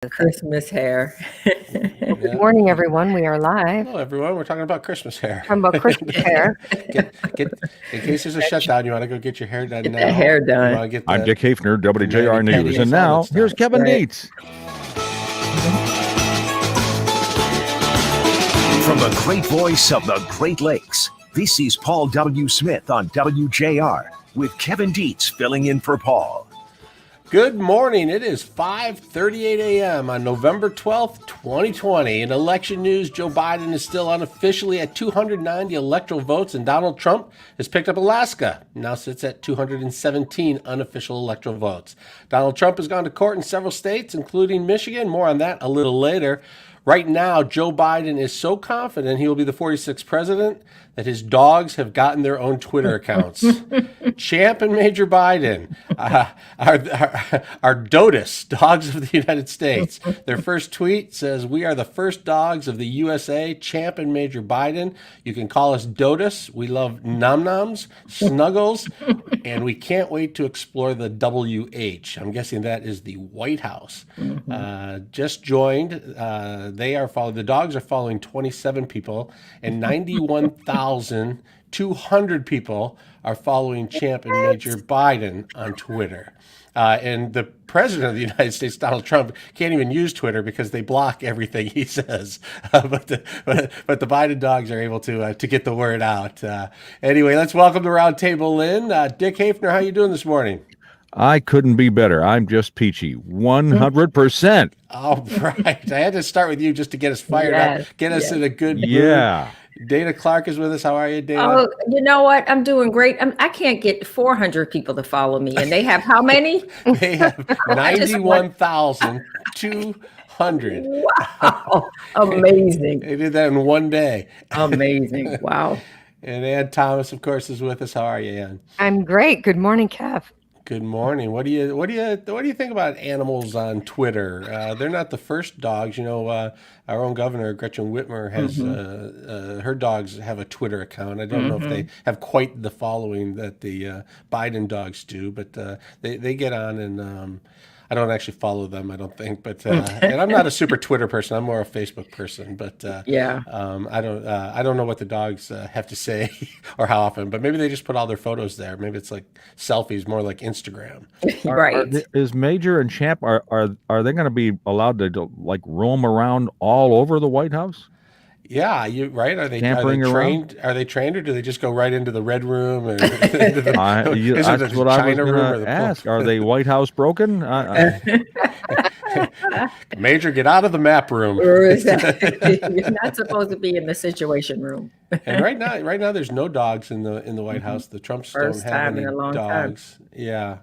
Christmas hair. Good morning, everyone. We are live. Hello, everyone. We're talking about Christmas hair. Talking about Christmas hair. In case there's a shutdown, you want to go get your hair done Get now. that hair done. I'm Dick Hafner, WJR News. And now, here's Kevin Dietz. From the great voice of the Great Lakes, this is Paul W. Smith on WJR with Kevin Dietz filling in for Paul. Good morning. It is 5:38 a.m. on November 12th, 2020. In election news, Joe Biden is still unofficially at 290 electoral votes, and Donald Trump has picked up Alaska, now sits at 217 unofficial electoral votes. Donald Trump has gone to court in several states, including Michigan. More on that a little later. Right now, Joe Biden is so confident he will be the 46th president that his dogs have gotten their own Twitter accounts. Champ and Major Biden are DOTUS, Dogs of the United States. Their first tweet says, "We are the first dogs of the USA, Champ and Major Biden. You can call us DOTUS. We love nom-noms, snuggles, and we can't wait to explore the WH." I'm guessing that is the White House. Just joined. The dogs are following 27 people, and 91,200 people are following Champ and Major Biden on Twitter. And the president of the United States, Donald Trump, can't even use Twitter because they block everything he says. But the Biden dogs are able to get the word out. Anyway, let's welcome the round table in. Dick Hafner, how you doing this morning? I couldn't be better. I'm just peachy. 100%. All right. I had to start with you just to get us fired up, get us in a good mood. Yeah. Dana Clark is with us. How are you, Dana? Oh, you know what? I'm doing great. I can't get 400 people to follow me. And they have how many? They have 91,200. Wow. Amazing. They did that in one day. Amazing. Wow. And Ann Thomas, of course, is with us. How are you, Ann? I'm great. Good morning, Kev. Good morning. What do you think about animals on Twitter? They're not the first dogs. You know, our own governor Gretchen Whitmer has her dogs have a Twitter account. I don't know if they have quite the following that the Biden dogs do, but they get on and. I don't actually follow them, I don't think, but and I'm not a super Twitter person. I'm more a Facebook person. But I don't know what the dogs have to say or how often. But maybe they just put all their photos there. Maybe it's like selfies, more like Instagram. Right. Is Major and Champ are they going to be allowed to like roam around all over the White House? Yeah, you right? Are they Tampering trained? around? Are they trained, or do they just go right into the red room? Or That's what I was going to ask. Are they White House broken? Major, get out of the map room. You're not supposed to be in the situation room. And right now, there's no dogs in the White House. The Trumps First don't have time any in a long dogs. time. Yeah,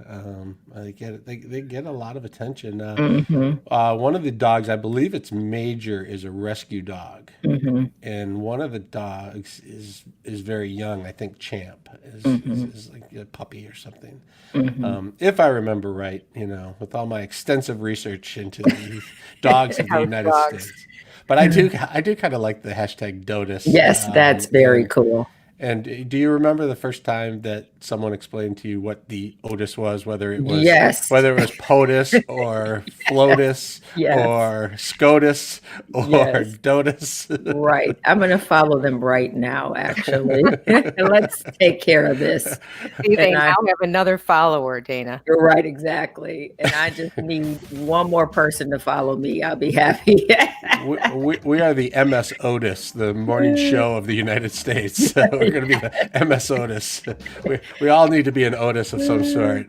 they get a lot of attention. One of the dogs, I believe it's Major, is a rescue dog, and one of the dogs is very young. I think Champ is like a puppy or something. If I remember right, with all my extensive research into the dogs of the United States. But I do kind of like the hashtag DOTUS. Yes, that's very cool. And do you remember the first time that someone explained to you what the Otis was, whether it was POTUS or FLOTUS or SCOTUS or DOTUS? Right. I'm going to follow them right now, actually. Let's take care of this. They now have another follower, Dana. You're right, exactly. And I just need one more person to follow me. I'll be happy. we are the MS Otis, the morning show of the United States. We're going to be the MS Otis. We all need to be an Otis of some sort.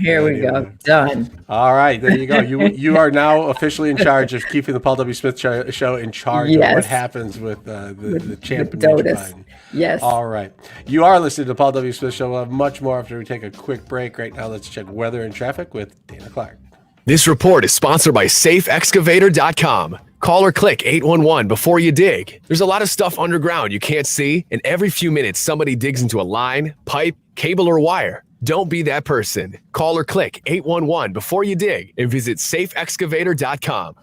Here we go. Done. All right, there you go. You are now officially in charge of keeping the Paul W. Smith show in charge of what happens with the Champ and Major Biden. Yes. All right. You are listening to the Paul W. Smith show. We'll have much more after we take a quick break. Right now, let's check weather and traffic with Dana Clark. This report is sponsored by SafeExcavator.com. Call or click 811 before you dig. There's a lot of stuff underground you can't see, and every few minutes somebody digs into a line, pipe, cable, or wire. Don't be that person. Call or click 811 before you dig and visit SafeExcavator.com.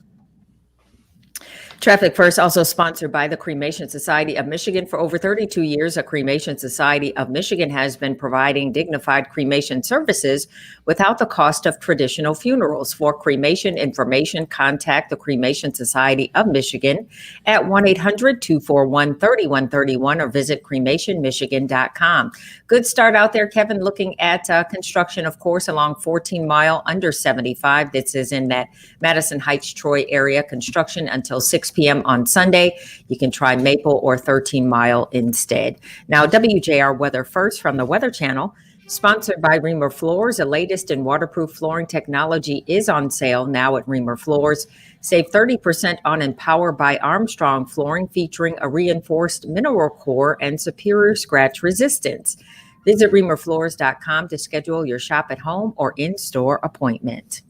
Traffic First, also sponsored by the Cremation Society of Michigan. For over 32 years, the Cremation Society of Michigan has been providing dignified cremation services without the cost of traditional funerals. For cremation information, contact the Cremation Society of Michigan at 1-800-241-3131 or visit cremationmichigan.com. Good start out there, Kevin, looking at construction, of course, along 14 Mile under 75. This is in that Madison Heights, Troy area. Construction until 6 p.m. on Sunday. You can try Maple or 13 Mile instead. Now, WJR Weather First from the Weather Channel, sponsored by Reamer Floors. The latest in waterproof flooring technology is on sale now at Reamer Floors. Save 30% on Empower by Armstrong flooring, featuring a reinforced mineral core and superior scratch resistance. Visit reamerfloors.com to schedule your shop at home or in-store appointment.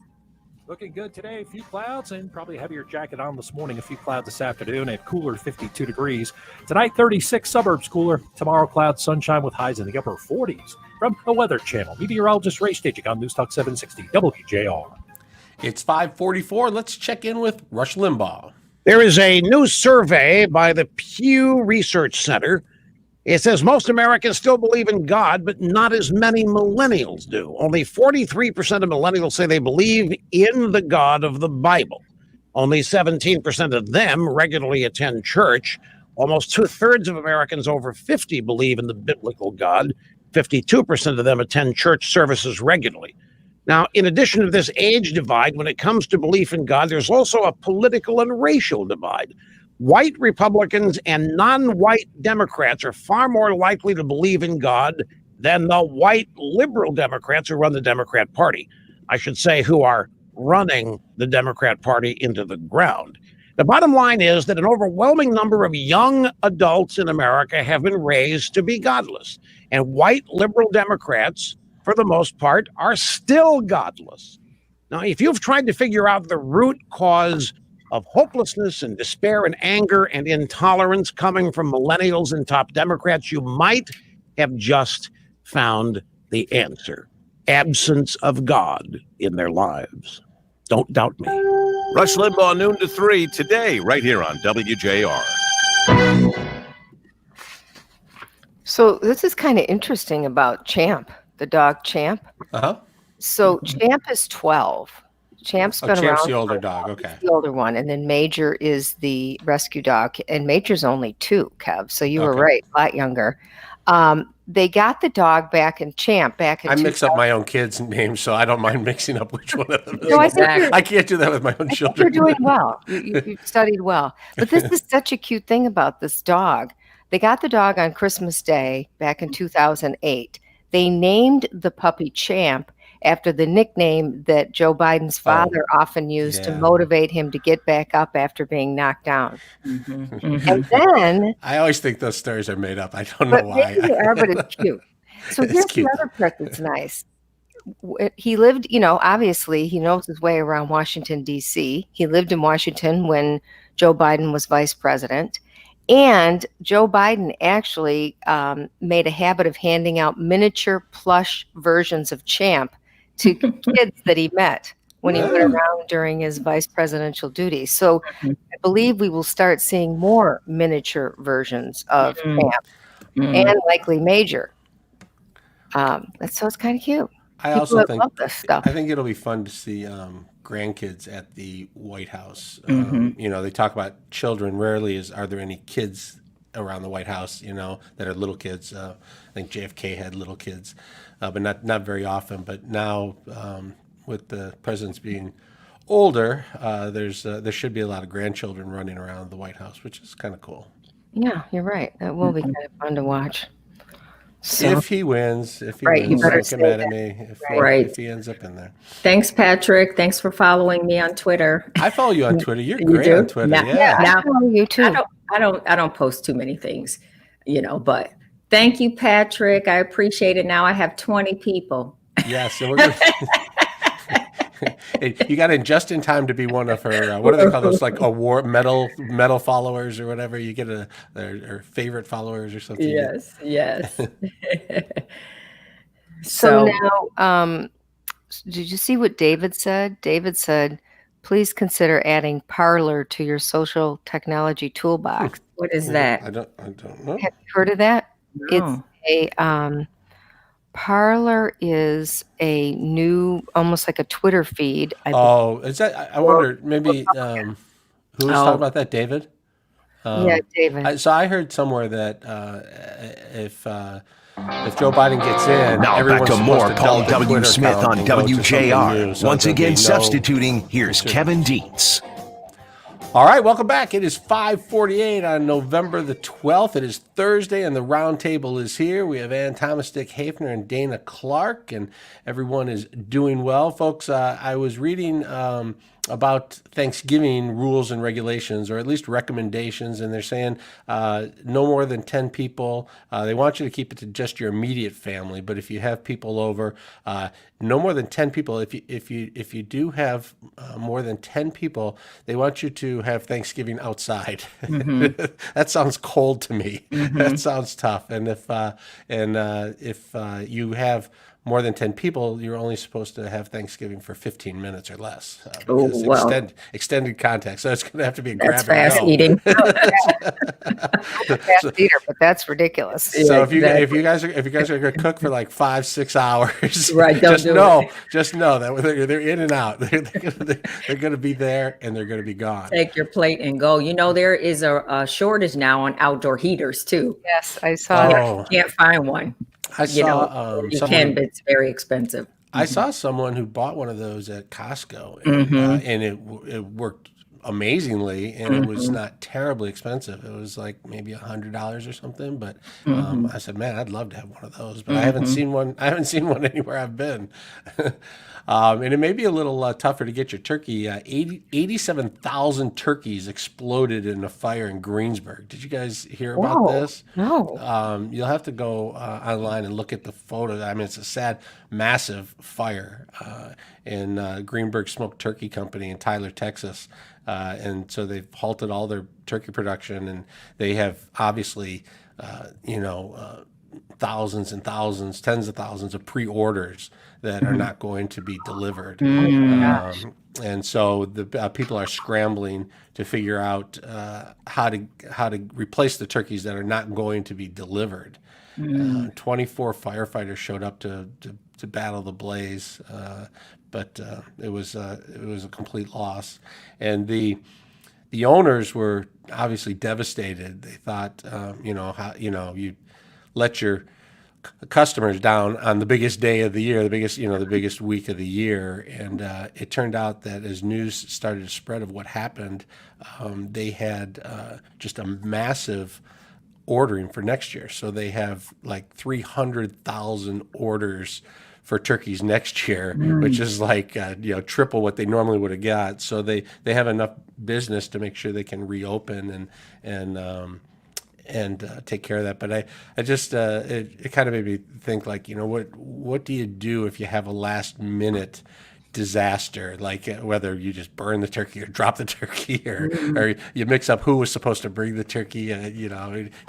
Looking good today. A few clouds and probably heavier jacket on this morning. A few clouds this afternoon and cooler 52 degrees. Tonight, 36, suburbs cooler. Tomorrow, clouds, sunshine with highs in the upper 40s. From the Weather Channel, meteorologist Ray Staging on News Talk 760 WJR. It's 5:44. Let's check in with Rush Limbaugh. There is a new survey by the Pew Research Center. It says most Americans still believe in God, but not as many millennials do. Only 43% of millennials say they believe in the God of the Bible. Only 17% of them regularly attend church. Almost 2/3 of Americans over 50 believe in the biblical God. 52% of them attend church services regularly. Now, in addition to this age divide, when it comes to belief in God, there's also a political and racial divide. White Republicans and non-white Democrats are far more likely to believe in God than the white liberal Democrats who run the Democrat Party. I should say, who are running the Democrat Party into the ground. The bottom line is that an overwhelming number of young adults in America have been raised to be godless. And white liberal Democrats, for the most part, are still godless. Now, if you've tried to figure out the root cause of hopelessness and despair and anger and intolerance coming from millennials and top Democrats, you might have just found the answer. Absence of God in their lives. Don't doubt me. Rush Limbaugh, noon to 3 today, right here on WJR. So this is kind of interesting about Champ, the dog Champ. Uh-huh. So Champ is 12. Champ's been Champ's around. the older dog, okay. The older one. And then Major is the rescue dog. And Major's only 2, Kev. So you were right, a lot younger. They got the dog back in Champ back in I mix up my own kids' names, so I don't mind mixing up which one of them is. No, I can't do that with my own children. You're doing well. You studied well. But this is such a cute thing about this dog. They got the dog on Christmas Day back in 2008. They named the puppy Champ after the nickname that Joe Biden's father often used to motivate him to get back up after being knocked down. Mm-hmm, mm-hmm. And then I always think those stories are made up. I don't know why. Maybe they are, but it's cute. So here's the other part that's nice. He lived, obviously he knows his way around Washington, D.C. He lived in Washington when Joe Biden was vice president. And Joe Biden actually made a habit of handing out miniature plush versions of Champ to kids that he met when he went around during his vice presidential duties. So I believe we will start seeing more miniature versions of Champ and likely Major. So it's kind of cute. I also think love this stuff. I think it'll be fun to see grandkids at the White House. They talk about children. Rarely are there any kids around the White House, that are little kids. I think JFK had little kids, but not very often. But now, with the presidents being older, there should be a lot of grandchildren running around the White House, which is kind of cool. Yeah, you're right. That will be kind of fun to watch. So, if he wins, you better don't get mad at me. If he ends up in there. Thanks, Patrick. Thanks for following me on Twitter. I follow you on Twitter. You're great on Twitter. Now, I follow you too. I don't post too many things, but thank you, Patrick. I appreciate it. Now I have 20 people. Yes, and we're gonna, you got in just in time to be one of her. What do they call those? Like award medal followers or whatever. You get her favorite followers or something. Yes. So now, did you see what David said? David said, please consider adding Parler to your social technology toolbox. What is that? I don't know. Have you heard of that? No. It's a Parler is a new, almost like a Twitter feed. Is that? I wonder maybe who was talking about that, David? Yeah, David. So I heard somewhere that if Joe Biden gets in, Now back everyone's to more supposed to Paul dump their W. Twitter Smith account on and go to something WJR. new, so Once there'll be again, no- substituting, here's Kevin Dietz. All right, welcome back. It is 5:48 on November the 12th. It is Thursday, and the roundtable is here. We have Ann Thomas, Dick Hafner, and Dana Clark, and everyone is doing well. Folks, I was reading about Thanksgiving rules and regulations, or at least recommendations, and they're saying no more than 10 people. They want you to keep it to just your immediate family, but if you have people over, no more than 10 people. If you do have more than 10 people, they want you to have Thanksgiving outside. That sounds cold to me. That sounds tough. And if you have more than 10 people, you're only supposed to have Thanksgiving for 15 minutes or less. Extended context. So it's going to have to be a grab and fast go. eating. Fast eater, but that's ridiculous. So if you guys are going to cook for like 5-6 hours, Right, just know that they're in and out. They're going to be there and they're going to be gone. Take your plate and go. You know, there is a shortage now on outdoor heaters too. Yes, I saw that. Oh, Can't find one. I saw You someone. can, but it's very expensive. I saw someone who bought one of those at Costco, and it worked amazingly, and it was not terribly expensive. It was like maybe $100 or something. But I said, man, I'd love to have one of those, but I haven't seen one. I haven't seen one anywhere I've been. And it may be a little tougher to get your turkey. 87,000 turkeys exploded in a fire in Greensburg. Did you guys hear about this? No. You'll have to go online and look at the photo. I mean, it's a sad, massive fire in Greenberg Smoked Turkey Company in Tyler, Texas. And so they've halted all their turkey production, and they have obviously, thousands and thousands, tens of thousands of pre-orders that are not going to be delivered. And so the people are scrambling to figure out how to replace the turkeys that are not going to be delivered. 24 firefighters showed up to battle the blaze, but it was a complete loss. And the owners were obviously devastated. They thought, you let your customers down on the biggest day of the year, the biggest week of the year. And it turned out that as news started to spread of what happened, they had just a massive ordering for next year. So they have like 300,000 orders for turkeys next year, which is like triple what they normally would have got. So they have enough business to make sure they can reopen and take care of that. But I just it kind of made me think, like, what do you do if you have a last minute disaster, like whether you just burn the turkey or drop the turkey, or you mix up who was supposed to bring the turkey, you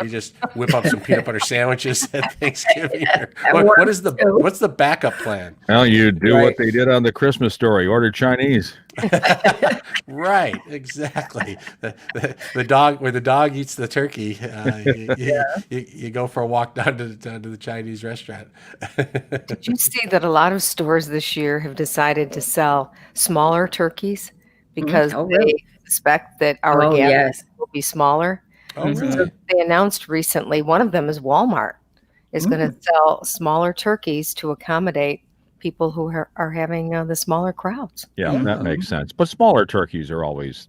just whip up some peanut butter sandwiches at Thanksgiving. What's the backup plan? Well, you do what they did on the Christmas Story: order Chinese. Right, exactly. The dog, where the dog eats the turkey, you go for a walk down to the Chinese restaurant. Did you see that a lot of stores this year have decided to sell smaller turkeys because they suspect that our gatherings will be smaller? Oh, really? So they announced recently, one of them is Walmart is going to sell smaller turkeys to accommodate people who are having the smaller crowds. Yeah, that makes sense. But smaller turkeys are always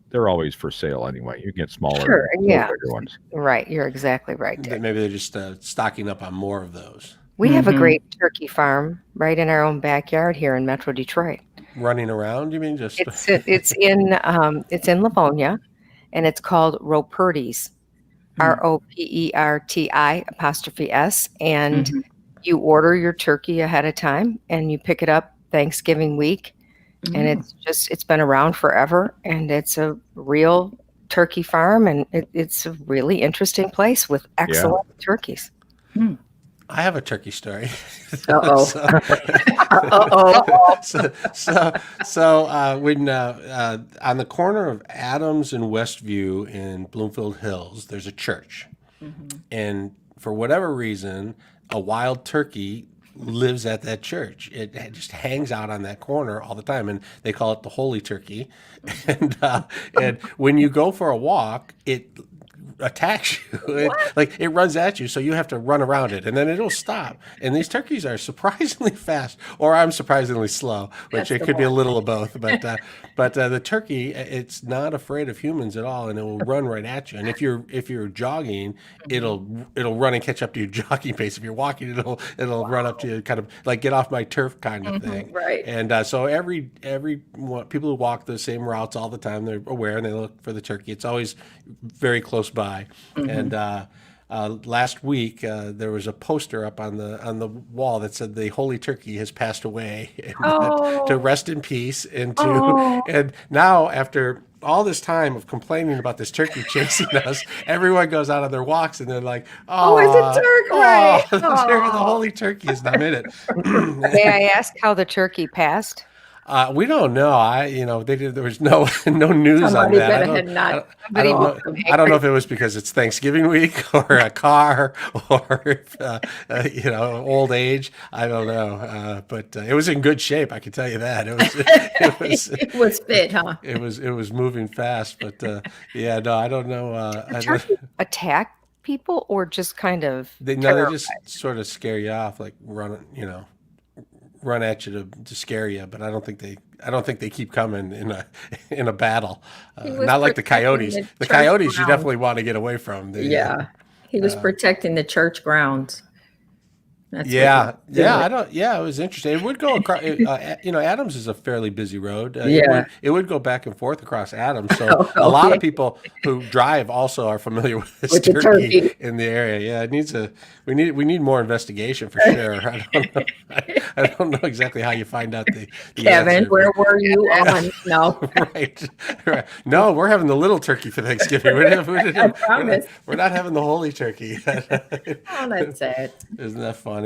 for sale anyway. You get smaller, bigger ones. Right, you're exactly right, Dick. Maybe they're just stocking up on more of those. We have a great turkey farm right in our own backyard here in Metro Detroit. Running around, you mean? Just it's in Livonia, and it's called Roperti's, ROPERTI''S, and you order your turkey ahead of time and you pick it up Thanksgiving week. And it's been around forever, and it's a real turkey farm, and it's a really interesting place with excellent turkeys. I have a turkey story. Uh-oh. So when on the corner of Adams and Westview in Bloomfield Hills, there's a church. And for whatever reason, a wild turkey lives at that church. It just hangs out on that corner all the time, and they call it the Holy Turkey. And when you go for a walk, it attacks you. It runs at you, so you have to run around it, and then it'll stop. And these turkeys are surprisingly fast, or I'm surprisingly slow, which it could be a little of both. But the turkey, it's not afraid of humans at all, and it will run right at you. And if you're jogging, it'll run and catch up to your jogging pace. If you're walking, it'll run up to you, kind of like get off my turf kind of thing. Right. And so every people who walk the same routes all the time, they're aware and they look for the turkey. It's always very close by. And last week there was a poster up on the wall that said the Holy Turkey has passed away, and to rest in peace, and and now after all this time of complaining about this turkey chasing us, everyone goes out on their walks and they're like, it's a turkey, right? The Holy Turkey is not in it. May I ask how the turkey passed? We don't know. There was no news on that. I don't know if it was because it's Thanksgiving week or a car or if, old age. I don't know. But it was in good shape. I can tell you that. It was fit, huh? It was moving fast. But I don't know. The turkey attack people or just kind of they just sort of scare you off, like run at you to scare you, but I don't think they keep coming in a battle. Not like the coyotes. The coyotes you definitely want to get away from. He was protecting the church grounds. It was interesting. It would go across. Adams is a fairly busy road. It would go back and forth across Adams. So a lot of people who drive also are familiar with this turkey in the area. Yeah, it needs we need more investigation for sure. I don't know exactly how you find out the Kevin, answer. where were you on? No, right. No, we're having the little turkey for Thanksgiving. I promise. We're not having the Holy Turkey. That's sad. Isn't that funny?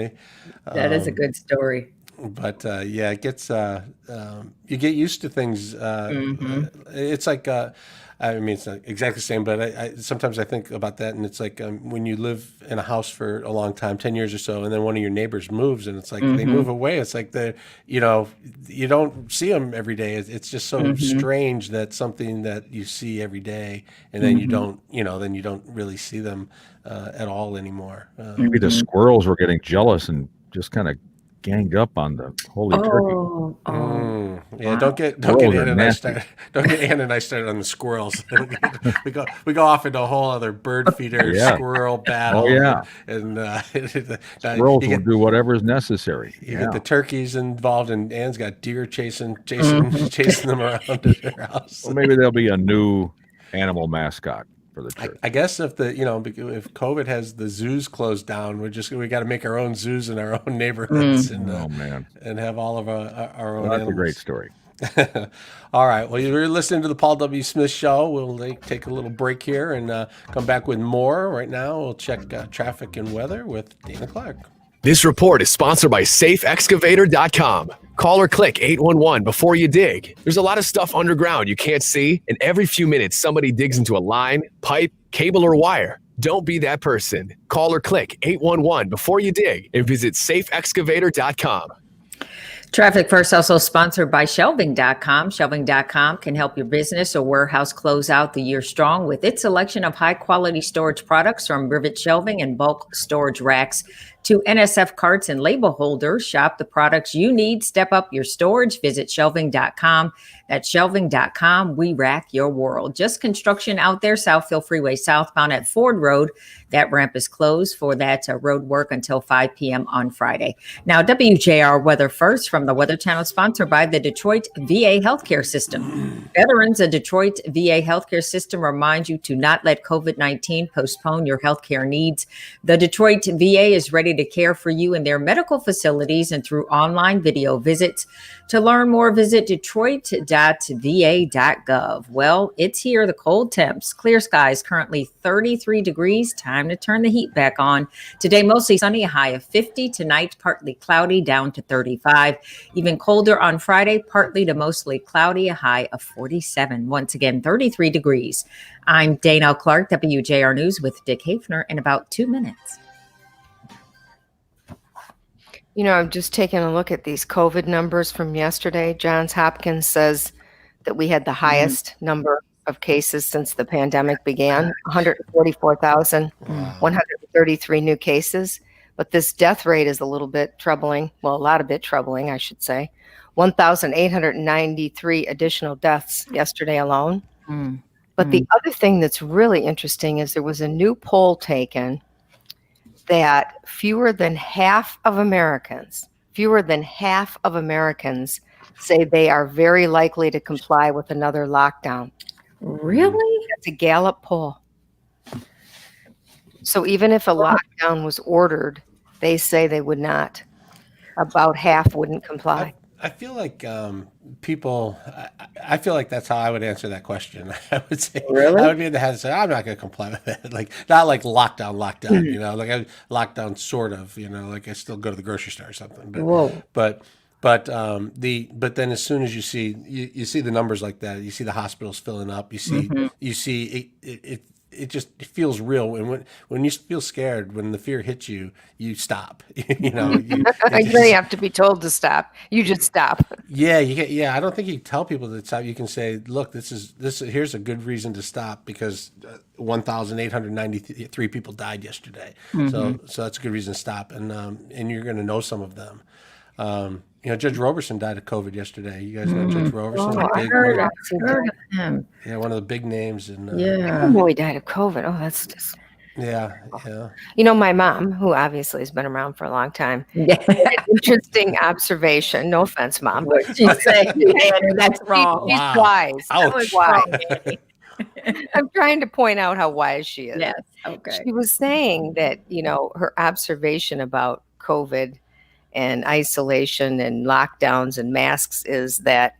That is a good story. But it gets you get used to things. It's like it's not exactly the same, but I sometimes I think about that, and it's like when you live in a house for a long time, 10 years or so, and then one of your neighbors moves, and it's like they move away. It's like you don't see them every day. It's just so strange that something that you see every day, and then you don't really see them at all anymore. Maybe the squirrels were getting jealous and just kind of ganged up on the Holy Turkey. Yeah, don't get Ann and I started. Don't get Ann and I started on the squirrels. we go off into a whole other bird feeder squirrel battle. Oh yeah, and squirrels will do whatever is necessary. You get the turkeys involved, and Ann's got deer chasing them around at her house. Well, maybe there'll be a new animal mascot for the church. I guess if if COVID has the zoos closed down, we got to make our own zoos in our own neighborhoods and have all of our own. That's a great story. All right. Well, you're listening to the Paul W. Smith Show. We'll take a little break here and come back with more. Right now, we'll check traffic and weather with Dana Clark. This report is sponsored by SafeExcavator.com. Call or click 811 before you dig. There's a lot of stuff underground you can't see, and every few minutes somebody digs into a line, pipe, cable, or wire. Don't be that person. Call or click 811 before you dig and visit SafeExcavator.com. Traffic First also sponsored by Shelving.com. Shelving.com can help your business or warehouse close out the year strong with its selection of high-quality storage products from rivet shelving and bulk storage racks to NSF carts and label holders. Shop the products you need. Step up your storage. Visit Shelving.com. At Shelving.com, we rack your world. Just construction out there, Southfield Freeway southbound at Ford Road. That ramp is closed for that road work until 5 p.m. on Friday. Now, WJR Weather First from the Weather Channel, sponsored by the Detroit VA Healthcare System. Veterans of Detroit VA Healthcare System remind you to not let COVID-19 postpone your healthcare needs. The Detroit VA is ready ready to care for you in their medical facilities and through online video visits. To learn more, visit detroit.va.gov. Well, it's here, the cold temps. Clear skies, currently 33 degrees. Time to turn the heat back on. Today, mostly sunny, a high of 50. Tonight, partly cloudy, down to 35. Even colder on Friday, partly to mostly cloudy, a high of 47. Once again, 33 degrees. I'm Dana Clark, WJR News with Dick Hafner in about 2 minutes. You know, I'm just taking a look at these COVID numbers from yesterday. Johns Hopkins says that we had the highest number of cases since the pandemic began, 144,133 new cases. But this death rate is a little bit troubling. Well, a lot of bit troubling, I should say. 1,893 additional deaths yesterday alone. But the other thing that's really interesting is there was a new poll taken that fewer than half of Americans say they are very likely to comply with another lockdown. Really? That's a Gallup poll. So even if a lockdown was ordered, they say they would not. About half wouldn't comply. I feel like people. I feel like that's how I would answer that question. I would say, Really? I would be in the head and say, I'm not going to comply with it. Like not like lockdown. You know, like I lockdown sort of. You know, like I still go to the grocery store or something. But, Whoa. But then as soon as you see the numbers like that, you see the hospitals filling up. You see it just feels real. And when you feel scared, when the fear hits you, you stop. You know, you really have to be told to stop. You just stop. Yeah, I don't think you tell people to stop. You can say, look, here's a good reason to stop because 1,893 people died yesterday. So that's a good reason to stop, and you're going to know some of them. You know, Judge Roberson died of COVID yesterday. You guys know Judge Roberson? I heard of him. Yeah, one of the big names. And I didn't know he died of COVID. Oh, that's just... Yeah. You know, my mom, who obviously has been around for a long time, had an interesting observation. No offense, Mom. What she said, that's wrong. She's wise. Ouch. Wise. I'm trying to point out how wise she is. Yes. Okay. She was saying that, you know, her observation about COVID and isolation and lockdowns and masks is that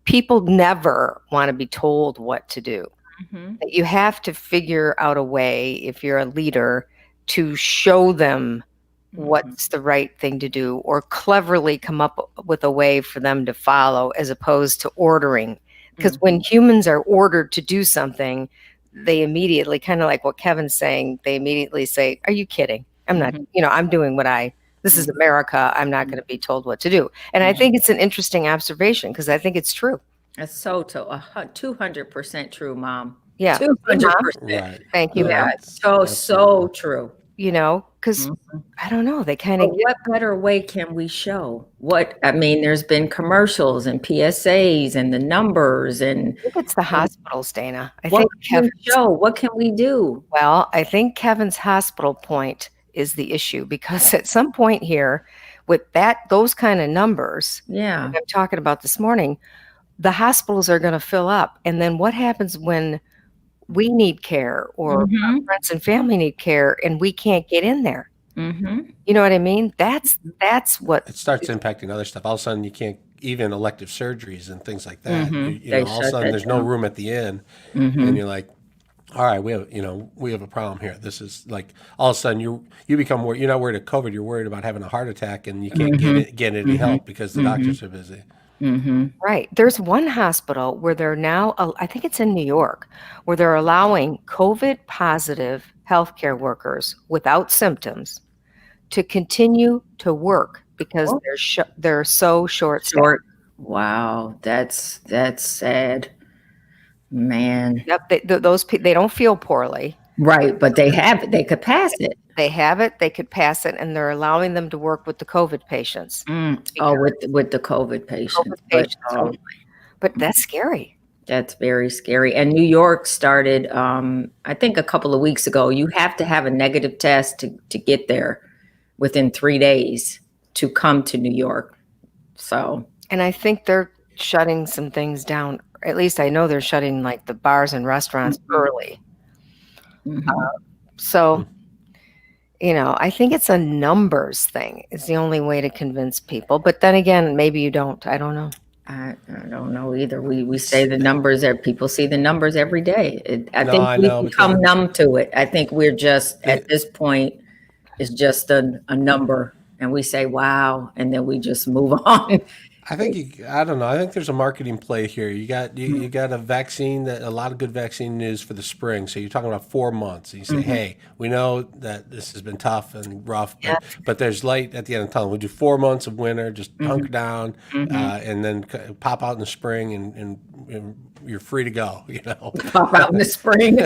people never want to be told what to do. That you have to figure out a way, if you're a leader, to show them what's the right thing to do or cleverly come up with a way for them to follow as opposed to ordering. Because when humans are ordered to do something, they immediately, kind of like what Kevin's saying, they immediately say, are you kidding? I'm not, you know, I'm doing this is America. I'm not going to be told what to do. And I think it's an interesting observation because I think it's true. That's so 200% true, Mom. Yeah. 200%. Right. Thank you. Yeah. So true. You know, because I don't know, they kind of. What better way can we show? There's been commercials and PSAs and the numbers and. I think it's the hospitals, Dana. What can we do? Well, I think Kevin's hospital point is the issue because at some point here, with those kind of numbers, I'm talking about this morning, the hospitals are going to fill up. And then what happens when we need care or our friends and family need care and we can't get in there? You know what I mean? That's what it starts impacting other stuff. All of a sudden, you can't even elective surgeries and things like that. You know, all of a sudden, there's no room at the inn, and you're like, all right, we have a problem here. This is like all of a sudden you become worried. You're not worried about COVID. You're worried about having a heart attack and you can't get any help because the doctors are busy. Right. There's one hospital where they're now, I think it's in New York, where they're allowing COVID positive healthcare workers without symptoms to continue to work because they're so short. Wow, that's sad, man. Yep. They don't feel poorly. Right, but they have it. They could pass it. They have it. They could pass it, and they're allowing them to work with the COVID patients. With the COVID patients. But that's scary. That's very scary. And New York started, I think, a couple of weeks ago. You have to have a negative test to get there within 3 days to come to New York. So, and I think they're shutting some things down. At least I know they're shutting like the bars and restaurants early. So I think it's a numbers thing. It's the only way to convince people. But then again, maybe you don't. I don't know. I don't know either. We say the numbers that people see the numbers every day. I think we become numb to it. I think we're just at this point, it's just a number, and we say wow, and then we just move on. I don't know. I think there's a marketing play here. You got a vaccine, that a lot of good vaccine news for the spring. So you're talking about 4 months. And you say, hey, we know that this has been tough and rough, but there's light at the end of the tunnel. We'll do 4 months of winter, just hunker down, and then pop out in the spring, and you're free to go. Pop out in the spring.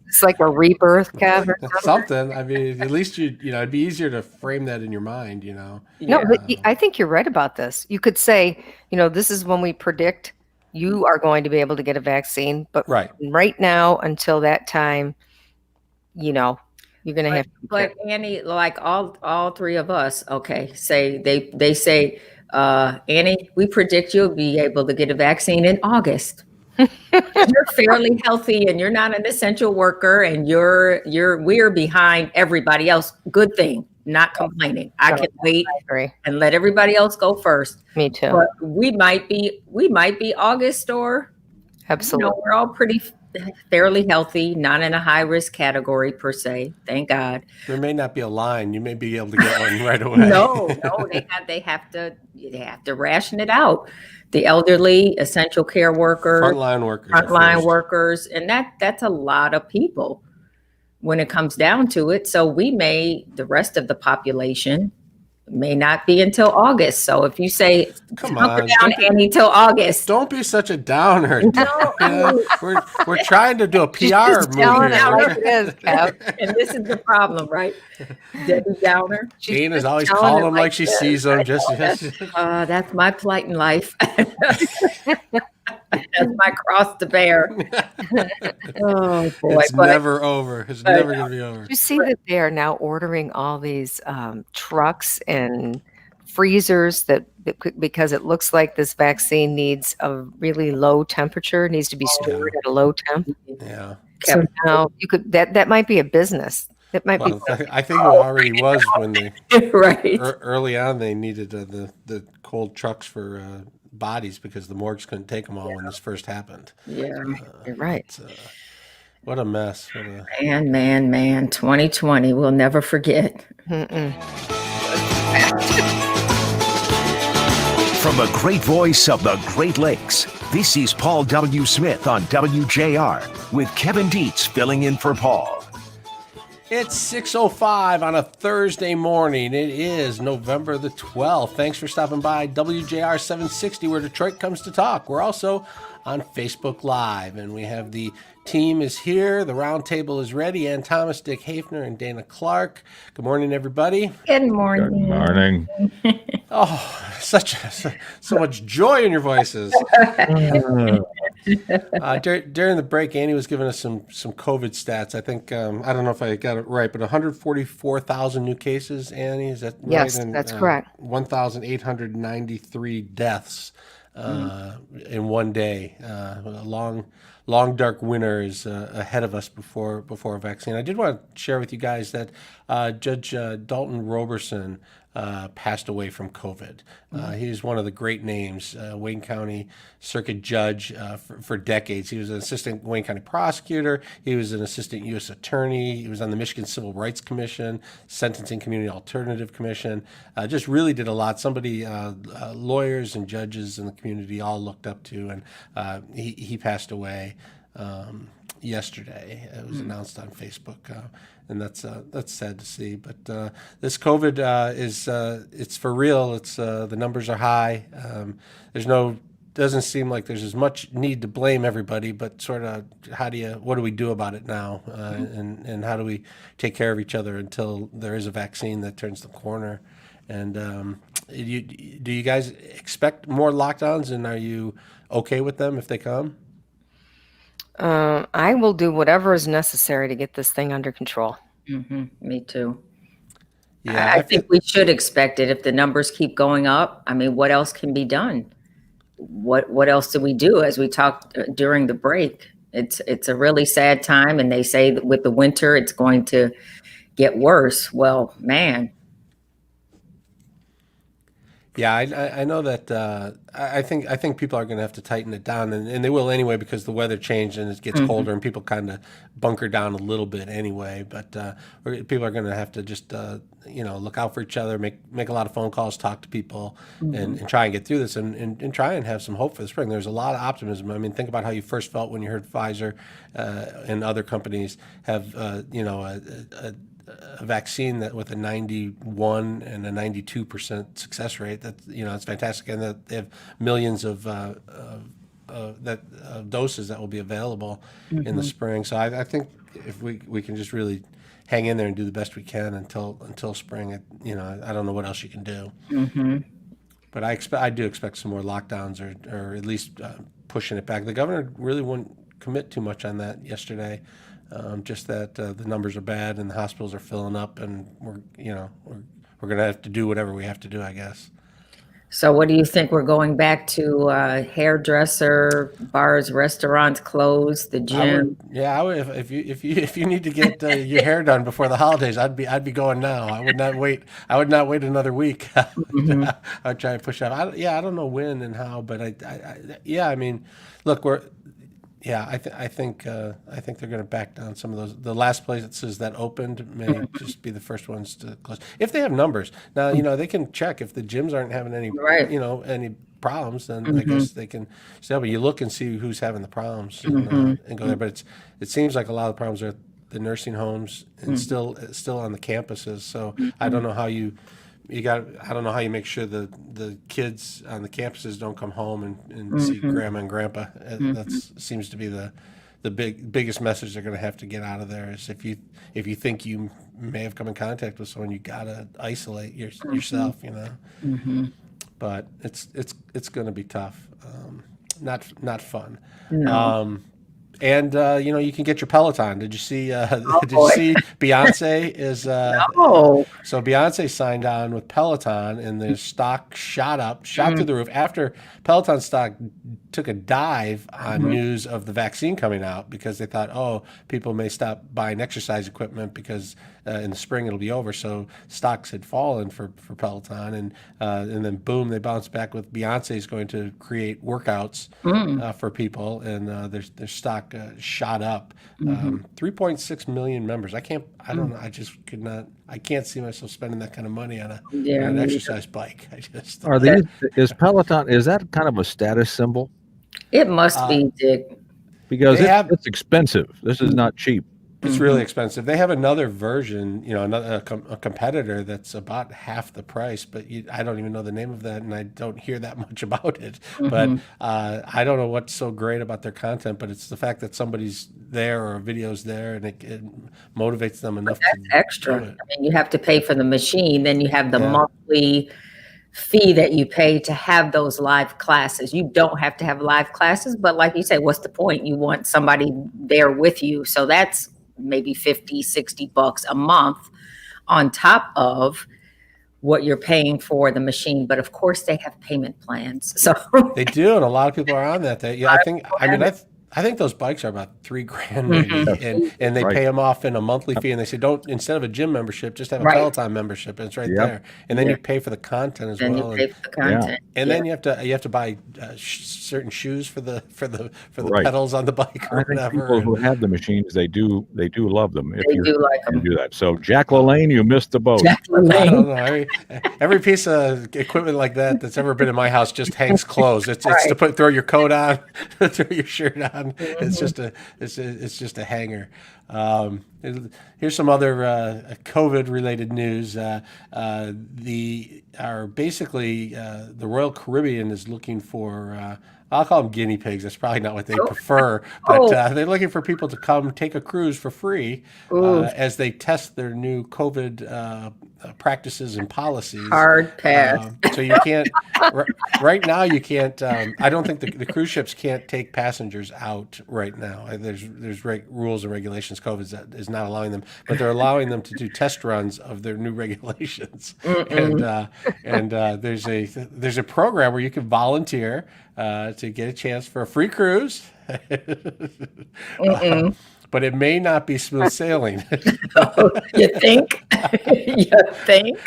It's like a rebirth, Kev, or something. I mean, at least it'd be easier to frame that in your mind. No, but I think you're right about this. You could say, this is when we predict you are going to be able to get a vaccine, but right now until that time, you're going to have. But Annie, like all three of us, say they say, Annie, we predict you'll be able to get a vaccine in August. You're fairly healthy and you're not an essential worker, and we're behind everybody else. Good thing. Not complaining. I can wait and let everybody else go first. Me too. But we might be August, or absolutely. We're all fairly healthy, not in a high risk category per se. Thank God. There may not be a line. You may be able to get one right away. No, they have to ration it out. The elderly, essential care workers, frontline workers, and that's a lot of people when it comes down to it. So the rest of the population may not be until August. So if you say, come on, down, Annie, till August. Don't be such a downer. No, we're trying to do a PR movie. Like it is, and this is the problem, right? Debbie Downer. Jane is always calling him like she sees him. That's my plight in life. That's my cross to bear. Oh boy! It's never over. It's never going to be over. You see that they are now ordering all these trucks and freezers because it looks like this vaccine needs a really low temperature, needs to be stored at a low temp. Yeah. So now that might be a business. It might be. I think it already was when they early on they needed the cold trucks for bodies because the morgues couldn't take them all when this first happened. Yeah, you're right. What a mess. Man, 2020, we'll never forget. From the great voice of the Great Lakes, this is Paul W. Smith on WJR with Kevin Dietz filling in for Paul. It's 6:05 on a Thursday morning. It is November the 12th. Thanks for stopping by WJR 760, where Detroit comes to talk. We're also on Facebook Live, and we have the team is here. The round table is ready. Ann Thomas, Dick Hafner, and Dana Clark. Good morning, everybody. Good morning. Good morning. Oh, so much joy in your voices. During the break, Annie was giving us some COVID stats. I think I don't know if I got it right, but 144,000 new cases. Annie, is that right? Yes, and, that's correct. 1,893 deaths in one day. A long dark winter is ahead of us before a vaccine. I did want to share with you guys that Judge Dalton Roberson passed away from COVID. He's one of the great names, Wayne County Circuit Judge for decades. He was an assistant Wayne County prosecutor. He was an assistant U.S. attorney. He was on the Michigan Civil Rights Commission, Sentencing Community Alternative Commission. Just really did a lot. Somebody, lawyers and judges in the community all looked up to, and he passed away yesterday. It was announced on Facebook. And that's sad to see. But this COVID it's for real. It's the numbers are high. Doesn't seem like there's as much need to blame everybody, but sort of what do we do about it now, and how do we take care of each other until there is a vaccine that turns the corner? And do you guys expect more lockdowns, and are you okay with them if they come? I will do whatever is necessary to get this thing under control. Mm-hmm. Me too. Yeah, I think we should expect it. If the numbers keep going up, I mean, what else can be done? What else do we do? As we talked during the break, It's a really sad time, and they say that with the winter, it's going to get worse. Well, man. Yeah, I know that. I think people are going to have to tighten it down, and they will anyway, because the weather changed and it gets colder, and people kind of bunker down a little bit anyway. But people are going to have to just look out for each other, make a lot of phone calls, talk to people, and try and get through this, and try and have some hope for the spring. There's a lot of optimism. I mean, think about how you first felt when you heard Pfizer and other companies have a vaccine that with a 91 and a 92% success rate. That it's fantastic, and that they have millions of doses that will be available in the spring. So I think if we can just really hang in there and do the best we can until spring, I don't know what else you can do. But I do expect some more lockdowns, or at least pushing it back. The governor really wouldn't commit too much on that yesterday. Just that the numbers are bad and the hospitals are filling up, and we're going to have to do whatever we have to do, I guess. So what do you think? We're going back to hairdresser, bars, restaurants closed, the gym? I would, if you need to get your hair done before the holidays, I'd be going now. I would not wait another week. I'd try and push out. I don't know when and how, but I mean, look, I think they're going to back down some of those. The last places that opened may just be the first ones to close if they have numbers. Now they can check if the gyms aren't having any any problems. Then I guess they can. But you look and see who's having the problems and go there. But it seems like a lot of the problems are at the nursing homes and still on the campuses. So I don't know how I don't know how you make sure the kids on the campuses don't come home and see grandma and grandpa. That seems to be the biggest message they're going to have to get out of there, is if you think you may have come in contact with someone, you got to isolate yourself, But it's going to be tough. Not fun. No. And you can get your Peloton. Did you see? See Beyonce is? No. So Beyonce signed on with Peloton, and the stock shot through the roof after Peloton stock took a dive on news of the vaccine coming out, because they thought, people may stop buying exercise equipment because in the spring it'll be over. So stocks had fallen for Peloton, and then boom, they bounced back with Beyonce's going to create workouts for people, and their stock shot up. 3.6 million members. I don't know. I just could not. I can't see myself spending that kind of money on an exercise bike. Is Peloton, is that kind of a status symbol? It must be, Dick. Because it's expensive. This is not cheap. It's really expensive. They have another version, a competitor that's about half the price, but I don't even know the name of that, and I don't hear that much about it. But I don't know what's so great about their content, but it's the fact that somebody's there or a video's there, and it motivates them enough. That's extra. I mean, you have to pay for the machine, then you have the monthly fee that you pay to have those live classes. You don't have to have live classes, but like you say, what's the point? You want somebody there with you. So that's maybe $50-$60 a month on top of what you're paying for the machine. But of course they have payment plans. So they do, and a lot of people are on that. I think those bikes are about $3,000 maybe, and they pay them off in a monthly fee, and they say, don't, instead of a gym membership, just have a Peloton membership, and it's right there. And then you pay for the content as well. You pay for the content. And then you have to buy certain shoes for the pedals on the bike or I think whatever. people who have the machines, they do love them. They do like them. Do that. So Jack LaLanne, you missed the boat. Jack I LaLanne. don't know. Every piece of equipment like that's ever been in my house just hangs closed. It's to throw your coat on, throw your shirt on. It's just a hanger. Here's some other COVID related news. The Royal Caribbean is looking for. I'll call them guinea pigs. That's probably not what they prefer, but they're looking for people to come take a cruise for free as they test their new COVID practices and policies. Hard pass. So you can't right now. You can't. I don't think the cruise ships can't take passengers out right now. There's rules and regulations. COVID is not allowing them, but they're allowing them to do test runs of their new regulations. And there's a program where you can volunteer to get a chance for a free cruise. But it may not be smooth sailing. You think? You think?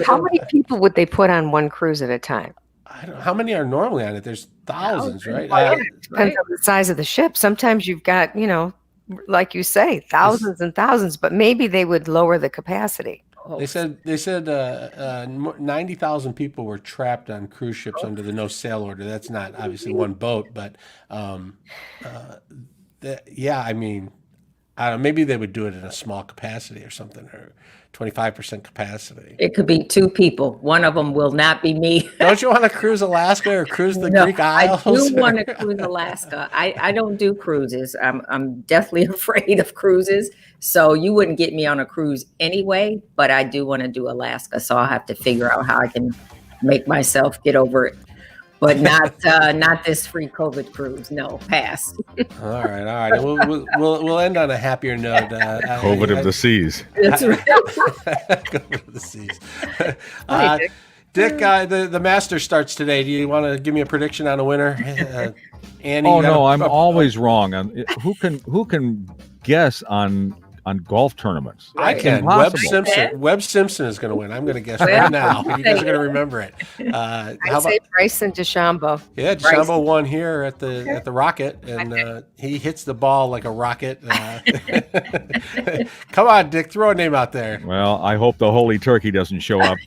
How many people would they put on one cruise at a time? I don't know. How many are normally on it? There's thousands, right? Depends on the size of the ship. Sometimes you've got, like you say, thousands and thousands, but maybe they would lower the capacity. They said 90,000 people were trapped on cruise ships under the no sail order. That's not obviously one boat, but I mean, I don't know, maybe they would do it in a small capacity or something, or 25% capacity. It could be 2 people. One of them will not be me. Don't you want to cruise Alaska or cruise the Greek Isles? I do want to cruise Alaska. I don't do cruises. I'm deathly afraid of cruises. So you wouldn't get me on a cruise anyway, but I do want to do Alaska. So I'll have to figure out how I can make myself get over it. But not this free COVID cruise. No, pass. All right. We'll end on a happier note. COVID of the seas. That's right. COVID of the seas. Dick, the Masters starts today. Do you want to give me a prediction on a winner? Annie, oh no, I'm always wrong. Who can guess on golf tournaments? I can. Webb Simpson is going to win. I'm going to guess right now. You guys are going to remember it. I'd say Bryson DeChambeau. Yeah, DeChambeau won here at the Rocket, and he hits the ball like a rocket. Come on, Dick, throw a name out there. Well, I hope the Holy Turkey doesn't show up.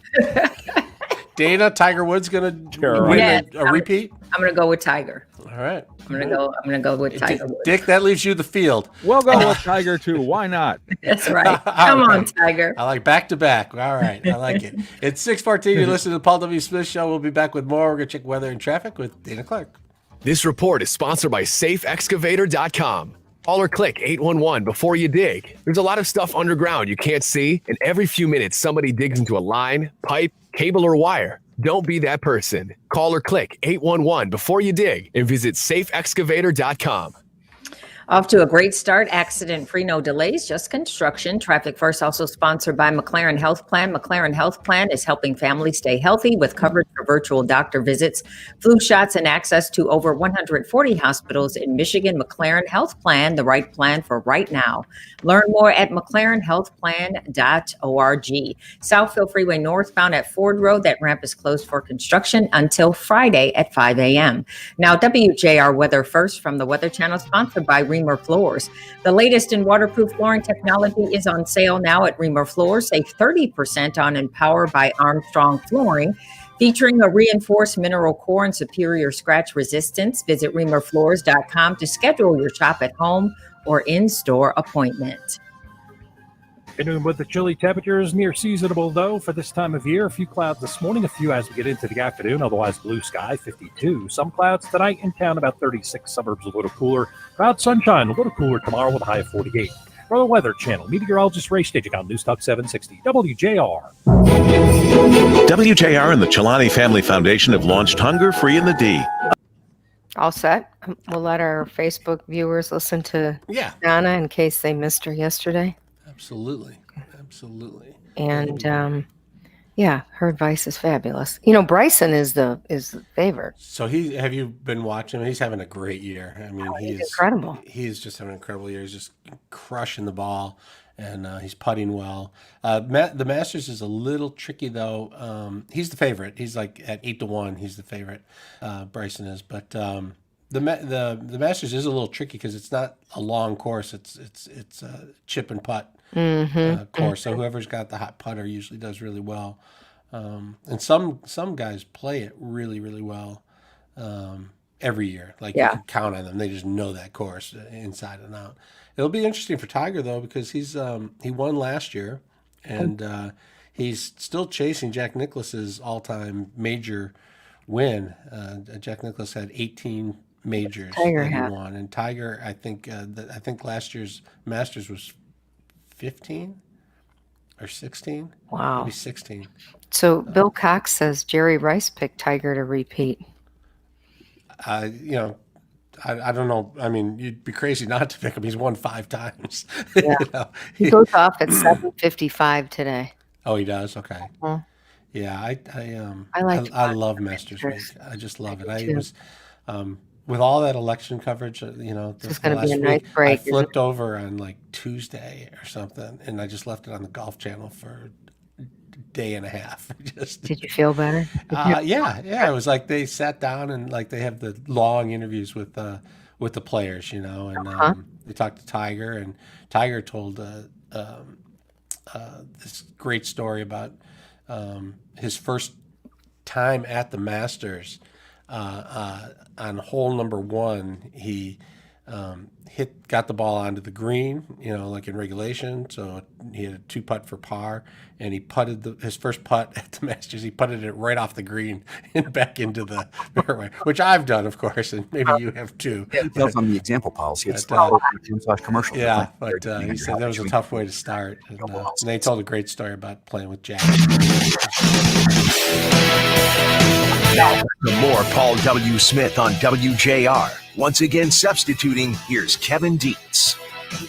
Dana, Tiger Woods going to win a repeat? I'm going to go with Tiger. All right. I'm gonna go with Tiger Woods. Dick, that leaves you the field. We'll go with Tiger too. Why not? That's right. Come on, Tiger. I like back to back. All right, I like it. It's 6:14. You're listening to the Paul W. Smith Show. We'll be back with more. We're gonna check weather and traffic with Dana Clark. This report is sponsored by SafeExcavator.com. Call or click 811 before you dig. There's a lot of stuff underground you can't see, and every few minutes somebody digs into a line, pipe, cable, or wire. Don't be that person. Call or click 811 before you dig and visit safeexcavator.com. Off to a great start. Accident-free, no delays, just construction. Traffic First also sponsored by McLaren Health Plan. McLaren Health Plan is helping families stay healthy with coverage for virtual doctor visits, flu shots, and access to over 140 hospitals in Michigan. McLaren Health Plan, the right plan for right now. Learn more at mclarenhealthplan.org. Southfield Freeway northbound at Ford Road. That ramp is closed for construction until Friday at 5 a.m. Now, WJR Weather First from the Weather Channel, sponsored by Reamer Floors. The latest in waterproof flooring technology is on sale now at Reamer Floors. Save 30% on Empower by Armstrong Flooring. Featuring a reinforced mineral core and superior scratch resistance. Visit reamerfloors.com to schedule your shop at home or in-store appointment. Continuing with the chilly temperatures, near seasonable though for this time of year. A few clouds this morning, a few as we get into the afternoon, otherwise blue sky, 52. Some clouds tonight in town, about 36. Suburbs a little cooler. Cloud sunshine, a little cooler tomorrow with a high of 48. For the Weather Channel, meteorologist Ray Staging on News Talk 760 WJR. WJR and the Chilani Family Foundation have launched Hunger Free in the D. All set. We'll let our Facebook viewers listen to Donna in case they missed her yesterday. Absolutely. And her advice is fabulous. Bryson is the favorite. So have you been watching him? He's having a great year. I mean, he's incredible. He's just having an incredible year. He's just crushing the ball, and he's putting well. The Masters is a little tricky though. He's the favorite. He's like at 8-1. He's the favorite. Bryson is, but the Masters is a little tricky because it's not a long course. It's a chip and putt course. So whoever's got the hot putter usually does really well. And some guys play it really, really well every year. Like you can count on them. They just know that course inside and out. It'll be interesting for Tiger though because he won last year and he's still chasing Jack Nicklaus's all-time major win. Jack Nicklaus had 18 majors that he won, and Tiger, I think last year's Masters was 15. or 16. Wow. Maybe 16. So Bill Cox says Jerry Rice picked Tiger to repeat. I don't know. I mean, you'd be crazy not to pick him. He's won 5 times. Yeah. He goes off at 7:55 today. Oh, he does. Okay. Uh-huh. Yeah, I love Masters Week. I just love it. I too. was with all that election coverage. It's going to be a last nice week, break. I flipped over on like Tuesday or something, and I just left it on the Golf Channel for a day and a half. Did you feel better? Yeah. It was like they sat down and like they have the long interviews with the players, and they talked to Tiger, and Tiger told this great story about his first time at the Masters. On hole number 1, he got the ball onto the green, like in regulation. So he had a 2-putt for par, and he putted his first putt at the Masters. He putted it right off the green and back into the fairway, which I've done, of course, and maybe you have too. Details on the example policy. It's commercial. Yeah, but he said that was a tough way to start. And they told a great story about playing with Jack. Now, for more Paul W. Smith on WJR. Once again, substituting, here's Kevin Dietz.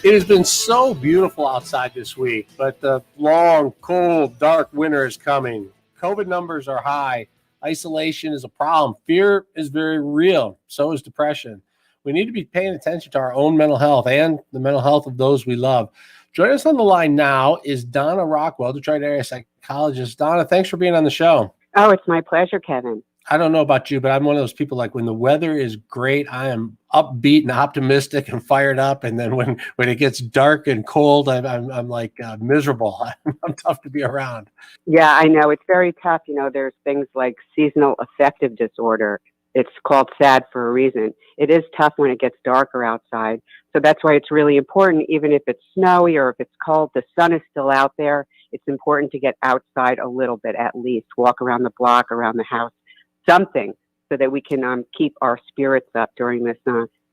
It has been so beautiful outside this week, but the long, cold, dark winter is coming. COVID numbers are high. Isolation is a problem. Fear is very real. So is depression. We need to be paying attention to our own mental health and the mental health of those we love. Joining us on the line now is Donna Rockwell, Detroit area psychologist. Donna, thanks for being on the show. Oh, it's my pleasure, Kevin. I don't know about you, but I'm one of those people, like when the weather is great, I am upbeat and optimistic and fired up. And then when it gets dark and cold, I'm like miserable. I'm tough to be around. Yeah, I know. It's very tough. There's things like seasonal affective disorder. It's called SAD for a reason. It is tough when it gets darker outside. So that's why it's really important, even if it's snowy or if it's cold, the sun is still out there. It's important to get outside a little bit, at least walk around the block, around the house, something, so that we can keep our spirits up during this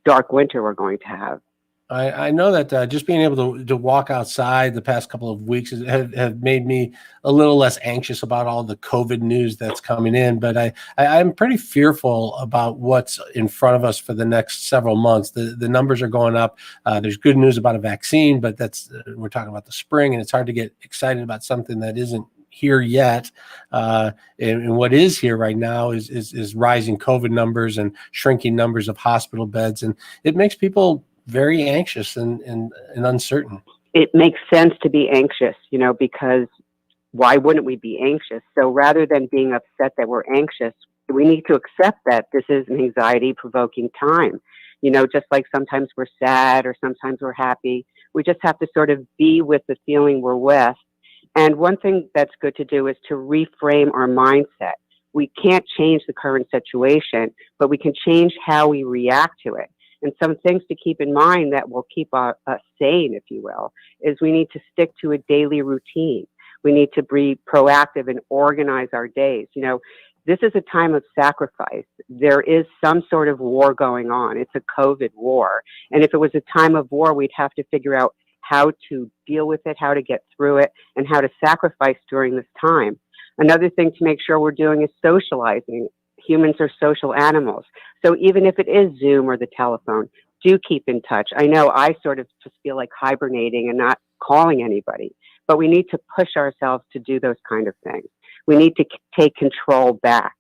dark winter we're going to have. I know that just being able to walk outside the past couple of weeks have made me a little less anxious about all the COVID news that's coming in, but I'm pretty fearful about what's in front of us for the next several months. The numbers are going up. There's good news about a vaccine, but we're talking about the spring, and it's hard to get excited about something that isn't here yet. And what is here right now is rising COVID numbers and shrinking numbers of hospital beds, and it makes people very anxious and uncertain. It makes sense to be anxious, because why wouldn't we be anxious? So rather than being upset that we're anxious, we need to accept that this is an anxiety-provoking time. Just like sometimes we're sad or sometimes we're happy. We just have to sort of be with the feeling we're with. And one thing that's good to do is to reframe our mindset. We can't change the current situation, but we can change how we react to it. And some things to keep in mind that will keep us sane, if you will, is we need to stick to a daily routine. We need to be proactive and organize our days. This is a time of sacrifice. There is some sort of war going on. It's a COVID war. And if it was a time of war, we'd have to figure out how to deal with it, how to get through it, and how to sacrifice during this time. Another thing to make sure we're doing is socializing. Humans are social animals. So even if it is Zoom or the telephone, do keep in touch. I know I sort of just feel like hibernating and not calling anybody, but we need to push ourselves to do those kind of things. We need to take control back,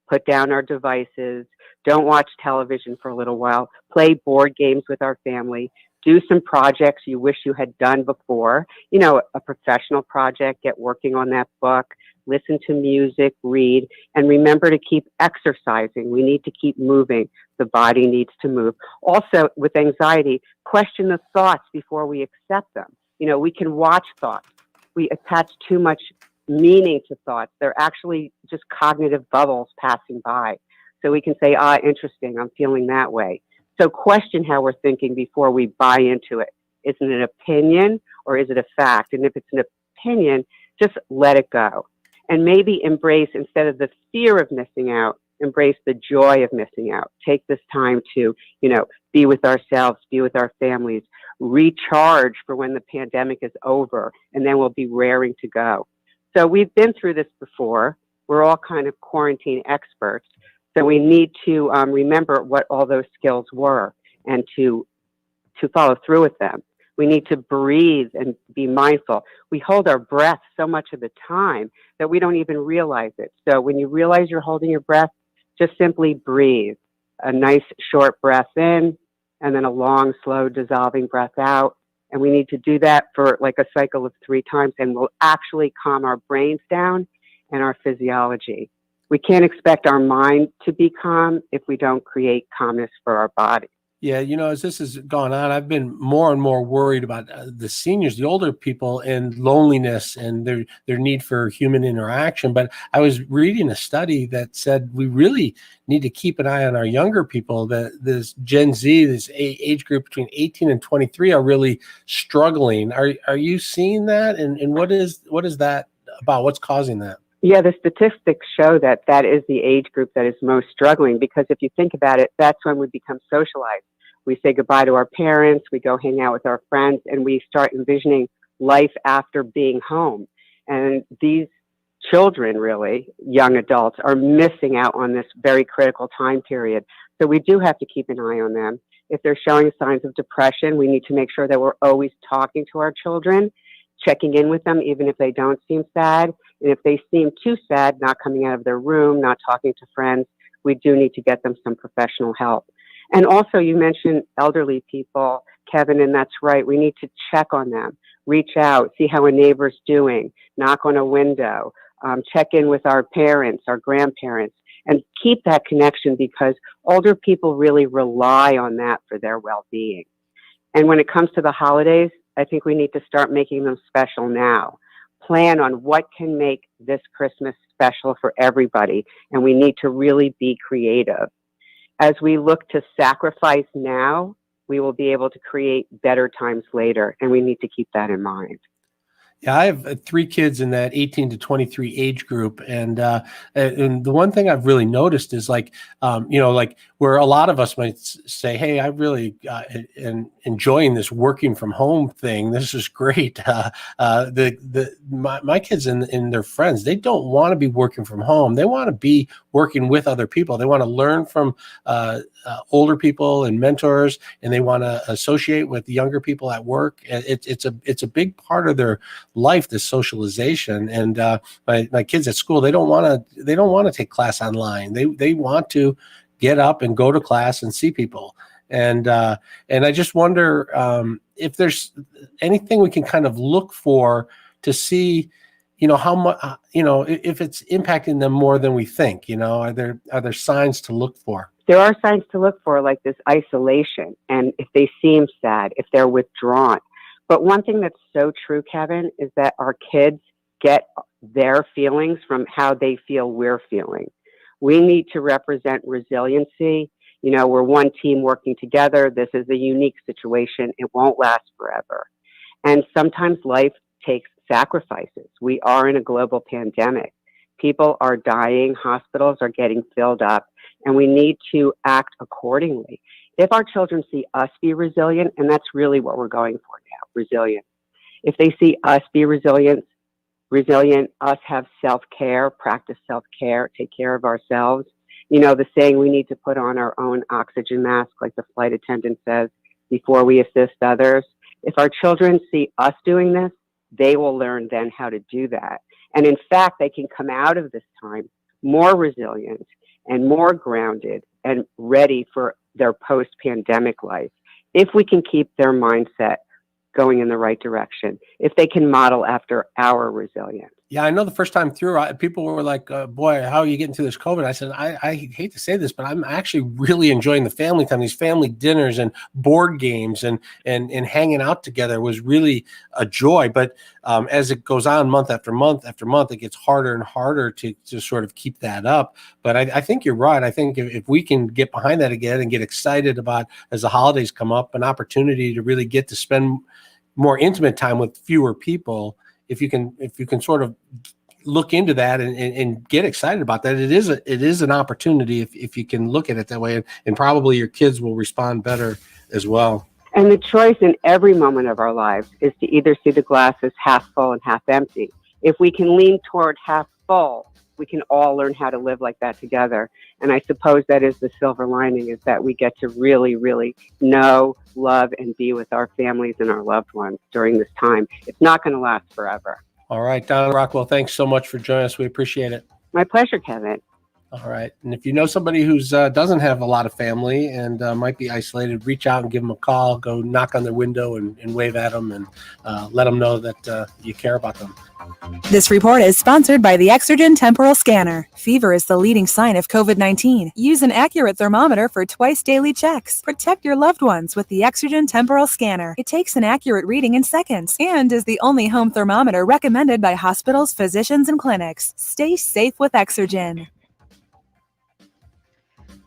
put down our devices, don't watch television for a little while, play board games with our family, do some projects you wish you had done before, a professional project, get working on that book, listen to music, read, and remember to keep exercising. We need to keep moving. The body needs to move. Also, with anxiety, question the thoughts before we accept them. We can watch thoughts. We attach too much meaning to thoughts. They're actually just cognitive bubbles passing by. So we can say, interesting, I'm feeling that way. So question how we're thinking before we buy into it. Is it an opinion or is it a fact? And if it's an opinion, just let it go. And maybe embrace, instead of the fear of missing out, embrace the joy of missing out. Take this time to, be with ourselves, be with our families, recharge for when the pandemic is over, and then we'll be raring to go. So we've been through this before. We're all kind of quarantine experts. So we need to remember what all those skills were and to follow through with them. We need to breathe and be mindful. We hold our breath so much of the time that we don't even realize it. So when you realize you're holding your breath, just simply breathe. A nice short breath in, and then a long, slow, dissolving breath out. And we need to do that for like a cycle of 3 times, and we'll actually calm our brains down and our physiology. We can't expect our mind to be calm if we don't create calmness for our body. Yeah, as this has gone on, I've been more and more worried about the seniors, the older people, and loneliness and their need for human interaction. But I was reading a study that said we really need to keep an eye on our younger people. This Gen Z, this age group between 18 and 23, are really struggling. Are you seeing that? And what is that about? What's causing that? Yeah, the statistics show that is the age group that is most struggling, because if you think about it, that's when we become socialized. We say goodbye to our parents, we go hang out with our friends, and we start envisioning life after being home. And these children, really, young adults, are missing out on this very critical time period. So we do have to keep an eye on them. If they're showing signs of depression, we need to make sure that we're always talking to our children, checking in with them, even if they don't seem sad. And if they seem too sad, not coming out of their room, not talking to friends, we do need to get them some professional help. And also, you mentioned elderly people, Kevin, and that's right. We need to check on them, reach out, see how a neighbor's doing, knock on a window, check in with our parents, our grandparents, and keep that connection, because older people really rely on that for their well-being. And when it comes to the holidays, I think we need to start making them special now. Plan on what can make this Christmas special for everybody, and we need to really be creative. As we look to sacrifice now, we will be able to create better times later, and we need to keep that in mind. Yeah, I have 3 kids in that 18 to 23 age group. And the one thing I've really noticed is like where a lot of us might say, hey, I really am enjoying this working from home thing. This is great. My kids and their friends, they don't want to be working from home. They want to be working with other people. They want to learn from older people and mentors, and they want to associate with younger people at work. It's a big part of their life, this socialization. And my kids at school, they don't want to take class online. They want to get up and go to class and see people. And I just wonder if there's anything we can kind of look for to see, how much, if it's impacting them more than we think. Are there signs to look for? There are signs to look for, like this isolation, and if they seem sad, if they're withdrawn. But one thing that's so true, Kevin, is that our kids get their feelings from how they feel we're feeling. We need to represent resiliency. We're one team working together. This is a unique situation. It won't last forever. And sometimes life takes sacrifices. We are in a global pandemic. People are dying. Hospitals are getting filled up, and we need to act accordingly. If our children see us be resilient, and that's really what we're going for now, resilience. If they see us be resilient, us have self-care, practice self-care, take care of ourselves. The saying, we need to put on our own oxygen mask, like the flight attendant says, before we assist others. If our children see us doing this, they will learn then how to do that. And in fact, they can come out of this time more resilient and more grounded and ready for their post-pandemic life, if we can keep their mindset going in the right direction, if they can model after our resilience. Yeah, I know the first time through, people were like, boy, how are you getting through this COVID? I said, I hate to say this, but I'm actually really enjoying the family time. These family dinners and board games and hanging out together was really a joy. But as it goes on month after month after month, it gets harder and harder to sort of keep that up. But I think you're right. I think if we can get behind that again and get excited about, as the holidays come up, an opportunity to really get to spend more intimate time with fewer people, if you can sort of look into that and get excited about that, it is an opportunity if you can look at it that way, and probably your kids will respond better as well. And the choice in every moment of our lives is to either see the glass as half full and half empty. If we can lean toward half full, we can all learn how to live like that together. And I suppose that is the silver lining, is that we get to really, really know, love, and be with our families and our loved ones during this time. It's not going to last forever. All right, Donna Rockwell, thanks so much for joining us. We appreciate it. My pleasure, Kevin. All right. And if you know somebody who's doesn't have a lot of family and might be isolated, reach out and give them a call. Go knock on their window and wave at them and let them know that you care about them. This report is sponsored by the Exergen Temporal Scanner. Fever is the leading sign of COVID-19. Use an accurate thermometer for twice daily checks. Protect your loved ones with the Exergen Temporal Scanner. It takes an accurate reading in seconds and is the only home thermometer recommended by hospitals, physicians, and clinics. Stay safe with Exergen.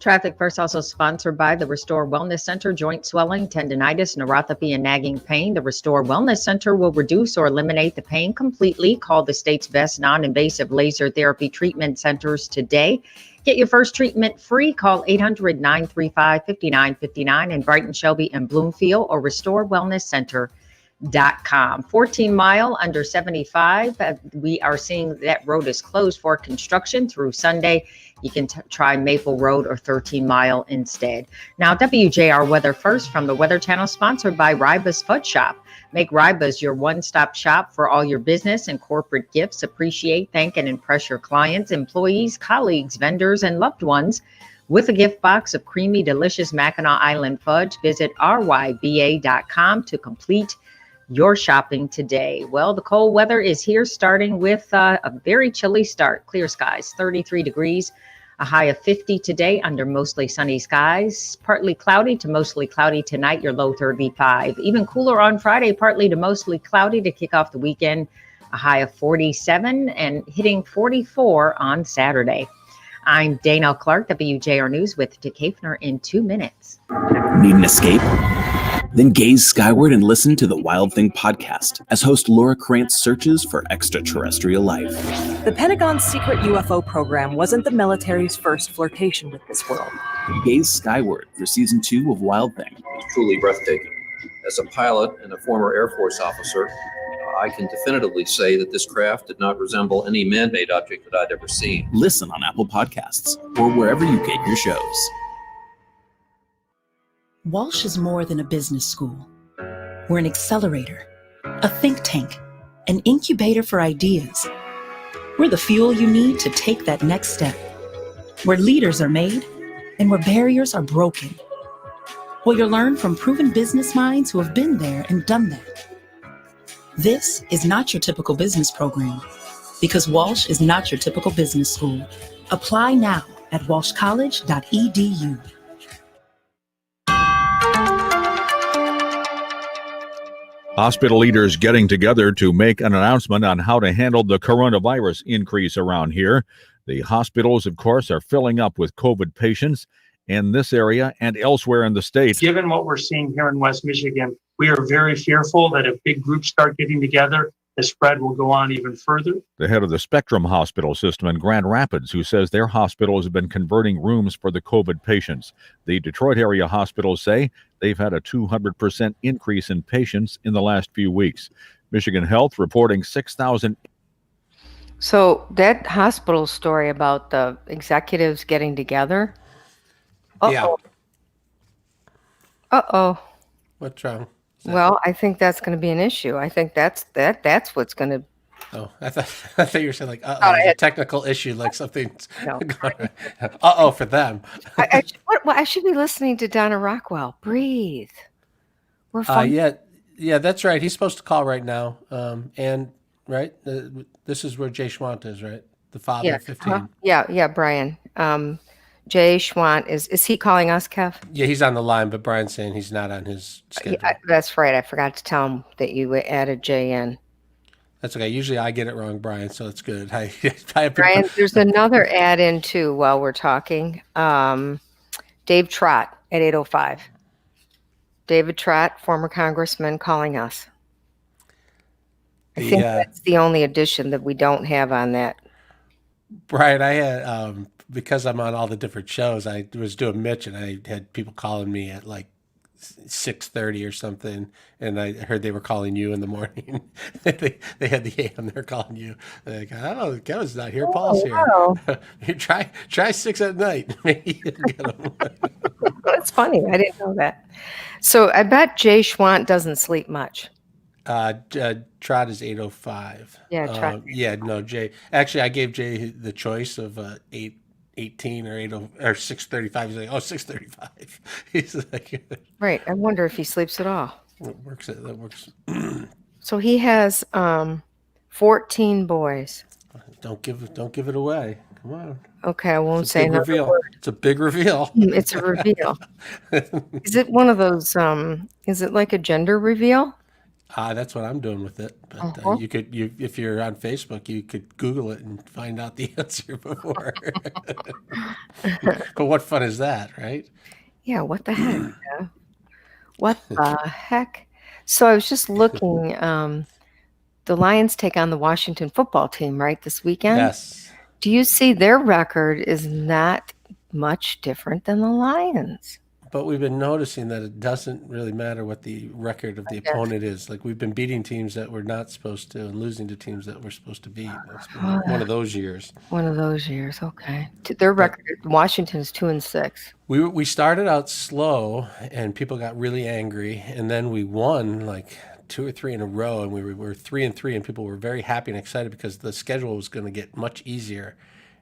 Traffic First also sponsored by the Restore Wellness Center. Joint swelling, tendinitis, neuropathy, and nagging pain. The Restore Wellness Center will reduce or eliminate the pain completely. Call the state's best non-invasive laser therapy treatment centers today. Get your first treatment free. Call 800-935-5959 in Brighton, Shelby, and Bloomfield, or restorewellnesscenter.com. 14 Mile under 75. We are seeing that road is closed for construction through Sunday. You can try Maple Road or 13 Mile instead. Now, WJR Weather First from the Weather Channel, sponsored by Ryba's Fud Shop. Make Ryba's your one-stop shop for all your business and corporate gifts. Appreciate, thank, and impress your clients, employees, colleagues, vendors, and loved ones with a gift box of creamy, delicious Mackinac Island fudge. Visit ryba.com to complete your shopping today. Well, the cold weather is here, starting with a very chilly start. Clear skies, 33 degrees, a high of 50 today under mostly sunny skies. Partly cloudy to mostly cloudy tonight, your low 35. Even cooler on Friday, partly to mostly cloudy to kick off the weekend, a high of 47 and hitting 44 on Saturday. I'm Dana Clark, WJR News with Dick Hafner in 2 minutes. Need an escape? Then gaze skyward and listen to the Wild Thing podcast as host Laura Krantz searches for extraterrestrial life. The Pentagon's secret UFO program wasn't the military's first flirtation with this world. Gaze skyward for season 2 of Wild Thing. It's truly breathtaking. As a pilot and a former Air Force officer, I can definitively say that this craft did not resemble any man-made object that I'd ever seen. Listen on Apple Podcasts or wherever you get your shows. Walsh is more than a business school. We're an accelerator, a think tank, an incubator for ideas. We're the fuel you need to take that next step, where leaders are made and where barriers are broken. Well, you'll learn from proven business minds who have been there and done that. This is not your typical business program, because Walsh is not your typical business school. Apply now at walshcollege.edu. Hospital leaders getting together to make an announcement on how to handle the coronavirus increase around here. The hospitals, of course, are filling up with COVID patients in this area and elsewhere in the state. Given what we're seeing here in West Michigan, we are very fearful that if big groups start getting together, the spread will go on even further. The head of the Spectrum Hospital system in Grand Rapids, who says their hospitals have been converting rooms for the COVID patients. The Detroit area hospitals say they've had a 200% increase in patients in the last few weeks. Michigan Health reporting 6,000. So that hospital story about the executives getting together. Yeah. What's wrong? Well, I think that's going to be an issue. I think that's what's going to. Oh, I thought you were saying like, a technical issue, like something's for them. I should be listening to Donna Rockwell. Breathe. We're fine. Yeah, that's right. He's supposed to call right now. And right, this is where Jay Schwant is, right? The father of 15. Yeah, Brian. Jay Schwant is he calling us, Kev? Yeah, he's on the line, but Brian's saying he's not on his schedule. That's right. I forgot to tell him that you added Jay in. That's okay. Usually I get it wrong, Brian, so it's good. Brian, there's another add in too while we're talking. Dave Trott at 8:05. David Trott, former congressman, calling us. I think that's the only addition that we don't have on that. Brian, I had because I'm on all the different shows, I was doing Mitch, and I had people calling me at like 6:30 or something, and I heard they were calling you in the morning. they had the AM. They're calling you. They're like, oh, Kevin's not here. Paul's here. Wow. You try 6 at night. Maybe you can get him. That's funny. I didn't know that. So I bet Jay Schwant doesn't sleep much. Trot is 8:05. Yeah, Trot. No, Jay. Actually, I gave Jay the choice of 8:18 or 6:35. He's like, 6:35. He's like, Right. I wonder if he sleeps at all. That works. So he has 14 boys. Don't give it away. Come on. Okay, I won't say another reveal. word. It's a big reveal. It's a reveal. Is it one of those? Is it like a gender reveal? That's what I'm doing with it. But if you're on Facebook, you could Google it and find out the answer before. But what fun is that, right? Yeah. What the heck? Yeah. What the heck? So I was just looking. The Lions take on the Washington football team, right, this weekend? Yes. Do you see their record is not much different than the Lions? But we've been noticing that it doesn't really matter what the record of the opponent is. Like, we've been beating teams that we're not supposed to and losing to teams that we're supposed to beat. It's been one of those years. One of those years, okay. Their record, Washington is 2-6. We started out slow, and people got really angry, and then we won like 2 or 3 in a row, and we were 3-3, and people were very happy and excited because the schedule was going to get much easier.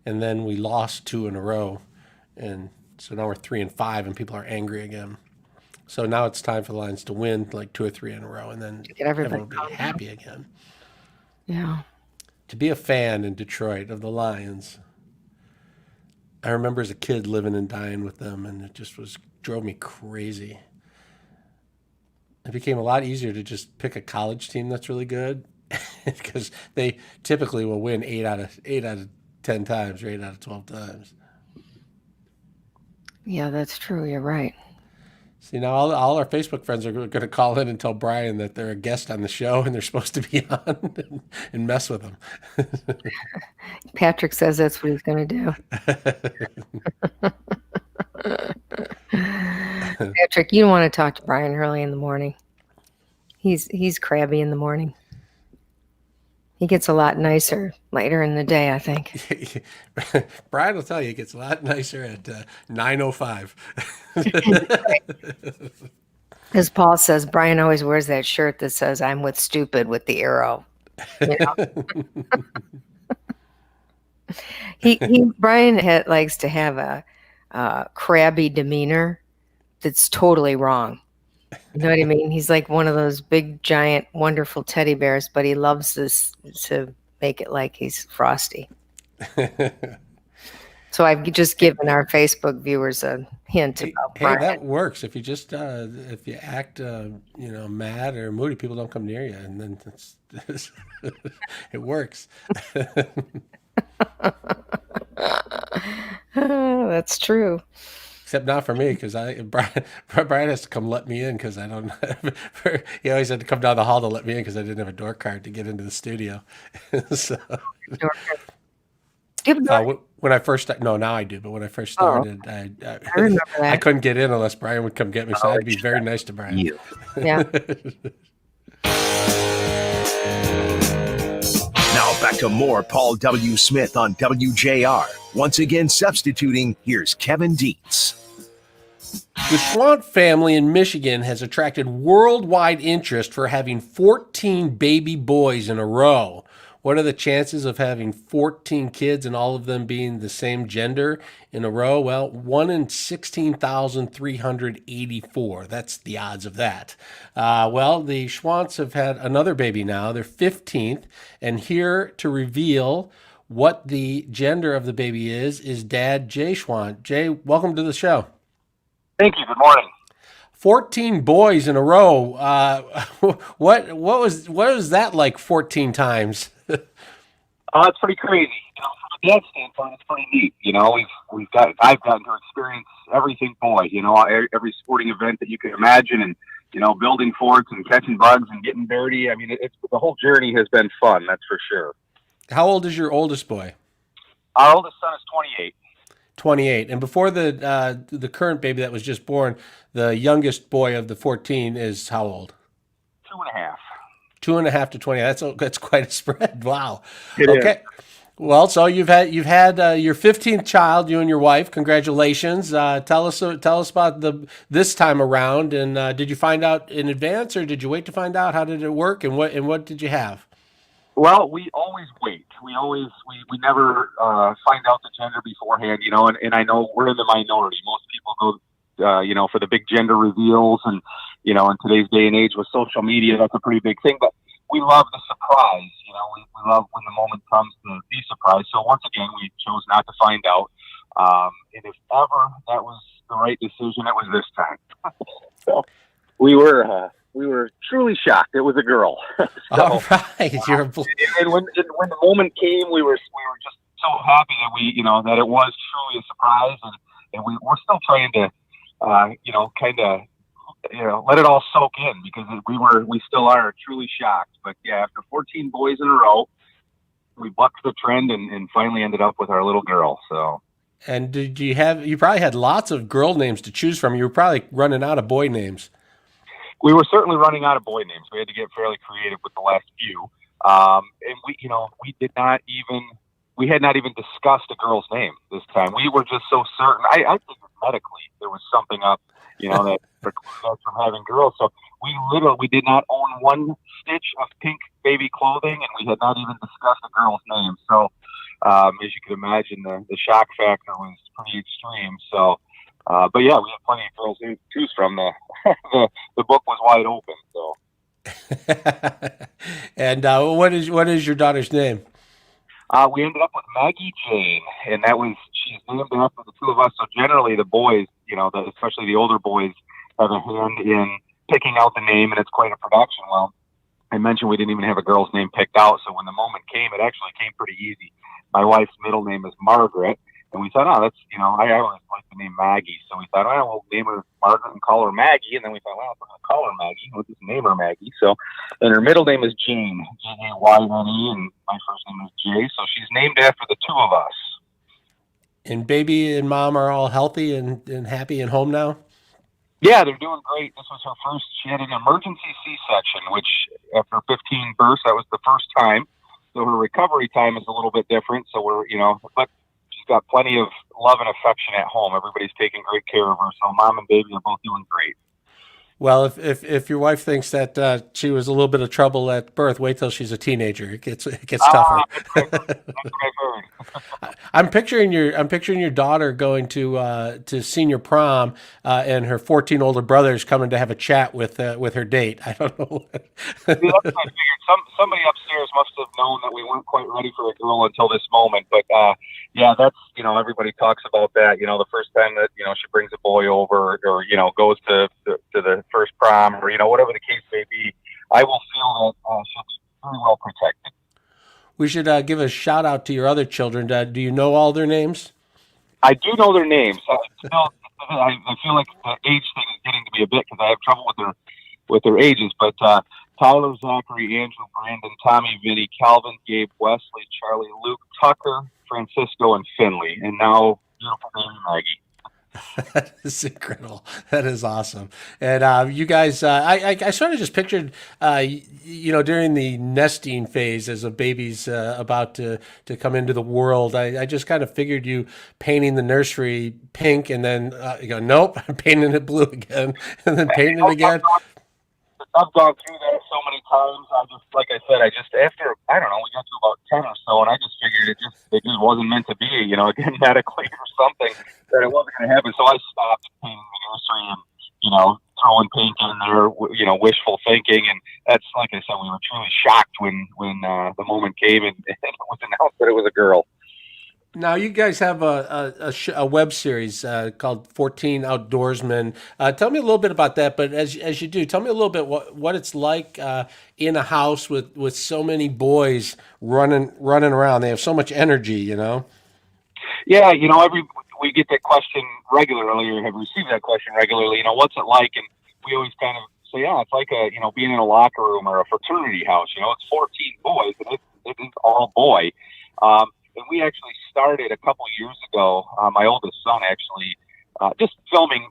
And then we lost 2 in a row, and so now we're 3-5, and people are angry again. So now it's time for the Lions to win like 2 or 3 in a row, and then everyone will be happy again. Yeah. To be a fan in Detroit of the Lions, I remember as a kid living and dying with them, and it just drove me crazy. It became a lot easier to just pick a college team that's really good because they typically will win 8 out of 10 times or 8 out of 12 times. Yeah, that's true. You're right. See, now all our Facebook friends are going to call in and tell Brian that they're a guest on the show and they're supposed to be on and mess with him. Patrick says that's what he's going to do. Patrick, you don't want to talk to Brian early in the morning. He's crabby in the morning. He gets a lot nicer later in the day, I think. Brian will tell you it gets a lot nicer at 9:05. As Paul says, Brian always wears that shirt that says, "I'm with stupid" with the arrow. You know? Brian likes to have a crabby demeanor that's totally wrong. You know what I mean? He's like one of those big, giant, wonderful teddy bears, but he loves this to make it like he's Frosty. So I've just given our Facebook viewers a hint about Brian. Hey, that works. If you just if you act mad or moody, people don't come near you, and then it works. That's true. Except not for me, because Brian has to come let me in because I don't. He always had to come down the hall to let me in because I didn't have a door card to get into the studio. So, when I first now I do, but when I first started, I remember that. I couldn't get in unless Brian would come get me. So I had to be very nice to Brian. Yeah. Now back to more Paul W. Smith on WJR. Once again, substituting, here's Kevin Dietz. The Schwant family in Michigan has attracted worldwide interest for having 14 baby boys in a row. What are the chances of having 14 kids and all of them being the same gender in a row? Well, 1 in 16,384. That's the odds of that. Well, the Schwants have had another baby now. They're 15th. And here to reveal what the gender of the baby is Dad Jay Schwant. Jay, welcome to the show. Thank you. Good morning. 14 boys in a row. What was that like 14 times? It's pretty crazy. From a dad's standpoint, it's pretty neat. I've gotten to experience everything boy. Every sporting event that you can imagine, and building forts and catching bugs and getting dirty. I mean, the whole journey has been fun. That's for sure. How old is your oldest boy? Our oldest son is 28. 28. And before the current baby that was just born, the youngest boy of the 14 is how old? 2.5. 2.5 to 20. That's quite a spread. Wow. It okay. Well, so you've had your 15th child, you and your wife. Congratulations. Tell us about this time around. And did you find out in advance, or did you wait to find out? How did it work, and what did you have? Well, we always wait. We never find out the gender beforehand, and I know we're in the minority. Most people go, for the big gender reveals, and, in today's day and age with social media, that's a pretty big thing. But we love the surprise. We love when the moment comes to be surprised. So once again, we chose not to find out. And if ever that was the right decision, it was this time. So we were truly shocked. It was a girl. All right. And when the moment came, we were just so happy that that it was truly a surprise, and we're still trying to let it all soak in, because we still are truly shocked. But yeah, after 14 boys in a row, we bucked the trend and finally ended up with our little girl. So. And you probably had lots of girl names to choose from. You were probably running out of boy names. We were certainly running out of boy names. We had to get fairly creative with the last few. And we had not even discussed a girl's name this time. We were just so certain. I think medically there was something up, that precluded us from having girls. So we did not own one stitch of pink baby clothing, and we had not even discussed a girl's name. So, as you can imagine, the shock factor was pretty extreme. So, but yeah, we had plenty of girls to choose from. The book was wide open. So. And what is your daughter's name? We ended up with Maggie Jane, and she's named after the two of us. So generally, the boys, especially the older boys, have a hand in picking out the name, and it's quite a production. Well, I mentioned we didn't even have a girl's name picked out, so when the moment came, it actually came pretty easy. My wife's middle name is Margaret, and we thought, that's, I always like the name Maggie, so we thought, we'll name her Margaret and call her Maggie, and then we thought, if we're going to call her Maggie, we'll just name her Maggie. So, and her middle name is Jane, Jayne, and my first name is Jay, so she's named after the two of us. And baby and mom are all healthy and happy and home now? Yeah, they're doing great. This was her first. She had an emergency C-section, which after 15 births, that was the first time. So her recovery time is a little bit different. So but she's got plenty of love and affection at home. Everybody's taking great care of her. So mom and baby are both doing great. Well, if your wife thinks that she was a little bit of trouble at birth, wait till she's a teenager. It gets tougher. That's what I've heard. I'm picturing your daughter going to senior prom, and her 14 older brothers coming to have a chat with her date. I don't know. That's what I figured. Somebody upstairs must have known that we weren't quite ready for a girl until this moment. But yeah, that's everybody talks about that. The first time that she brings a boy over, or goes to the first prom, or whatever the case may be, I will feel that she'll be very well protected. We should give a shout out to your other children. Do you know all their names? I do know their names. I feel like the age thing is getting to be a bit, because I have trouble with their ages. But Tyler, Zachary, Andrew, Brandon, Tommy, Vinny, Calvin, Gabe, Wesley, Charlie, Luke, Tucker, Francisco, and Finley, and now beautiful baby Maggie. That is incredible. That is awesome. And you guys, I sort of just pictured, during the nesting phase as a baby's about to come into the world, I just kind of figured you painting the nursery pink, and then you go, nope, I'm painting it blue again, and then painting it again. I've gone through that so many times. After, I don't know, we got to about 10 or so, and I just figured it just wasn't meant to be, again, medically or something, that it wasn't going to happen. So I stopped painting the nursery and, throwing paint in there, wishful thinking. And that's, like I said, we were truly shocked when the moment came and it was announced that it was a girl. Now, you guys have a web series called 14 Outdoorsmen. Tell me a little bit about that, but as you do, tell me a little bit what it's like in a house with so many boys running around. They have so much energy, Yeah, we get that question regularly, or have received that question regularly, what's it like? And we always kind of say, yeah, it's like being in a locker room or a fraternity house. It's 14 boys, and it is all boy. And we actually started a couple years ago. My oldest son actually just filming,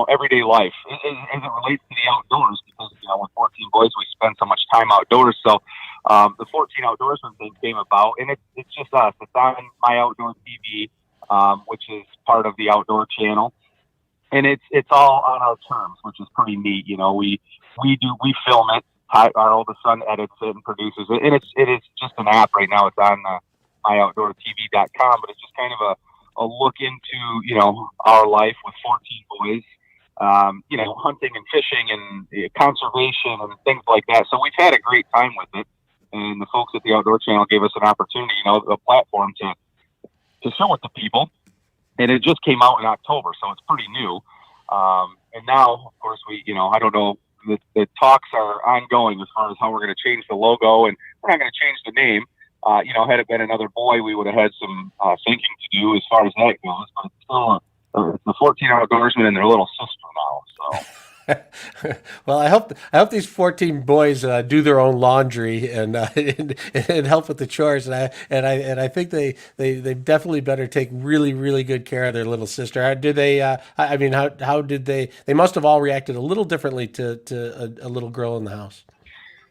everyday life as it relates to the outdoors, because with 14 boys we spend so much time outdoors. So the 14 Outdoorsman thing came about, and it's just us. It's on My Outdoor TV, which is part of the Outdoor Channel, and it's all on our terms, which is pretty neat. We film it. Our oldest son edits it and produces it, and it is just an app right now. It's on myoutdoortv.com, but it's just kind of a look into our life with 14 boys, hunting and fishing and conservation and things like that. So we've had a great time with it, and the folks at the Outdoor Channel gave us an opportunity, a platform to show it to people. And it just came out in October, so it's pretty new. And now, of course, I don't know. The talks are ongoing as far as how we're going to change the logo, and we're not going to change the name. Had it been another boy, we would have had some thinking to do as far as that goes. But it's still it's the 14 Outdoorsmen and their little sister now. So. Well, I hope these 14 boys do their own laundry and help with the chores, and I think they definitely better take really, really good care of their little sister. Did they? How did they? They must have all reacted a little differently to a little girl in the house.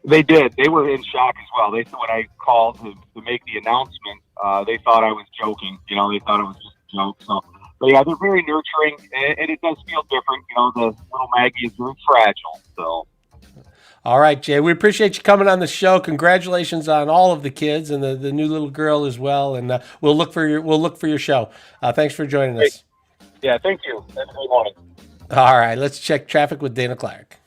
They did. They were in shock as well. They when I called to make the announcement, they thought I was joking. They thought it was just a joke. So. But yeah, they're very nurturing, and it does feel different. The little Maggie is very fragile. So, all right, Jay, we appreciate you coming on the show. Congratulations on all of the kids and the new little girl as well. And we'll look for your show. Thanks for joining us. Yeah, thank you. Have a great morning. All right, let's check traffic with Dana Clark.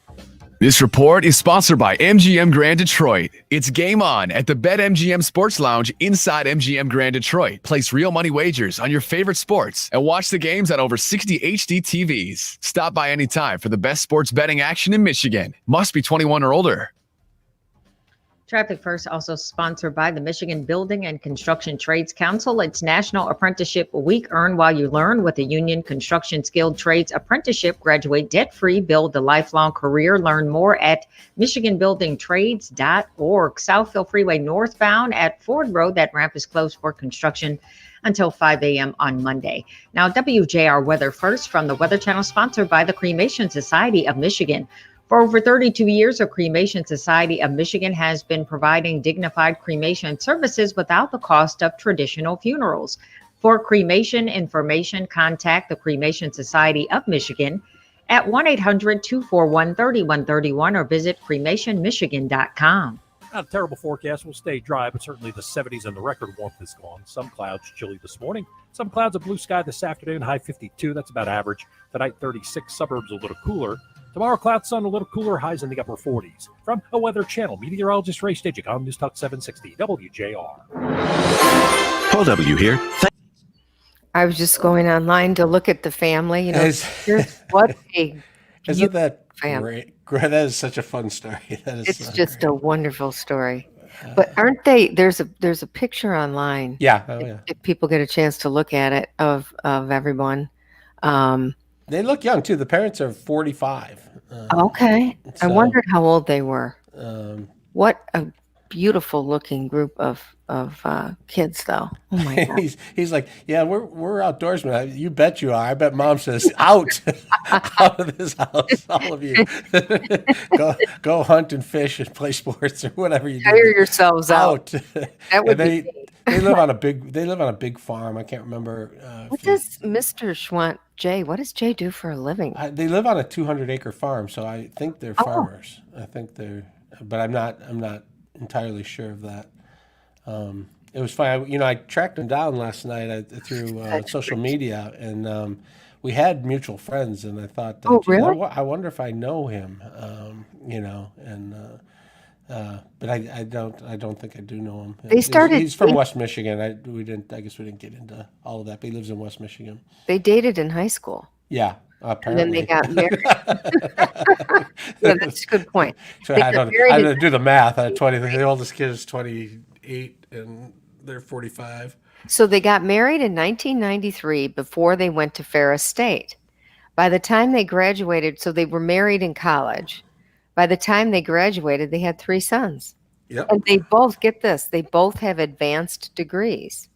This report is sponsored by MGM Grand Detroit. It's game on at the BetMGM Sports Lounge inside MGM Grand Detroit. Place real money wagers on your favorite sports and watch the games on over 60 HD TVs. Stop by anytime for the best sports betting action in Michigan. Must be 21 or older. Traffic First also sponsored by the Michigan Building and Construction Trades Council. It's National Apprenticeship Week. Earn while you learn with the Union Construction Skilled Trades Apprenticeship. Graduate debt-free, build a lifelong career. Learn more at michiganbuildingtrades.org. Southfield Freeway northbound at Ford Road. That ramp is closed for construction until 5 a.m. on Monday. Now, WJR Weather First from the Weather Channel, sponsored by the Cremation Society of Michigan. For over 32 years, the Cremation Society of Michigan has been providing dignified cremation services without the cost of traditional funerals. For cremation information, contact the Cremation Society of Michigan at 1-800-241-3131 or visit cremationmichigan.com. Not a terrible forecast. Will stay dry, but certainly the 70s and the record warmth is gone. Some clouds chilly this morning. Some clouds of blue sky this afternoon. High 52. That's about average. Tonight, 36. Suburbs a little cooler. Tomorrow, cloud sun, a little cooler, highs in the upper 40s. From a Weather Channel, meteorologist Ray Stagik on News Talk 760 WJR. Paul W. here. I was just going online to look at the family. Here's what a Isn't that family. great? That is such a fun story. It's just a wonderful story. But aren't they? There's a picture online. Yeah. If people get a chance to look at it of everyone. They look young too. The parents are 45. Okay. I wondered how old they were. What a beautiful looking group of kids, though. Oh my God. he's like, yeah, we're outdoorsmen. You bet you are. I bet Mom says, out of this house, all of you. go hunt and fish and play sports or whatever you do. Tire yourselves out. That would be. They live on a big farm. I can't remember. What does Mr. Schwant, Jay? What does Jay do for a living? They live on a 200-acre farm, so I think they're farmers. I think they're, but I'm not entirely sure of that. It was fun. I tracked him down last night through social media, and we had mutual friends, and I thought, really? I wonder if I know him. But I don't think I do know him. He's from West Michigan. I guess we didn't get into all of that, but he lives in West Michigan. They dated in high school. Yeah, apparently. And then they got married. Yeah, that's a good point. So I don't do the math. The oldest kid is 28, and they're 45. So they got married in 1993 before they went to Ferris State. By the time they graduated, so they were married in college. By the time they graduated, they had 3 sons. Yep. And they both, get this, they both have advanced degrees.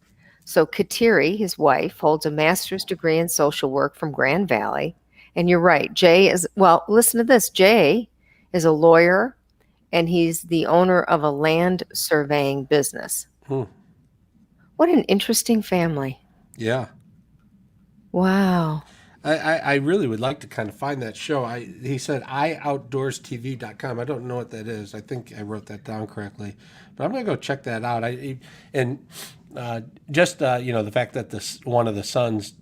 So Kateri, his wife, holds a master's degree in social work from Grand Valley. And you're right, Jay is, well, listen to this. Jay is a lawyer, and he's the owner of a land surveying business. What an interesting family. Yeah. Wow. I really would like to kind of find that show. He said ioutdoorstv.com. I don't know what that is. I think I wrote that down correctly, but I'm going to go check that out. The fact that one of the sons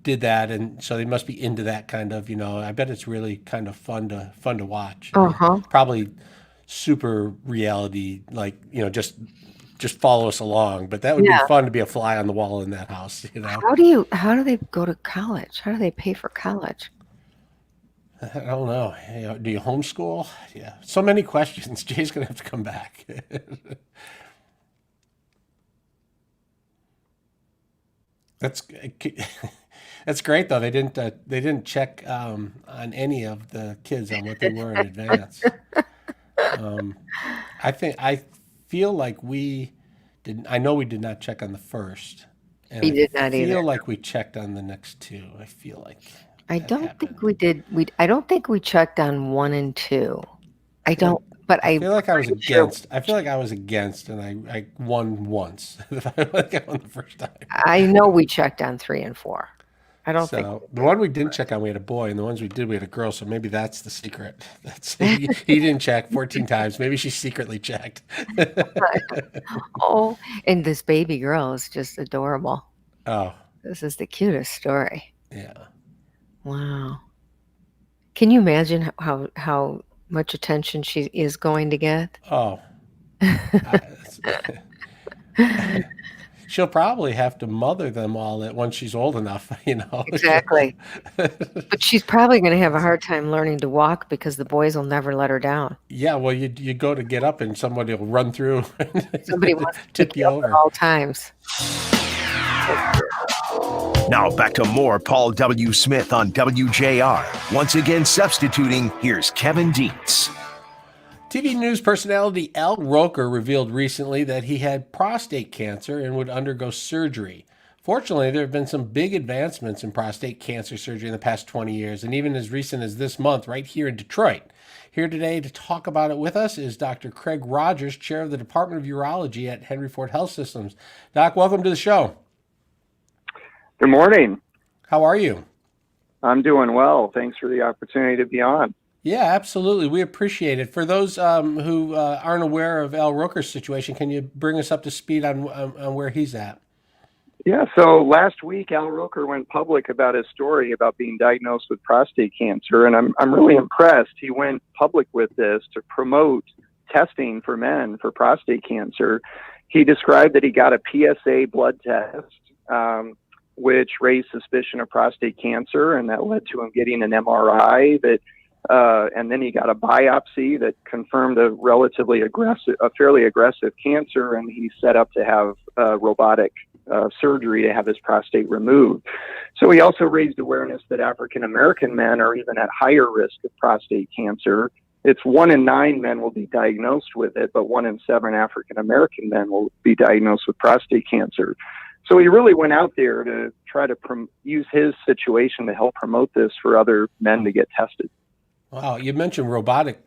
did that, and so they must be into that kind of, I bet it's really kind of fun to watch. Probably super reality, like, just follow us along, but that would be fun to be a fly on the wall in that house. How do they go to college? How do they pay for college? I don't know. Do you homeschool? Yeah. So many questions. Jay's going to have to come back. That's great though. They didn't check on any of the kids on what they were in advance. I feel like we didn't. I know we did not check on the first. And we did not either. I feel like we checked on the next two. I feel like I don't think we did. I don't think we checked on 1 and 2. I don't. But I feel like I was against. I feel like I was against, and I won once. I won the first time. I know we checked on 3 and 4. I don't think the one we didn't check on, we had a boy, and the ones we did, we had a girl. So maybe that's the secret. He didn't check 14 times. Maybe she secretly checked. Oh, and this baby girl is just adorable. Oh, this is the cutest story. Yeah. Wow. Can you imagine how much attention she is going to get? Oh. She'll probably have to mother them all once she's old enough, Exactly. But she's probably going to have a hard time learning to walk because the boys will never let her down. Yeah, well, you go to get up and somebody will run through. Somebody wants to tip you over at all times. Now back to more Paul W. Smith on WJR. Once again substituting, here's Kevin Dietz. TV news personality Al Roker revealed recently that he had prostate cancer and would undergo surgery. Fortunately, there have been some big advancements in prostate cancer surgery in the past 20 years, and even as recent as this month right here in Detroit. Here today to talk about it with us is Dr. Craig Rogers, chair of the Department of Urology at Henry Ford Health Systems. Doc, welcome to the show. Good morning. How are you? I'm doing well. Thanks for the opportunity to be on. Yeah, absolutely. We appreciate it. For those who aren't aware of Al Roker's situation, can you bring us up to speed on where he's at? Yeah, so last week, Al Roker went public about his story about being diagnosed with prostate cancer, and I'm really impressed. He went public with this to promote testing for men for prostate cancer. He described that he got a PSA blood test, which raised suspicion of prostate cancer, and that led to him getting an MRI and then he got a biopsy that confirmed a fairly aggressive cancer, and he set up to have robotic surgery to have his prostate removed. So he also raised awareness that African American men are even at higher risk of prostate cancer. It's 1 in 9 men will be diagnosed with it, but 1 in 7 African American men will be diagnosed with prostate cancer. So he really went out there to try to use his situation to help promote this for other men to get tested. Wow, you mentioned robotic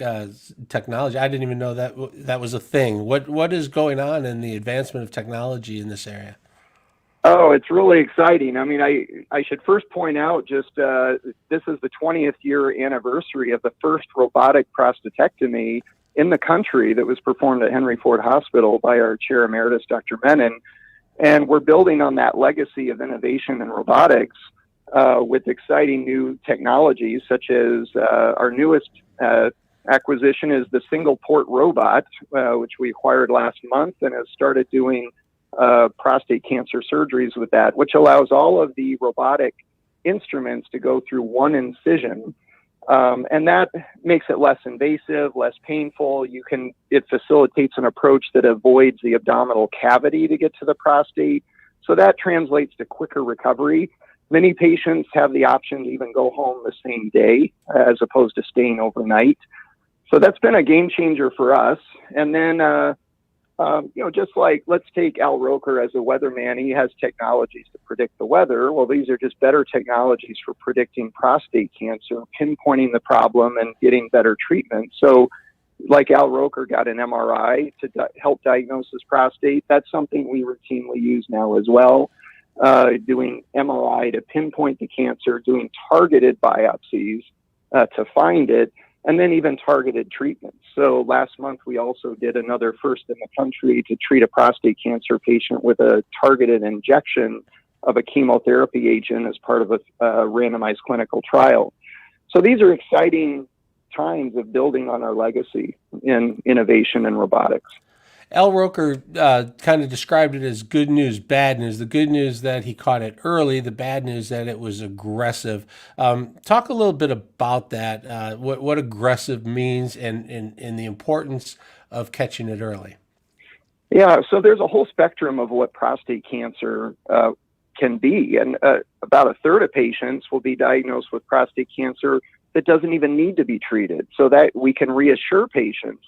technology. I didn't even know that was a thing. What is going on in the advancement of technology in this area? Oh, it's really exciting. I mean, I should first point out this is the 20th year anniversary of the first robotic prostatectomy in the country that was performed at Henry Ford Hospital by our chair emeritus, Dr. Menon. And we're building on that legacy of innovation in robotics with exciting new technologies, such as our newest acquisition is the single port robot, which we acquired last month and has started doing prostate cancer surgeries with that, which allows all of the robotic instruments to go through one incision. And that makes it less invasive, less painful. It facilitates an approach that avoids the abdominal cavity to get to the prostate. So that translates to quicker recovery. Many patients have the option to even go home the same day as opposed to staying overnight. So that's been a game changer for us. And then Just like, let's take Al Roker as a weatherman. He has technologies to predict the weather. Well, these are just better technologies for predicting prostate cancer, pinpointing the problem and getting better treatment. So like Al Roker got an MRI to help diagnose his prostate. That's something we routinely use now as well. Doing MRI to pinpoint the cancer, doing targeted biopsies to find it, and then even targeted treatments. So last month, we also did another first in the country to treat a prostate cancer patient with a targeted injection of a chemotherapy agent as part of a randomized clinical trial. So these are exciting times of building on our legacy in innovation and robotics. Al Roker kind of described it as good news, bad news. The good news that he caught it early, the bad news that it was aggressive. Talk a little bit about that, what aggressive means and the importance of catching it early. Yeah, so there's a whole spectrum of what prostate cancer can be. And about a third of patients will be diagnosed with prostate cancer that doesn't even need to be treated, so that we can reassure patients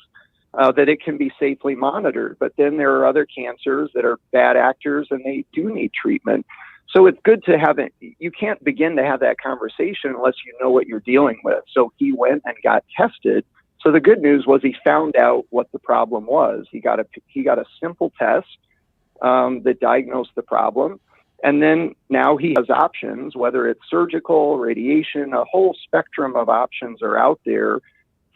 that it can be safely monitored. But then there are other cancers that are bad actors and they do need treatment. So it's good to have it. You can't begin to have that conversation unless you know what you're dealing with. So he went and got tested. So the good news was he found out what the problem was. He got a simple test that diagnosed the problem. And then now he has options, whether it's surgical, radiation, a whole spectrum of options are out there.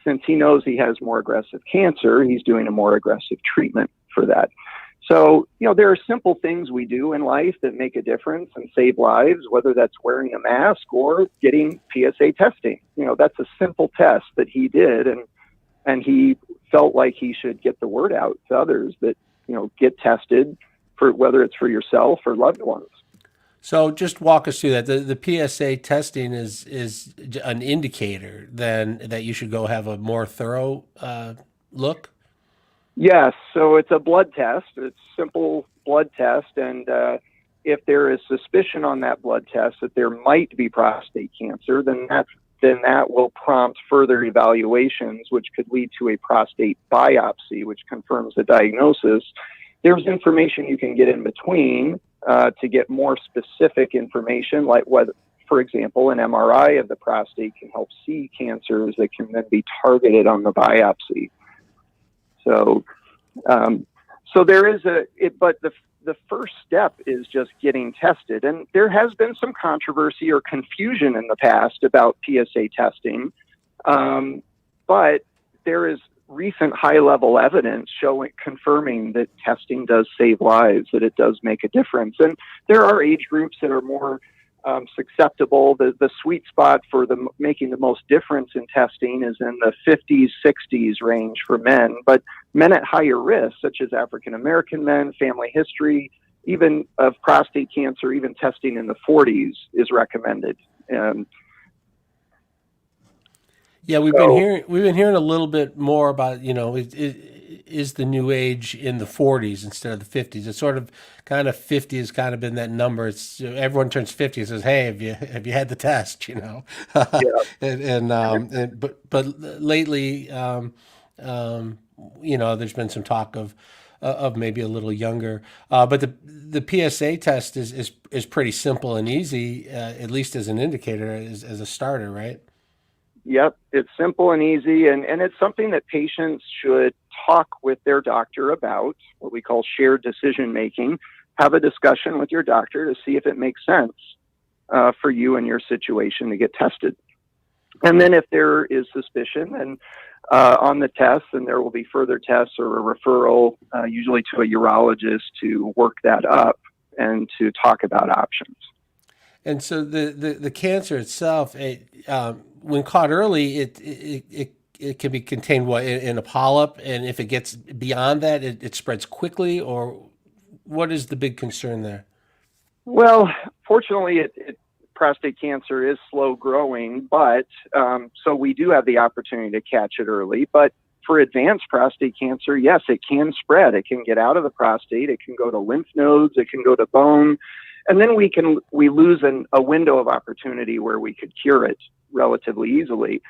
Since he knows he has more aggressive cancer, he's doing a more aggressive treatment for that. So, there are simple things we do in life that make a difference and save lives, whether that's wearing a mask or getting PSA testing. That's a simple test that he did, and he felt like he should get the word out to others that, get tested, for whether it's for yourself or loved ones. So just walk us through that. The PSA testing is an indicator then that you should go have a more thorough look? Yes. So it's a blood test. It's a simple blood test. And if there is suspicion on that blood test that there might be prostate cancer, then that will prompt further evaluations, which could lead to a prostate biopsy, which confirms the diagnosis. There's information you can get in between to get more specific information, like whether, for example, an MRI of the prostate can help see cancers that can then be targeted on the biopsy. So there is but the first step is just getting tested. And there has been some controversy or confusion in the past about PSA testing, but there is recent high-level evidence confirming that testing does save lives, that it does make a difference. And there are age groups that are more susceptible. The sweet spot for making the most difference in testing is in the 50s, 60s range for men. But men at higher risk, such as African-American men, family history, even of prostate cancer, even testing in the 40s is recommended. Yeah, we've been hearing a little bit more about, is the new age in the 40s instead of the 50s. It's sort of kind of 50 has kind of been that number. It's everyone turns 50 and says, "Hey, have you had the test?" Yeah. but lately, there's been some talk of maybe a little younger. But the PSA test is pretty simple and easy, at least as an indicator, as a starter, right? Yep, it's simple and easy, and it's something that patients should talk with their doctor about, what we call shared decision-making. Have a discussion with your doctor to see if it makes sense for you and your situation to get tested. And then if there is suspicion and on the test, then there will be further tests or a referral, usually to a urologist, to work that up and to talk about options. And so the cancer itself, when caught early, it can be contained in a polyp, and if it gets beyond that, it spreads quickly. Or what is the big concern there? Well, fortunately, prostate cancer is slow growing, but so we do have the opportunity to catch it early. But for advanced prostate cancer, yes, it can spread. It can get out of the prostate. It can go to lymph nodes. It can go to bone. And then we lose a window of opportunity where we could cure it relatively easily.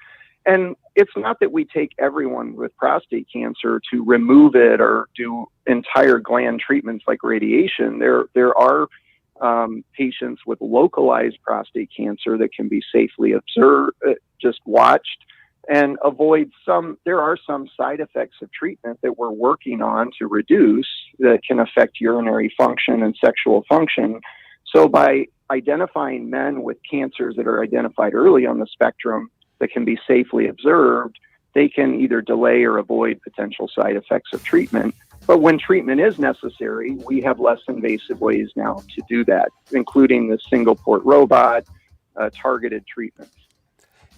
And it's not that we take everyone with prostate cancer to remove it or do entire gland treatments like radiation. There are patients with localized prostate cancer that can be safely observed, just watched, and avoid there are some side effects of treatment that we're working on to reduce that can affect urinary function and sexual function. So by identifying men with cancers that are identified early on the spectrum that can be safely observed, they can either delay or avoid potential side effects of treatment. But when treatment is necessary, we have less invasive ways now to do that, including the single port robot, targeted treatments.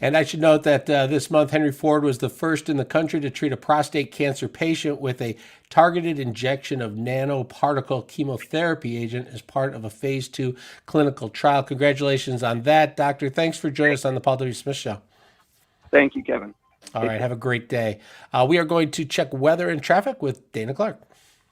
And I should note that this month, Henry Ford was the first in the country to treat a prostate cancer patient with a targeted injection of nanoparticle chemotherapy agent as part of a phase 2 clinical trial. Congratulations on that, Doctor. Thanks for joining us on the Paul W. Smith Show. Thank you, Kevin. All right, have a great day. We are going to check weather and traffic with Dana Clark.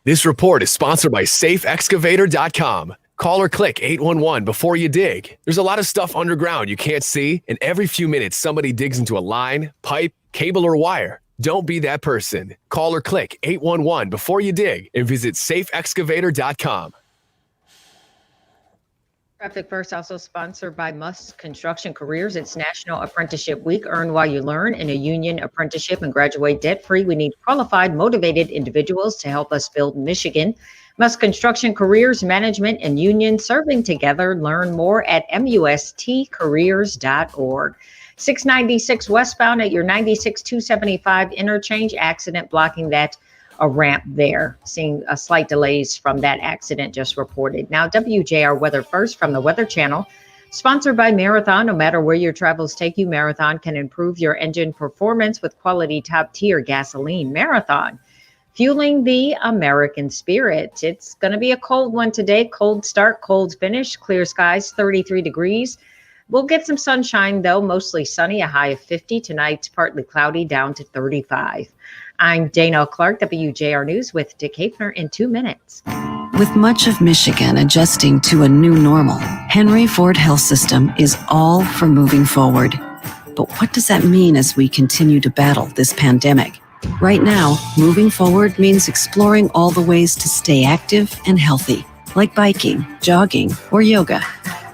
This report is sponsored by SafeExcavator.com. Call or click 811 before you dig. There's a lot of stuff underground you can't see, and every few minutes somebody digs into a line, pipe, cable, or wire. Don't be that person. Call or click 811 before you dig and visit SafeExcavator.com. Traffic First also sponsored by Musk Construction Careers. It's National Apprenticeship Week. Earn while you learn in a union apprenticeship and graduate debt-free. We need qualified, motivated individuals to help us build Michigan. Musk Construction Careers, Management, and Union serving together. Learn more at mustcareers.org. 696 westbound at your 96-275 interchange. Accident blocking that a ramp there. Seeing slight delays from that accident just reported. Now, WJR Weather First from the Weather Channel. Sponsored by Marathon. No matter where your travels take you, Marathon can improve your engine performance with quality top-tier gasoline. Marathon, fueling the American spirit. It's going to be a cold one today. Cold start, cold finish. Clear skies, 33 degrees. We'll get some sunshine, though, mostly sunny, a high of 50. Tonight's partly cloudy, down to 35. I'm Dana Clark, WJR News, with Dick Hafner in 2 minutes. With much of Michigan adjusting to a new normal, Henry Ford Health System is all for moving forward. But what does that mean as we continue to battle this pandemic? Right now, moving forward means exploring all the ways to stay active and healthy, like biking, jogging, or yoga,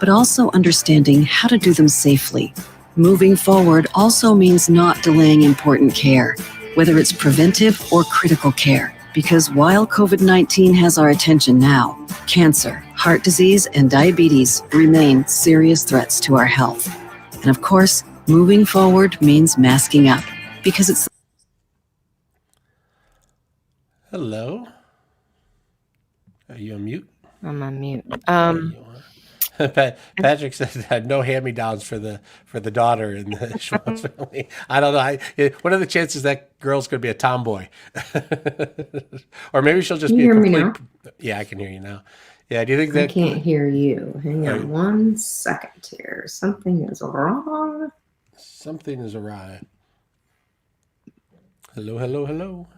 but also understanding how to do them safely. Moving forward also means not delaying important care, whether it's preventive or critical care, because while COVID-19 has our attention now, cancer, heart disease, and diabetes remain serious threats to our health. And of course, moving forward means masking up, because it's... Hello. Are you on mute? I'm on mute. Patrick said no hand-me-downs for the daughter in the Schwartz family. I don't know. What are the chances that girl's going to be a tomboy? Or maybe she'll just be a complete... Yeah, I can hear you now. Yeah, do you think that... I can't hear you. Hang on 1 second here. Something is wrong. Something is awry. Hello, hello, hello.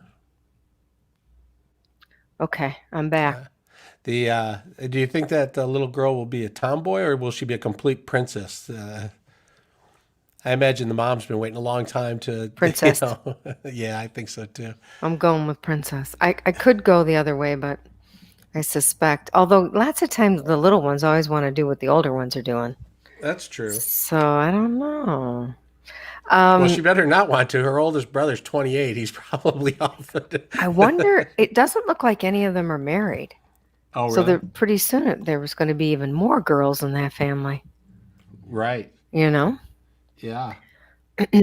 Okay, I'm back. Do you think that the little girl will be a tomboy or will she be a complete princess? I imagine the mom's been waiting a long time to... Princess. Yeah, I think so too. I'm going with princess. I could go the other way, but I suspect. Although lots of times the little ones always want to do what the older ones are doing. That's true. So I don't know. Well, she better not want to. Her oldest brother's 28. He's probably off. I wonder, it doesn't look like any of them are married. Oh, really? So pretty soon there was going to be even more girls in that family. Right. You know? Yeah.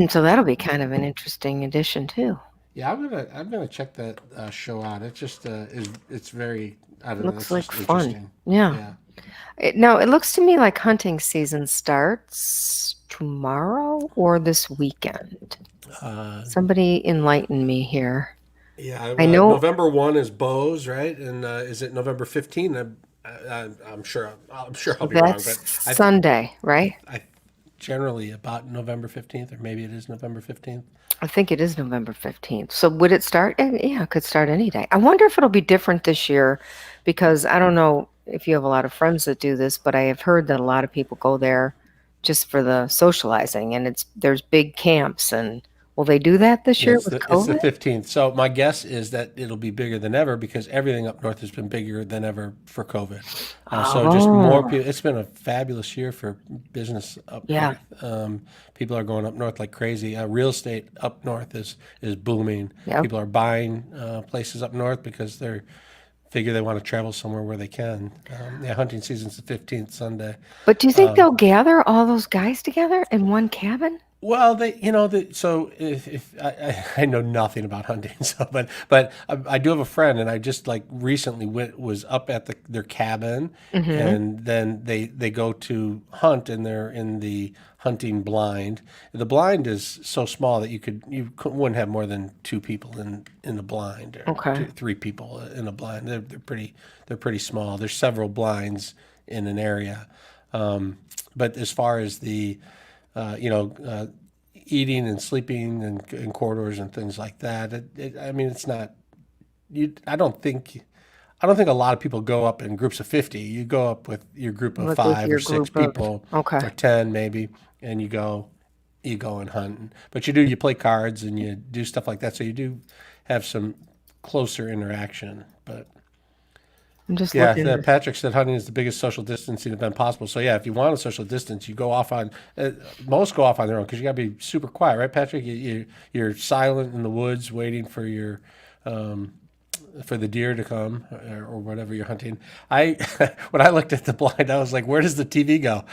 So that'll be kind of an interesting addition too. Yeah, I'm gonna check that show out. It just it's very... I don't know. Looks like just fun. Yeah. It looks to me like hunting season starts tomorrow or this weekend. Somebody enlighten me here. Yeah, I know November 1 is bows, right? And is it November 15? I'm sure I'll be wrong, but Sunday, right? Generally about November 15th, or maybe it is November 15th. I think it is November 15th. So would it start? Yeah, it could start any day. I wonder if it'll be different this year, because I don't know if you have a lot of friends that do this, but I have heard that a lot of people go there just for the socializing, and there's big camps. And will they do that this year with It's the COVID? 15th. So my guess is that it'll be bigger than ever because everything up north has been bigger than ever for COVID. So just more people. It's been a fabulous year for business up north. People are going up north like crazy. Real estate up north is booming. Yep. People are buying places up north because they figure they want to travel somewhere where they can. Hunting season's the 15th Sunday. But do you think they'll gather all those guys together in one cabin? Well, so if I know nothing about hunting, but I do have a friend, and I just like recently was up at their cabin, and then they go to hunt, and they're in the hunting blind. The blind is so small that you wouldn't have more than 2 people in the blind, or 3 people in a blind. They're pretty small. There's several blinds in an area, but as far as the eating and sleeping in corridors and things like that. It's not. I don't think a lot of people go up in groups of 50. You go up with your group of 5 or 6 people, or 10 maybe, and you go and hunt. But you play cards and you do stuff like that. So you do have some closer interaction, but. I'm just looking at Patrick said hunting is the biggest social distancing event possible. So if you want a social distance, you go off on most go off on their own because you got to be super quiet, right, Patrick? You're silent in the woods, waiting for your for the deer to come or whatever you're hunting. When I looked at the blind, I was like, where does the TV go?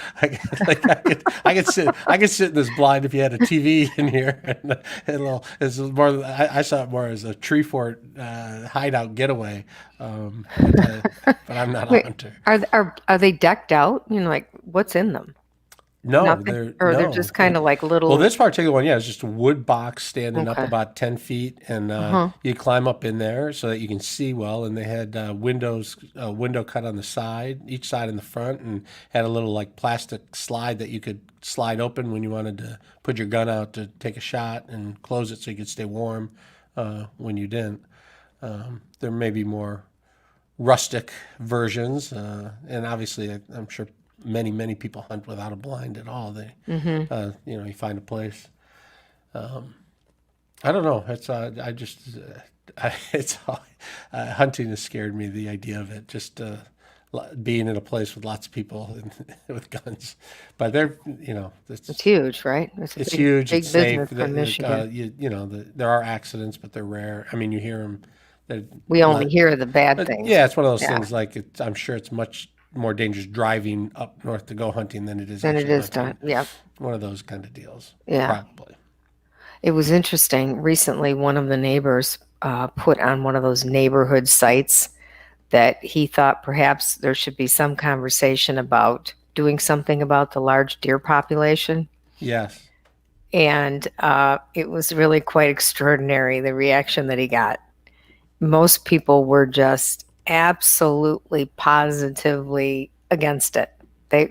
I could sit in this blind if you had a TV in here. I saw it more as a tree fort hideout getaway. But I'm not a hunter. Are they decked out? Like what's in them? No, they're just kind of like little. Well, this particular one, is just a wood box standing up about 10 feet, and you climb up in there so that you can see well. And they had a window cut on the side, each side in the front, and had a little like plastic slide that you could slide open when you wanted to put your gun out to take a shot, and close it so you could stay warm when you didn't. There may be more rustic versions, and obviously, I'm sure. Many people hunt without a blind at all. They, you find a place. I don't know. Hunting has scared me. The idea of it, just being in a place with lots of people with guns, but they're, it's huge, right? It's huge. Big it's safe. business from Michigan. There are accidents, but they're rare. You hear them. We only hear the bad things. Yeah, it's one of those things. Like I'm sure it's much more dangerous driving up north to go hunting than it is done. Yeah, one of those kind of deals. Yeah, probably. It was interesting. Recently, one of the neighbors put on one of those neighborhood sites that he thought perhaps there should be some conversation about doing something about the large deer population. Yes. And it was really quite extraordinary, the reaction that he got. Most people were just absolutely positively against it. They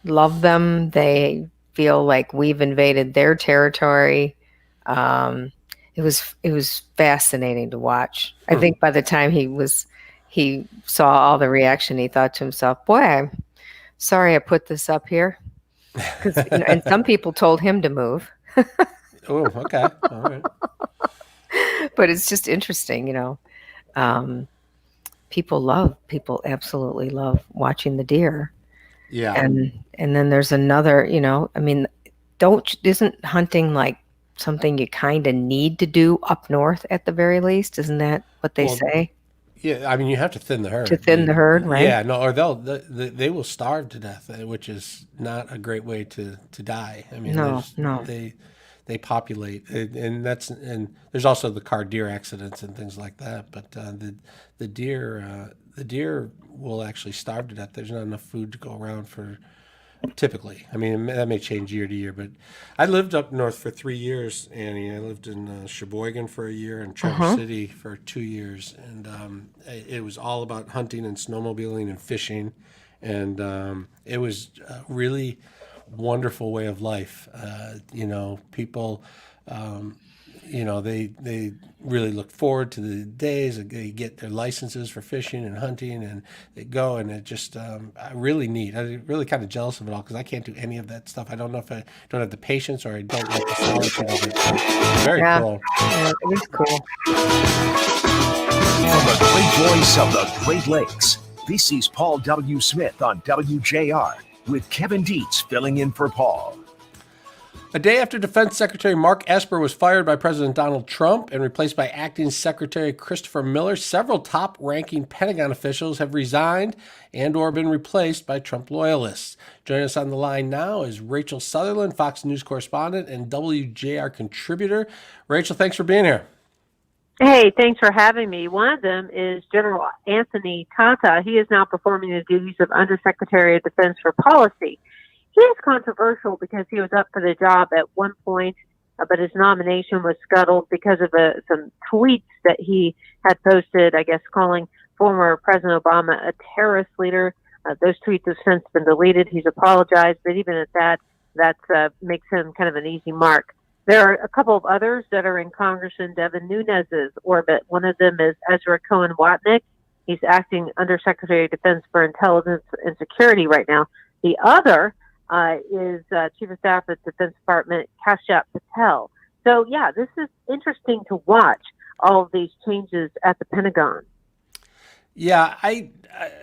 love them. They feel like we've invaded their territory. It was fascinating to watch. I think by the time he saw all the reaction, he thought to himself, boy, I'm sorry I put this up here. And some people told him to move. Oh, okay. All right. But it's just interesting, people absolutely love watching the deer. Yeah. And then there's another, isn't hunting like something you kind of need to do up north at the very least? Isn't that what they say? Yeah, you have to thin the herd. To thin the herd, right? Yeah, no, or they will starve to death, which is not a great way to die. No. They populate, and there's also the car deer accidents and things like that. But the deer will actually starve to death. There's not enough food to go around for. Typically, that may change year to year, but I lived up north for 3 years, Annie. I lived in Sheboygan for a year and Traverse City for 2 years, and it was all about hunting and snowmobiling and fishing, and it was really wonderful way of life. People, they really look forward to the days that they get their licenses for fishing and hunting, and they go, and it just really neat. I'm really kind of jealous of it all because I can't do any of that stuff. I don't know if I don't have the patience or I don't like the solitude of it. So, very cool. Yeah, it is cool. From the great voice of the Great Lakes, this is Paul W. Smith on WJR with Kevin Dietz filling in for Paul. A day after Defense Secretary Mark Esper was fired by President Donald Trump and replaced by Acting Secretary Christopher Miller, several top-ranking Pentagon officials have resigned and or been replaced by Trump loyalists. Joining us on the line now is Rachel Sutherland, Fox News correspondent and WJR contributor. Rachel, thanks for being here. Hey, thanks for having me. One of them is General Anthony Tata. He is now performing the duties of Undersecretary of Defense for Policy. He is controversial because he was up for the job at one point, but his nomination was scuttled because of some tweets that he had posted, I guess, calling former President Obama a terrorist leader. Those tweets have since been deleted. He's apologized, but even at that makes him kind of an easy mark. There are a couple of others that are in Congressman Devin Nunes's orbit. One of them is Ezra Cohen Watnick. He's acting Undersecretary of Defense for Intelligence and Security right now. The other is Chief of Staff at the Defense Department, Kashyap Patel. So, yeah, this is interesting to watch, all of these changes at the Pentagon. Yeah, I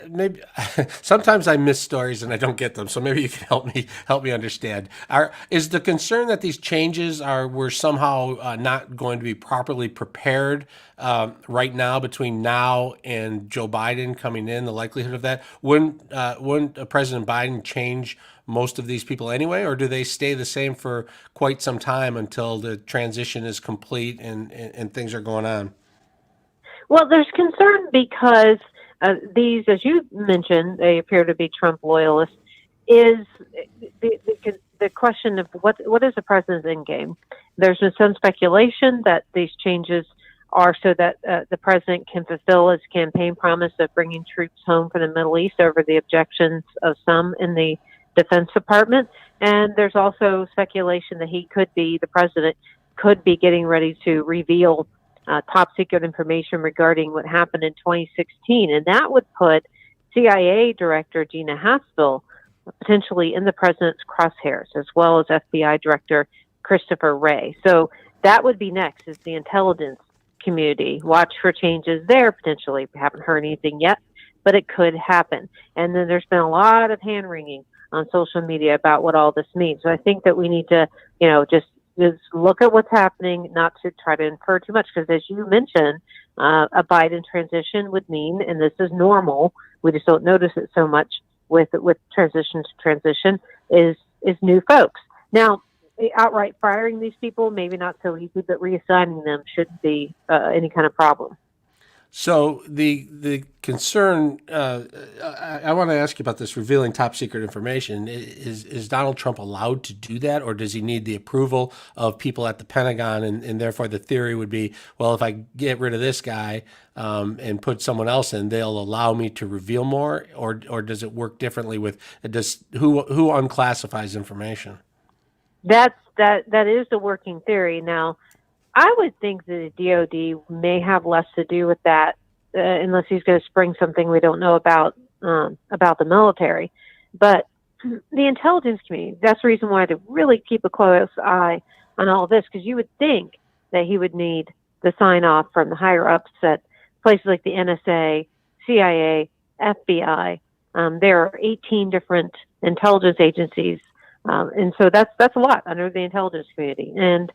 maybe sometimes I miss stories and I don't get them, so maybe you can help me understand. Is the concern that these changes were somehow not going to be properly prepared right now between now and Joe Biden coming in? The likelihood of that wouldn't President Biden change most of these people anyway, or do they stay the same for quite some time until the transition is complete and things are going on? Well, there's concern because these, as you mentioned, they appear to be Trump loyalists, is the question of what is the president's end game. There's been some speculation that these changes are so that the president can fulfill his campaign promise of bringing troops home from the Middle East over the objections of some in the Defense Department. And there's also speculation that the president could be getting ready to reveal top secret information regarding what happened in 2016. And that would put CIA Director Gina Haspel potentially in the president's crosshairs, as well as FBI Director Christopher Wray. So that would be next, is the intelligence community. Watch for changes there potentially. We haven't heard anything yet, but it could happen. And then there's been a lot of hand-wringing on social media about what all this means. So I think that we need to, just look at what's happening, not to try to infer too much, because as you mentioned, a Biden transition would mean, and this is normal, we just don't notice it so much with transition to transition, is new folks. Now, outright firing these people, maybe not so easy, but reassigning them shouldn't be any kind of problem. So the concern, I want to ask you about this revealing top secret information. Is Donald Trump allowed to do that, or does he need the approval of people at the Pentagon? And therefore the theory would be, well, if I get rid of this guy and put someone else in, they'll allow me to reveal more, or does it work differently with who unclassifies information? That is the working theory. Now, I would think that the DOD may have less to do with that, unless he's going to spring something we don't know about the military. But the intelligence community, that's the reason why to really keep a close eye on all this, because you would think that he would need the sign-off from the higher-ups at places like the NSA, CIA, FBI. There are 18 different intelligence agencies, and so that's a lot under the intelligence community. And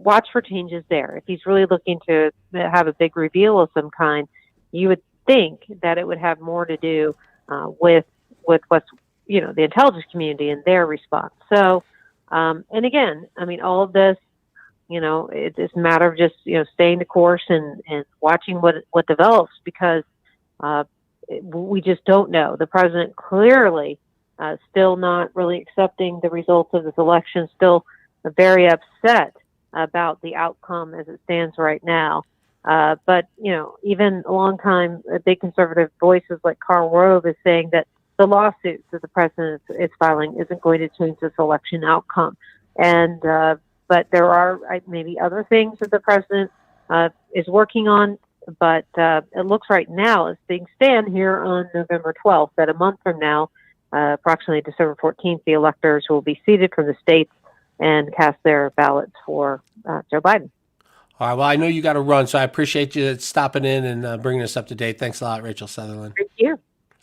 watch for changes there. If he's really looking to have a big reveal of some kind, you would think that it would have more to do with what's, the intelligence community and their response. So, and again, I mean, all of this, it's a matter of just, staying the course and watching what develops, because we just don't know. The president clearly still not really accepting the results of this election, still very upset about the outcome as it stands right now. But, even a long time, big conservative voices like Karl Rove is saying that the lawsuit that the president is filing isn't going to change this election outcome. And, but there are maybe other things that the president is working on. But it looks right now, as things stand here on November 12th, that a month from now, approximately December 14th, the electors will be seated from the states and cast their ballots for Joe Biden. All right. Well, I know you got to run, so I appreciate you stopping in and bringing us up to date. Thanks a lot, Rachel Sutherland. Thank you.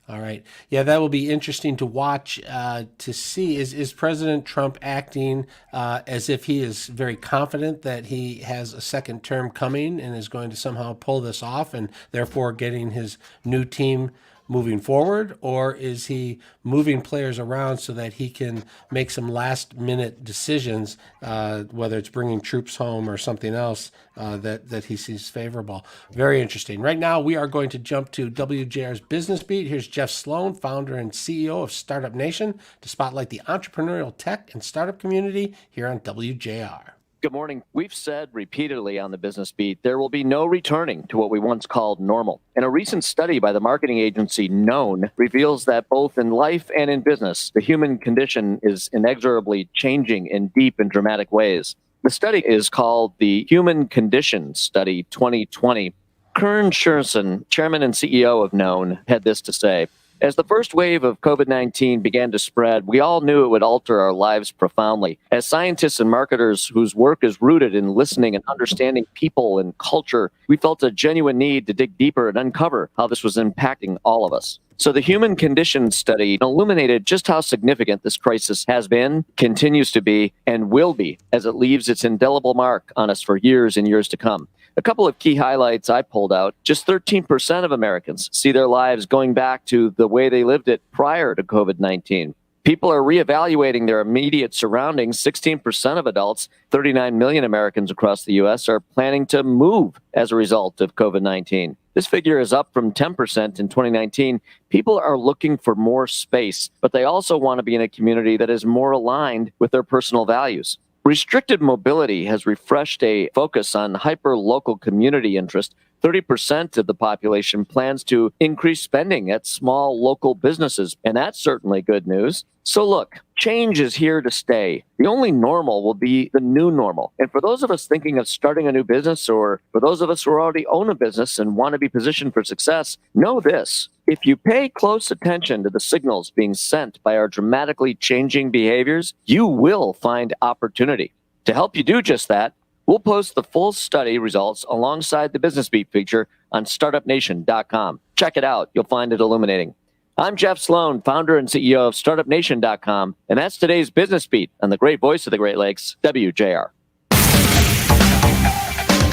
All right. Yeah, that will be interesting to watch, to see. Is President Trump acting as if he is very confident that he has a second term coming and is going to somehow pull this off and therefore getting his new team moving forward? Or is he moving players around so that he can make some last minute decisions, whether it's bringing troops home or something else that he sees favorable? Very interesting. Right now, we are going to jump to WJR's Business Beat. Here's Jeff Sloan, founder and CEO of Startup Nation, to spotlight the entrepreneurial tech and startup community here on WJR. Good morning. We've said repeatedly on the Business Beat, there will be no returning to what we once called normal. And a recent study by the marketing agency Known reveals that both in life and in business, the human condition is inexorably changing in deep and dramatic ways. The study is called the Human Condition Study 2020. Kern Scherson, chairman and CEO of Known, had this to say. As the first wave of COVID-19 began to spread, we all knew it would alter our lives profoundly. As scientists and marketers whose work is rooted in listening and understanding people and culture, we felt a genuine need to dig deeper and uncover how this was impacting all of us. So the Human Condition Study illuminated just how significant this crisis has been, continues to be, and will be as it leaves its indelible mark on us for years and years to come. A couple of key highlights I pulled out. Just 13% of Americans see their lives going back to the way they lived it prior to COVID-19. People are reevaluating their immediate surroundings. 16% of adults, 39 million Americans across the U.S., are planning to move as a result of COVID-19. This figure is up from 10% in 2019. People are looking for more space, but they also want to be in a community that is more aligned with their personal values. Restricted mobility has refreshed a focus on hyper-local community interest. 30% of the population plans to increase spending at small local businesses, and that's certainly good news. So look, change is here to stay. The only normal will be the new normal. And for those of us thinking of starting a new business, or for those of us who already own a business and want to be positioned for success, know this. If you pay close attention to the signals being sent by our dramatically changing behaviors, you will find opportunity. To help you do just that, we'll post the full study results alongside the Business Beat feature on startupnation.com. Check it out. You'll find it illuminating. I'm Jeff Sloan, founder and CEO of startupnation.com, and that's today's Business Beat on the great voice of the Great Lakes, WJR.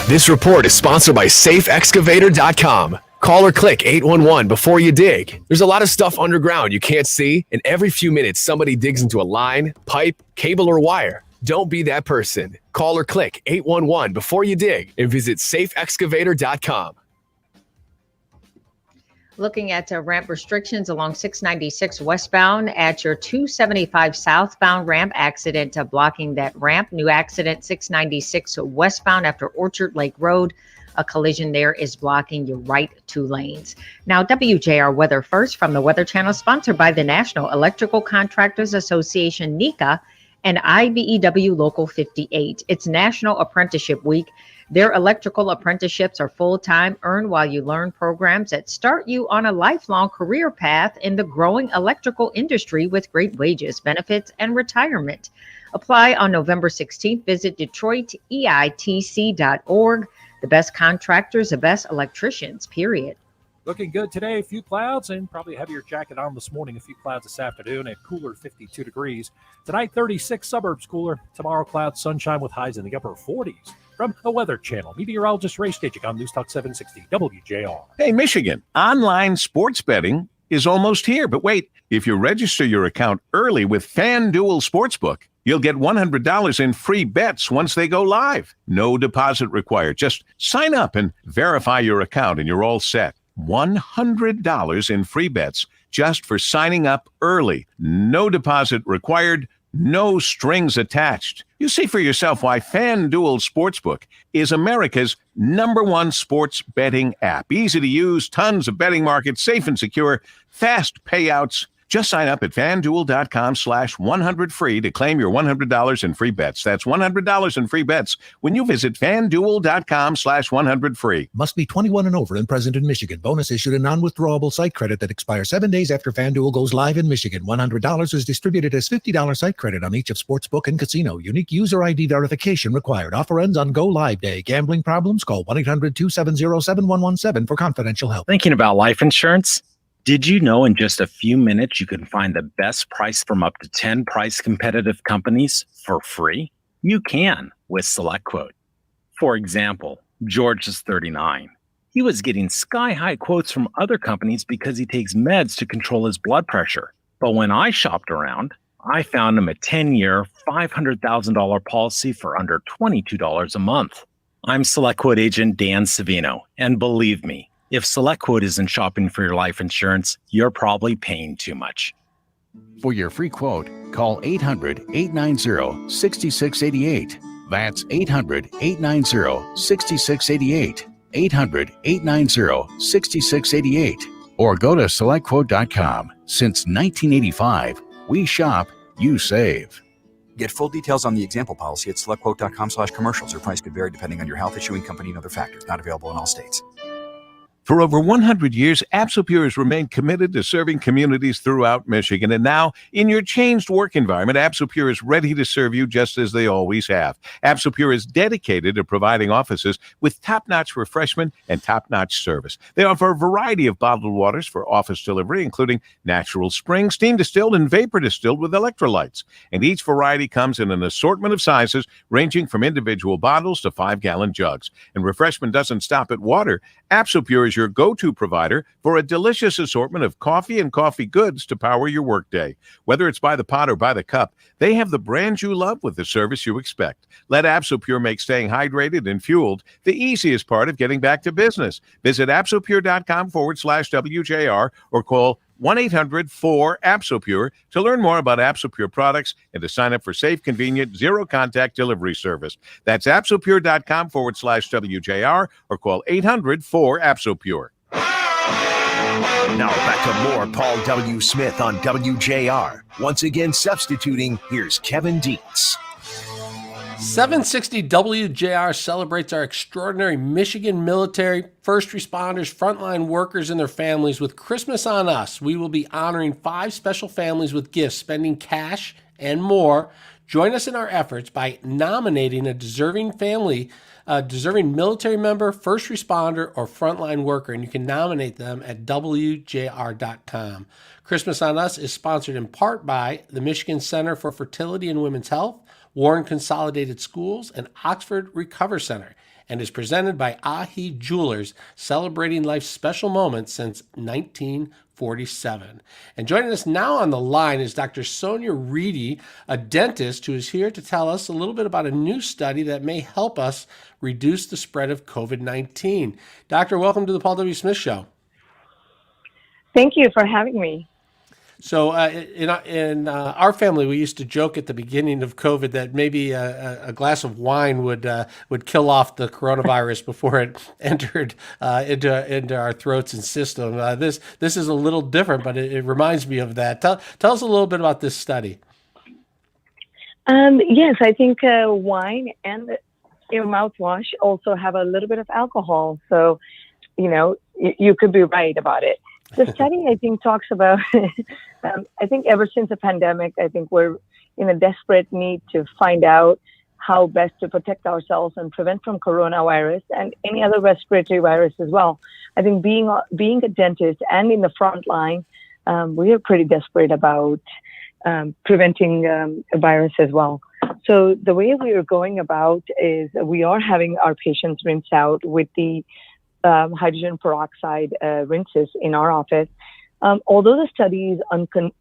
This report is sponsored by safeexcavator.com. Call or click 811 before you dig. There's a lot of stuff underground you can't see, and every few minutes somebody digs into a line, pipe, cable, or wire. Don't be that person. Call or click 811 before you dig and visit safeexcavator.com. Looking at ramp restrictions along 696 westbound at your 275 southbound ramp, accident blocking that ramp. New accident 696 westbound after Orchard Lake Road. A collision there is blocking your right two lanes. Now, WJR Weather First from the Weather Channel, sponsored by the National Electrical Contractors Association, NECA, and IBEW Local 58. It's National Apprenticeship Week. Their electrical apprenticeships are full-time, earn while you learn programs that start you on a lifelong career path in the growing electrical industry with great wages, benefits, and retirement. Apply on November 16th. Visit DetroitEITC.org. The best contractors, the best electricians, period. Looking good today. A few clouds and probably a heavier jacket on this morning. A few clouds this afternoon. A cooler 52 degrees. Tonight, 36, suburbs cooler. Tomorrow, clouds, sunshine with highs in the upper 40s. From the Weather Channel, meteorologist Ray Stagik on News Talk 760 WJR. Hey, Michigan, online sports betting is almost here. But wait, if you register your account early with FanDuel Sportsbook, you'll get $100 in free bets once they go live. No deposit required. Just sign up and verify your account and you're all set. $100 in free bets just for signing up early. No deposit required, no strings attached. You see for yourself why FanDuel Sportsbook is America's #1 sports betting app. Easy to use, tons of betting markets, safe and secure, fast payouts. Just sign up at FanDuel.com/100free to claim your $100 in free bets. That's $100 in free bets when you visit FanDuel.com/100free. Must be 21 and over and present in Michigan. Bonus issued a non-withdrawable site credit that expires 7 days after FanDuel goes live in Michigan. $100 is distributed as $50 site credit on each of sportsbook and casino. Unique user ID verification required. Offer ends on go live day. Gambling problems? Call 1-800-270-7117 for confidential help. Thinking about life insurance? Did you know in just a few minutes you can find the best price from up to 10 price competitive companies for free? You can with SelectQuote. For example, George is 39. He was getting sky-high quotes from other companies because he takes meds to control his blood pressure. But when I shopped around, I found him a 10-year, $500,000 policy for under $22 a month. I'm SelectQuote agent Dan Savino, and believe me, if SelectQuote isn't shopping for your life insurance, you're probably paying too much. For your free quote, call 800-890-6688. That's 800-890-6688. 800-890-6688. Or go to SelectQuote.com. Since 1985, we shop, you save. Get full details on the example policy at SelectQuote.com/commercials. Your price could vary depending on your health, issuing company, and other factors. Not available in all states. For over 100 years, Absopure has remained committed to serving communities throughout Michigan. And now, in your changed work environment, Absopure is ready to serve you just as they always have. Absopure is dedicated to providing offices with top-notch refreshment and top-notch service. They offer a variety of bottled waters for office delivery, including natural spring, steam distilled, and vapor distilled with electrolytes. And each variety comes in an assortment of sizes, ranging from individual bottles to 5-gallon jugs. And refreshment doesn't stop at water. Absopure is your go-to provider for a delicious assortment of coffee and coffee goods to power your workday. Whether it's by the pot or by the cup, they have the brand you love with the service you expect. Let Absopure make staying hydrated and fueled the easiest part of getting back to business. Visit Absopure.com/WJR or call 1-800-4-ABSOPURE to learn more about Absopure products and to sign up for safe, convenient, zero-contact delivery service. That's Absopure.com/WJR or call 800-4-ABSOPURE. Now back to more Paul W. Smith on WJR. Once again substituting, here's Kevin Dietz. 760 WJR celebrates our extraordinary Michigan military, first responders, frontline workers, and their families with Christmas on Us. We will be honoring 5 special families with gifts, spending cash and more. Join us in our efforts by nominating a deserving family, deserving military member, first responder, or frontline worker, and you can nominate them at WJR.com. Christmas on Us is sponsored in part by the Michigan Center for Fertility and Women's Health, Warren Consolidated Schools, and Oxford Recover Center, and is presented by Ahi Jewelers, celebrating life's special moments since 1947. And joining us now on the line is Dr. Sonia Reedy, a dentist who is here to tell us a little bit about a new study that may help us reduce the spread of COVID-19. Doctor, welcome to the Paul W. Smith Show. Thank you for having me. So in our family, we used to joke at the beginning of COVID that maybe a glass of wine would kill off the coronavirus before it entered into our throats and system. This is a little different, but it reminds me of that. Tell us a little bit about this study. Yes, I think wine and your mouthwash also have a little bit of alcohol. So, you could be right about it. The study, I think, talks about, I think ever since the pandemic, I think we're in a desperate need to find out how best to protect ourselves and prevent from coronavirus and any other respiratory virus as well. I think being a dentist and in the front line, we are pretty desperate about preventing a virus as well. So the way we are going about is we are having our patients rinse out with the hydrogen peroxide rinses in our office. Although the study is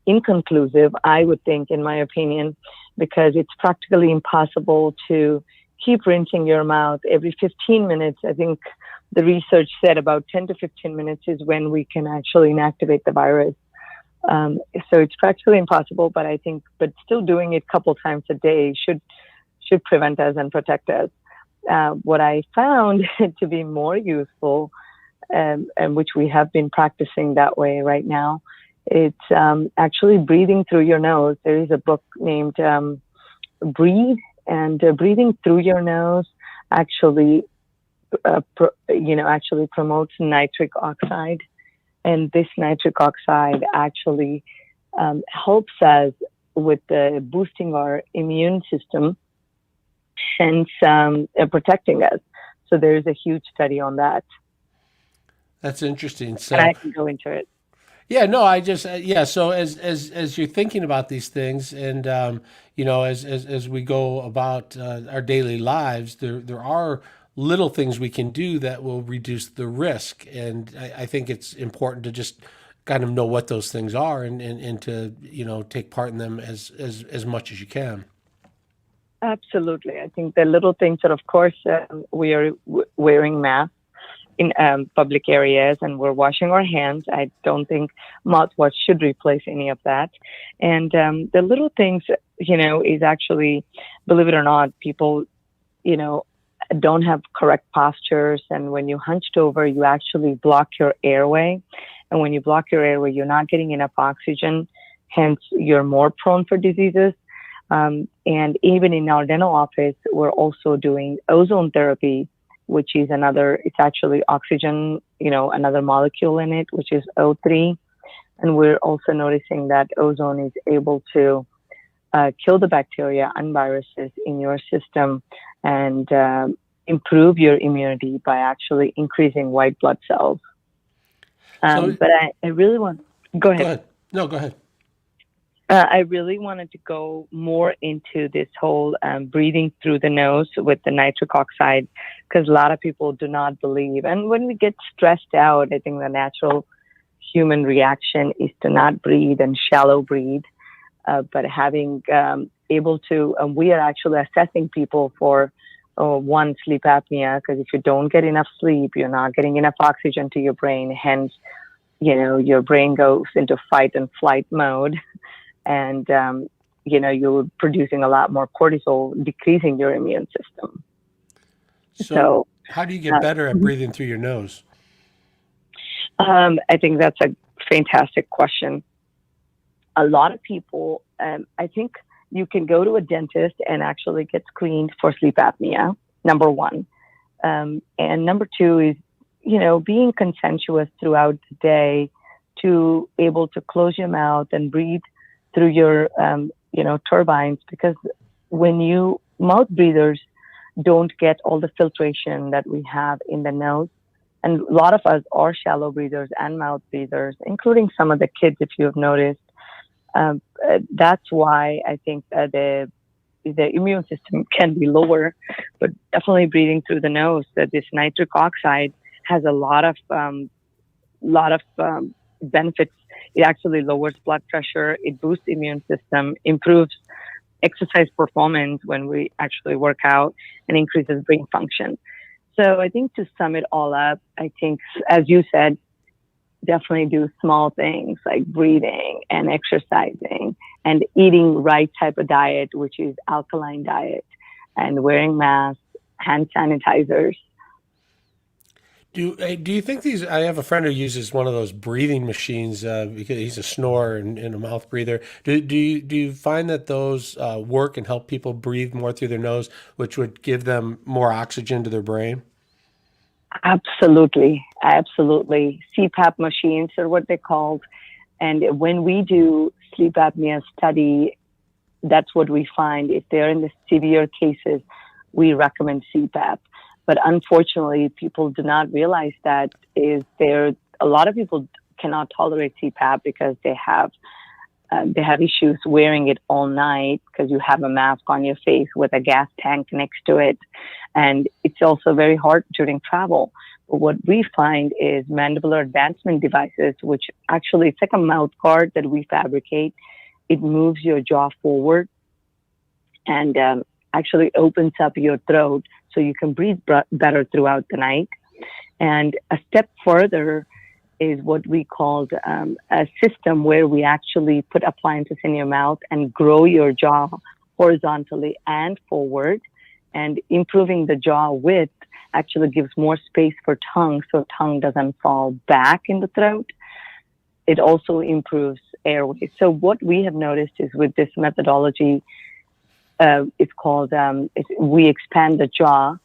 inconclusive, I would think, in my opinion, because it's practically impossible to keep rinsing your mouth every 15 minutes. I think the research said about 10 to 15 minutes is when we can actually inactivate the virus. So it's practically impossible, but still doing it a couple times a day should prevent us and protect us. What I found to be more useful, and which we have been practicing that way right now, It's actually breathing through your nose. There is a book named Breathe, and breathing through your nose actually, actually promotes nitric oxide. And this nitric oxide actually helps us with boosting our immune system, hence protecting us. So there's a huge study on that. That's interesting. So And I can go into it. yeah, no, I just So as you're thinking about these things, and as we go about our daily lives, there are little things we can do that will reduce the risk, and I think it's important to just kind of know what those things are, and to take part in them as much as you can. Absolutely. I think the little things that, of course, we are wearing masks in public areas, and we're washing our hands. I don't think mouthwash should replace any of that. And the little things, is actually, believe it or not, people, don't have correct postures. And when you hunched over, you actually block your airway. And when you block your airway, you're not getting enough oxygen. Hence, you're more prone for diseases. And even in our dental office, we're also doing ozone therapy, which is it's actually oxygen, another molecule in it, which is O3. And we're also noticing that ozone is able to kill the bacteria and viruses in your system and improve your immunity by actually increasing white blood cells. But I really want... Go ahead. No, go ahead. I really wanted to go more into this whole breathing through the nose with the nitric oxide, because a lot of people do not believe. And when we get stressed out, I think the natural human reaction is to not breathe and shallow breathe. But having able to, we are actually assessing people for one, sleep apnea, because if you don't get enough sleep, you're not getting enough oxygen to your brain. Hence, your brain goes into fight and flight mode. And, you're producing a lot more cortisol, decreasing your immune system. So how do you get better at breathing through your nose? I think that's a fantastic question. A lot of people, I think you can go to a dentist and actually get screened for sleep apnea, number one. And number two is, being consensuous throughout the day to able to close your mouth and breathe through your, turbines, because when mouth breathers don't get all the filtration that we have in the nose, and a lot of us are shallow breathers and mouth breathers, including some of the kids, if you have noticed. That's why I think the immune system can be lower, but definitely breathing through the nose, that this nitric oxide has a lot of benefits. It actually lowers blood pressure, it boosts the immune system, improves exercise performance when we actually work out, and increases brain function. So I think to sum it all up, I think, as you said, definitely do small things like breathing and exercising and eating right type of diet, which is alkaline diet, and wearing masks, hand sanitizers. Do you think these? I have a friend who uses one of those breathing machines because he's a snorer and a mouth breather. Do you find that those work and help people breathe more through their nose, which would give them more oxygen to their brain? Absolutely. CPAP machines are what they're called. And when we do sleep apnea study, that's what we find. If they're in the severe cases, we recommend CPAP. But unfortunately, people do not realize that a lot of people cannot tolerate CPAP because they have issues wearing it all night, because you have a mask on your face with a gas tank next to it. And it's also very hard during travel. But what we find is mandibular advancement devices, which actually, it's like a mouth guard that we fabricate. It moves your jaw forward and actually opens up your throat so you can breathe better throughout the night. And a step further is what we called a system where we actually put appliances in your mouth and grow your jaw horizontally and forward. And improving the jaw width actually gives more space for tongue, so tongue doesn't fall back in the throat. it also improves airway. So what we have noticed is with this methodology, it's called, we expand the jaw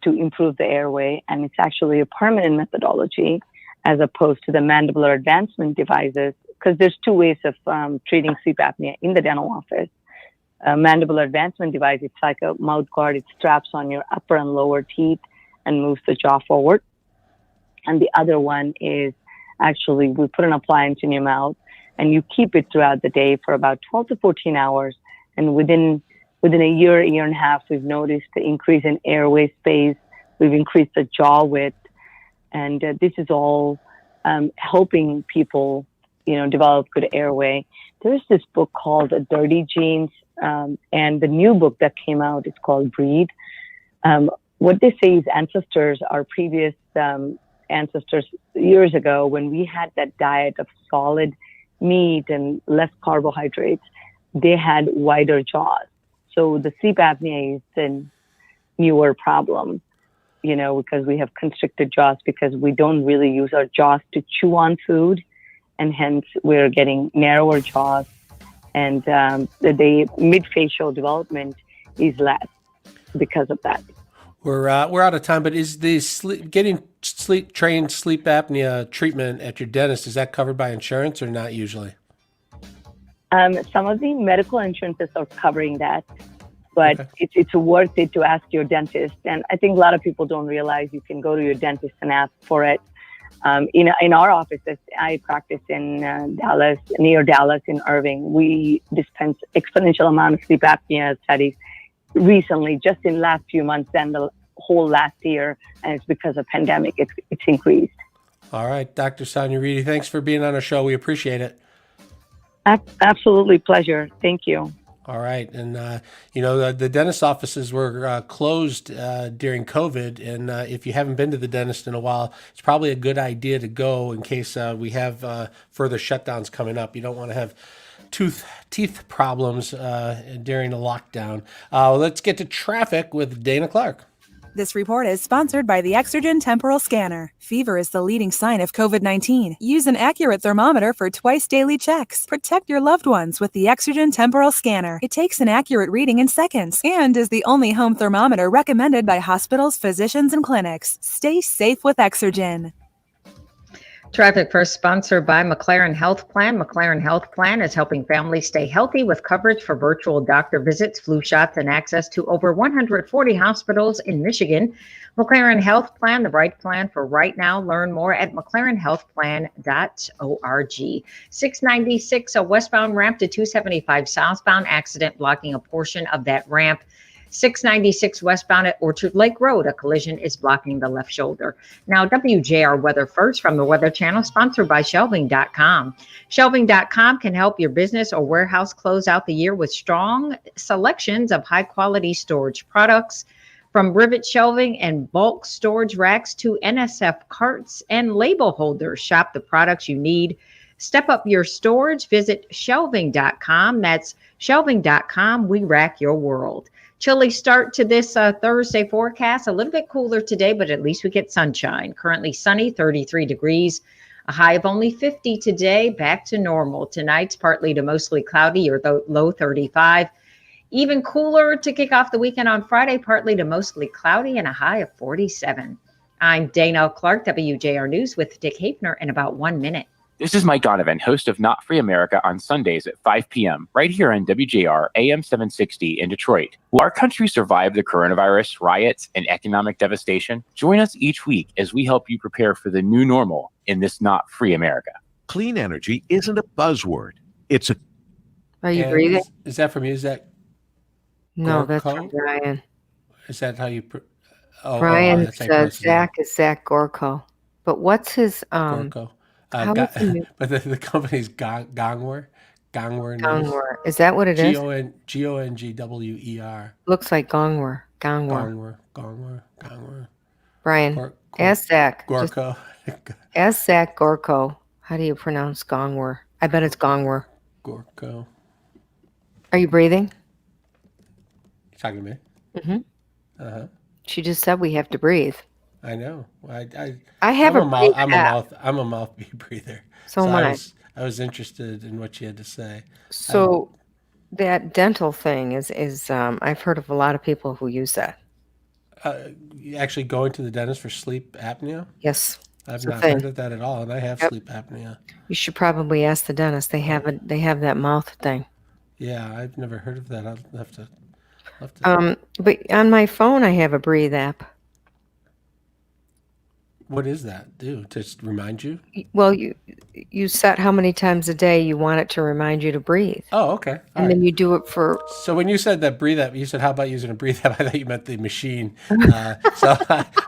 to improve the airway, and it's actually a permanent methodology as opposed to the mandibular advancement devices, because there's two ways of treating sleep apnea in the dental office. A mandibular advancement device, it's like a mouth guard. It straps on your upper and lower teeth and moves the jaw forward. And the other one is actually we put an appliance in your mouth and you keep it throughout the day for about 12 to 14 hours. And within a year and a half, we've noticed the increase in airway space. We've increased the jaw width. And this is all helping people, develop good airway. There's this book called Dirty Genes, and the new book that came out is called Breathe. What they say is our previous ancestors years ago, when we had that diet of solid meat and less carbohydrates, they had wider jaws. So the sleep apnea is the newer problem, because we have constricted jaws because we don't really use our jaws to chew on food, and hence we're getting narrower jaws, and the mid-facial development is less because of that. We're out of time, but is the getting trained sleep apnea treatment at your dentist, is that covered by insurance or not usually? Some of the medical insurances are covering that, but it's worth it to ask your dentist. And I think a lot of people don't realize you can go to your dentist and ask for it. In our offices, I practice in Dallas, near Dallas in Irving. We dispense exponential amount of sleep apnea studies recently, just in last few months and the whole last year, and it's because of pandemic. It's increased. All right, Dr. Sonia Reedy, thanks for being on our show. We appreciate it. Absolutely, pleasure. Thank you. All right, and the dentist offices were closed during COVID, and if you haven't been to the dentist in a while, it's probably a good idea to go in case we have further shutdowns coming up. You don't want to have teeth problems during a lockdown. Let's get to traffic with Dana Clark. This report is sponsored by the Exergen Temporal Scanner. Fever is the leading sign of COVID-19. Use an accurate thermometer for twice daily checks. Protect your loved ones with the Exergen Temporal Scanner. It takes an accurate reading in seconds and is the only home thermometer recommended by hospitals, physicians, and clinics. Stay safe with Exergen. Traffic first sponsored by McLaren Health Plan. McLaren Health Plan is helping families stay healthy with coverage for virtual doctor visits, flu shots, and access to over 140 hospitals in Michigan. McLaren Health Plan, the right plan for right now. Learn more at mclarenhealthplan.org. 696, a westbound ramp to 275 southbound, accident blocking a portion of that ramp. 696 westbound at Orchard Lake Road, a collision is blocking the left shoulder. Now, WJR Weather First from the Weather Channel, sponsored by Shelving.com. Shelving.com can help your business or warehouse close out the year with strong selections of high-quality storage products. From rivet shelving and bulk storage racks to NSF carts and label holders, shop the products you need. Step up your storage. Visit Shelving.com. That's Shelving.com. We rack your world. Chilly start to this Thursday forecast. A little bit cooler today, but at least we get sunshine. Currently sunny, 33 degrees. A high of only 50 today. Back to normal. Tonight's partly to mostly cloudy or low 35. Even cooler to kick off the weekend on Friday, partly to mostly cloudy and a high of 47. I'm Dana Clark, WJR News with Dick Hafner in about 1 minute. This is Mike Donovan, host of Not Free America on Sundays at 5 p.m. right here on WJR AM 760 in Detroit. Will our country survive the coronavirus, riots, and economic devastation? Join us each week as we help you prepare for the new normal in this Not Free America. Clean energy isn't a buzzword. It's a... Are you breathing? Is that from you? Is that... No, Gorko? that's from Brian. Is that how you... Brian says Zach is Zach Gorko. But what's his... Gorko. But the company's Gongwer. Gongwer. Is that what it is? Gongwer. Looks like Gongwer. Gongwer. Brian, ask Zach. Gorko. Ask Zach Gorko. How do you pronounce Gongwer? I bet it's Gongwer. Gorko. Are you breathing? You talking to me? Mm-hmm. Uh-huh. She just said we have to breathe. I know. I have I'm a mouth breather. So am I. I was interested in what you had to say. So that dental thing is I've heard of a lot of people who use that. Actually going to the dentist for sleep apnea? Yes. I've it's a not thing. heard of that at all, and I have Yep. sleep apnea. You should probably ask the dentist. They have that mouth thing. Yeah, I've never heard of that. I'll have to. But on my phone, I have a breathe app. What does that do? Just remind you? Well, you set how many times a day you want it to remind you to breathe. Oh, okay. And then you do it for. So when you said that breathe app, you said, how about using a breathe app? I thought you meant the machine. So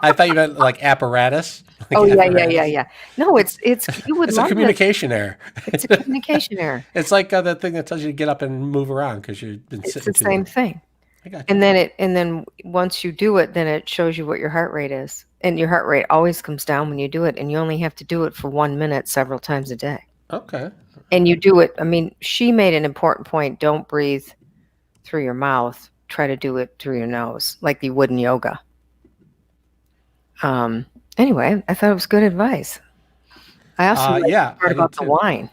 I thought you meant like apparatus. Like Oh, apparatus. yeah. No, it's you would It's love a communication error. It's a communication error. It's like the thing that tells you to get up and move around because you've been It's sitting the too same long. thing. I got you. And then once you do it, then it shows you what your heart rate is. And your heart rate always comes down when you do it. And you only have to do it for 1 minute several times a day. Okay. And you do it. I mean, she made an important point. Don't breathe through your mouth. Try to do it through your nose, like you would in yoga. Anyway, I thought it was good advice. I also liked the part about the wine.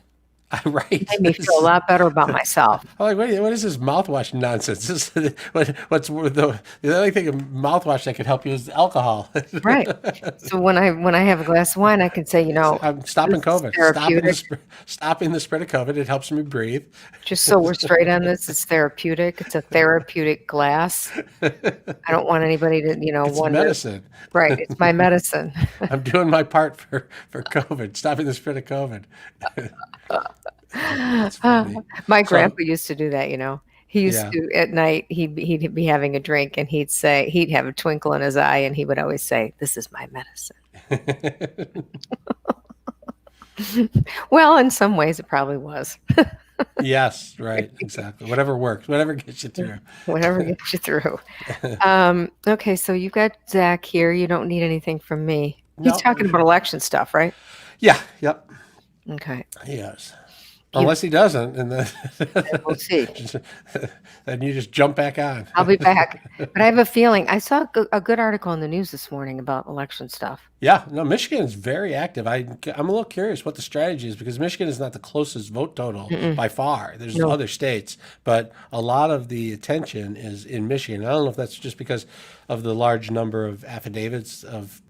Right. It made me feel a lot better about myself. I'm like, what is this mouthwash nonsense? What's the only thing of mouthwash that could help you is alcohol. Right. So when I have a glass of wine, I can say, I'm stopping COVID. Therapeutic. Stopping the spread of COVID. It helps me breathe. Just so we're straight on this, it's therapeutic. It's a therapeutic glass. I don't want anybody to, It's wonder. medicine. Right. It's my medicine. I'm doing my part for COVID, stopping the spread of COVID. My grandpa used to do that, He used Yeah. to at night he'd be having a drink and he'd have a twinkle in his eye and he would always say, "This is my medicine." Well, in some ways it probably was. Yes, right, exactly. Whatever works, whatever gets you through. Whatever gets you through. Okay, so you've got Zach here. You don't need anything from me. He's No. talking about election stuff, right? Yeah, yep. Okay. Yes. Unless he doesn't, and then we'll see. Then you just jump back on. I'll be back. But I have a feeling I saw a good article in the news this morning about election stuff. Yeah, no, Michigan is very active. I'm a little curious what the strategy is because Michigan is not the closest vote total by far. There's No. other states, but a lot of the attention is in Michigan. I don't know if that's just because of the large number of affidavits of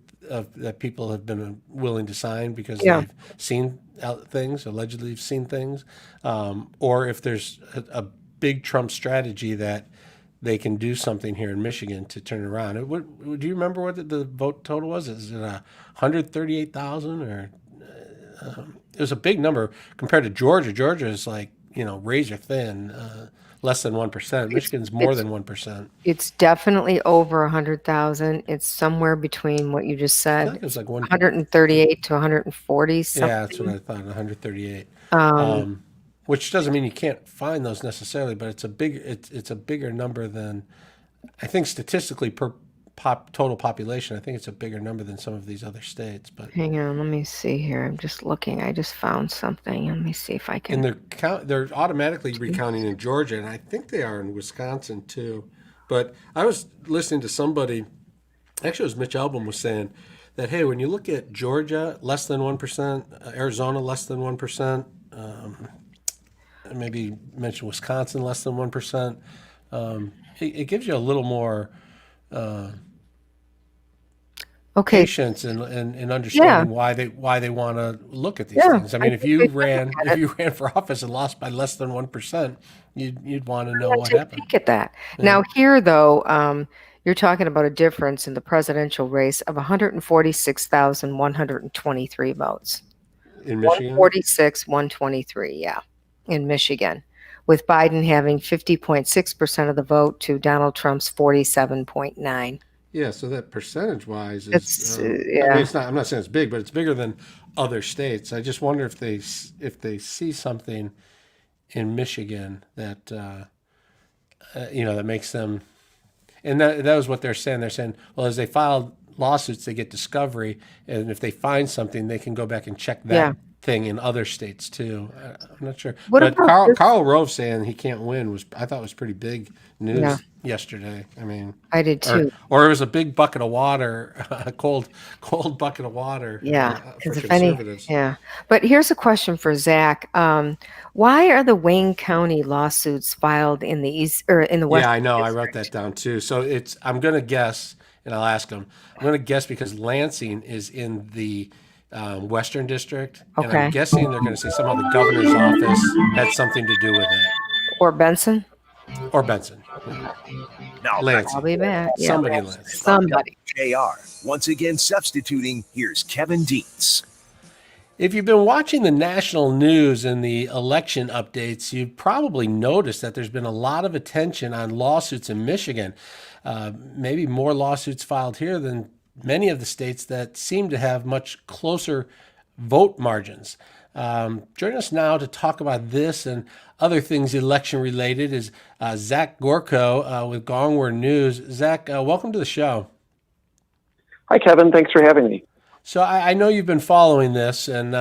that people have been willing to sign because they've seen things, allegedly have seen things, or if there's a big Trump strategy that they can do something here in Michigan to turn it around. Do you remember what the vote total was? Is it 138,000 or it was a big number compared to Georgia. Georgia is like, razor thin, less than 1%. Michigan's more than 1%. It's definitely over 100,000. It's somewhere between what you just said. I think it was like 138 to 140 something. Yeah, that's what I thought, 138. Which doesn't mean you can't find those necessarily, but it's a bigger number than, I think statistically per total population. I think it's a bigger number than some of these other states. But hang on, let me see here. I'm just looking. I just found something. Let me see if I can. And they're automatically recounting in Georgia, and I think they are in Wisconsin too. But I was listening to somebody, actually it was Mitch Albom was saying that, hey, when you look at Georgia, less than 1%, Arizona, less than 1%, maybe mention Wisconsin, less than 1%, it gives you a little more patience and understanding why they want to look at these things. I mean, if you ran for office and lost by less than 1%, you'd want to know what happened. Look at that. Yeah. Now here, though, you're talking about a difference in the presidential race of 146,123 votes. In Michigan? 146, 123, yeah, in Michigan, with Biden having 50.6% of the vote to Donald Trump's 47.9%. Yeah, so that percentage-wise is, I mean, it's not. I'm not saying it's big, but it's bigger than other states. I just wonder if they see something in Michigan that that makes them, and that was what they're saying. They're saying, well, as they file lawsuits, they get discovery, and if they find something, they can go back and check that thing in other states too. I'm not sure. What But about Karl Rove saying he can't win I thought was pretty big news yesterday. I mean, I did too. Or it was a big bucket of water, a cold bucket of water. Yeah, For because conservatives. But here's a question for Zach. Why are the Wayne County lawsuits filed in the east or in the west? Yeah, I know. I wrote that down too. So I'm going to guess, and I'll ask him. I'm going to guess because Lansing is in the Western District, and I'm guessing they're going to say somehow the governor's office had something to do with it. Or Benson. No, Lansing. I'll be back. Yeah. Somebody in Lansing. Somebody. WJR. Once again, substituting, here's Kevin Dietz. If you've been watching the national news and the election updates, you've probably noticed that there's been a lot of attention on lawsuits in Michigan. Maybe more lawsuits filed here than many of the states that seem to have much closer vote margins. Join us now to talk about this and other things election related is Zach Gorko with Gongwer News. Zach, welcome to the show. Hi, Kevin. Thanks for having me. So I know you've been following this, and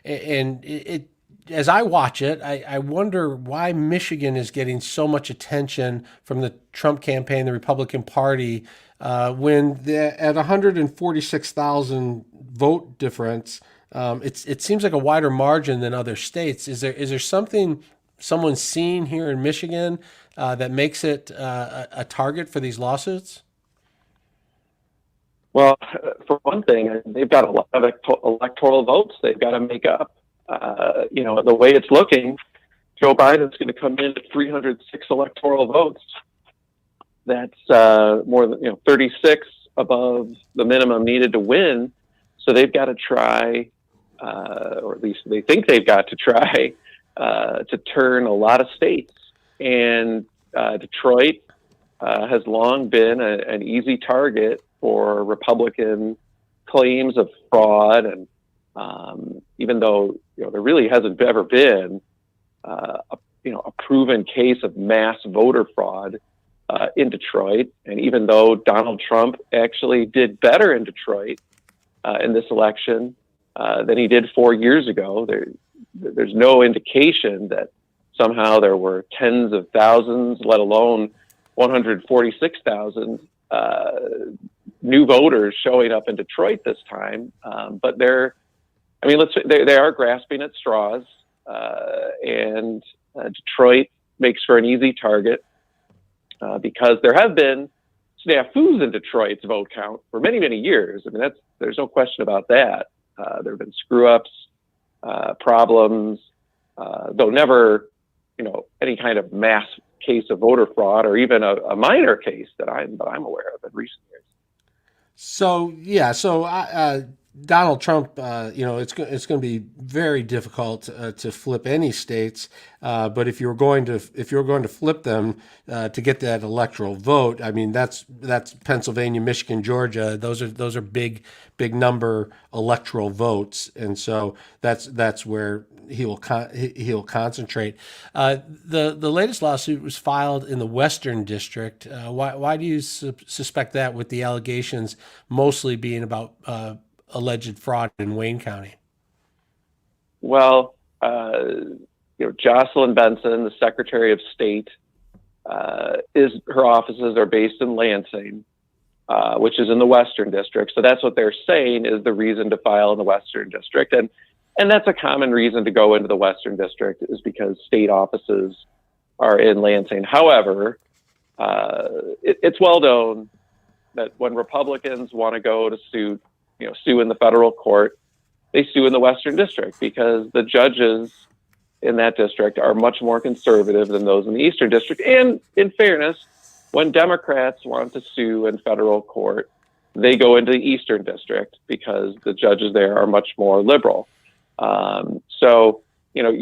it as I watch it, I wonder why Michigan is getting so much attention from the Trump campaign, the Republican Party, when at 146,000 vote difference. It seems like a wider margin than other states. Is there something someone's seen here in Michigan that makes it a target for these lawsuits? Well, for one thing, they've got a lot of electoral votes they've got to make up. The way it's looking, Joe Biden's going to come in at 306 electoral votes. That's more than 36 above the minimum needed to win. So they've got to try, or at least they think they've got to try, to turn a lot of states. And Detroit has long been an easy target for Republican claims of fraud, and even though there really hasn't ever been a proven case of mass voter fraud in Detroit, and even though Donald Trump actually did better in Detroit in this election than he did 4 years ago, there's no indication that somehow there were tens of thousands, let alone 146,000 new voters showing up in Detroit this time. But they are grasping at straws, and Detroit makes for an easy target because there have been snafus in Detroit's vote count for many, many years. I mean, there's no question about that. There have been screw-ups, problems, though never, any kind of mass case of voter fraud or even a minor case that I'm aware of in recent years. So Donald Trump, it's going to be very difficult to flip any states. But if you're going to flip them to get that electoral vote, I mean that's Pennsylvania, Michigan, Georgia. Those are big number electoral votes, and so that's where he'll concentrate. The latest lawsuit was filed in the Western District. Why do you suspect that, with the allegations mostly being about alleged fraud in Wayne County? Well, Jocelyn Benson, the Secretary of State, her offices are based in Lansing, which is in the Western District. So that's what they're saying is the reason to file in the Western District. And that's a common reason to go into the Western District, is because state offices are in Lansing. However, it's well known that when Republicans want to go to sue in the federal court, they sue in the Western District because the judges in that district are much more conservative than those in the Eastern District. And in fairness, when Democrats want to sue in federal court, they go into the Eastern District because the judges there are much more liberal.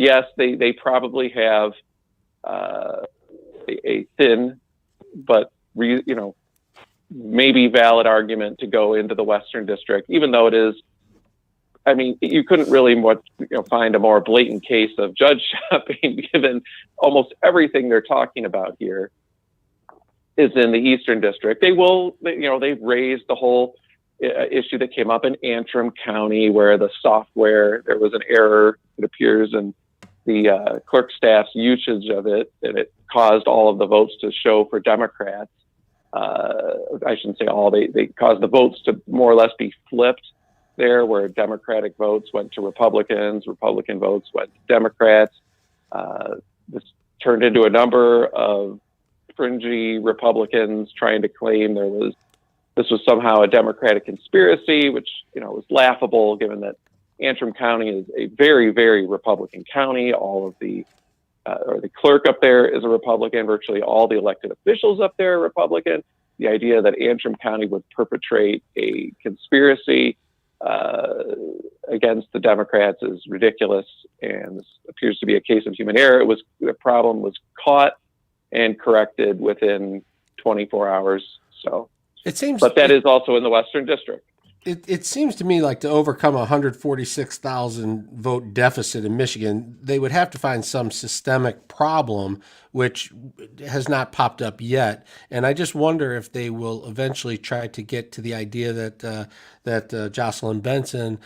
Yes, they probably have a thin but maybe valid argument to go into the Western District, even though it is. I mean, you couldn't really find a more blatant case of judge shopping, given almost everything they're talking about here is in the Eastern District. They've raised the whole issue that came up in Antrim County where the software, there was an error, it appears, in the clerk staff's usage of it, and it caused all of the votes to show for Democrats. I shouldn't say all, they caused the votes to more or less be flipped there, where Democratic votes went to Republicans, Republican votes went to Democrats. This turned into a number of fringy Republicans trying to claim this was somehow a Democratic conspiracy, which, was laughable given that Antrim County is a very, very Republican county. All of the clerk up there is a Republican. Virtually all the elected officials up there are Republican. The idea that Antrim County would perpetrate a conspiracy against the Democrats is ridiculous, and this appears to be a case of human error. The problem was caught and corrected within 24 hours. So it seems, but that is also in the Western District. It seems to me like to overcome a 146,000 vote deficit in Michigan, they would have to find some systemic problem, which has not popped up yet. And I just wonder if they will eventually try to get to the idea that Jocelyn Benson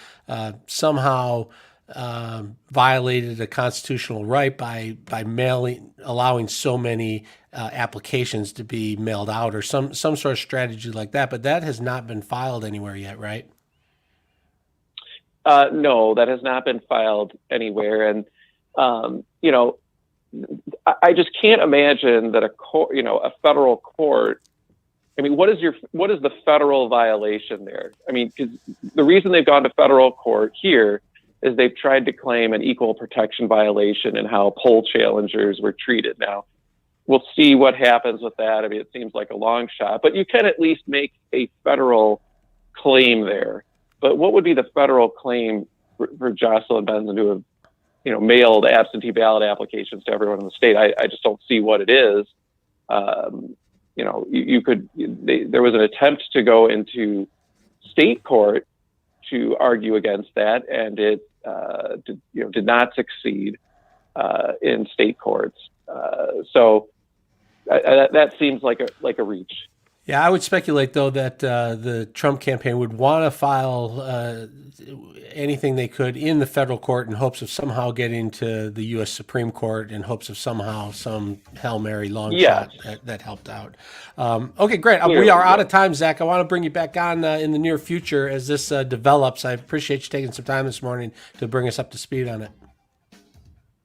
somehow violated a constitutional right by allowing so many applications to be mailed out, or some sort of strategy like that. But that has not been filed anywhere yet, right? No, that has not been filed anywhere. And, I just can't imagine that a federal court, what is the federal violation there? Because the reason they've gone to federal court here is they've tried to claim an equal protection violation in how poll challengers were treated. Now, we'll see what happens with that. It seems like a long shot, but you can at least make a federal claim there. But what would be the federal claim for Jocelyn Benson to have, mailed absentee ballot applications to everyone in the state? I just don't see what it is. There was an attempt to go into state court to argue against that, and it did not succeed in state courts. So that seems like a reach. Yeah, I would speculate, though, that the Trump campaign would want to file anything they could in the federal court in hopes of somehow getting to the U.S. Supreme Court, in hopes of somehow some Hail Mary long shot that helped out. Okay, great. We are out of time, Zach. I want to bring you back on in the near future as this develops. I appreciate you taking some time this morning to bring us up to speed on it.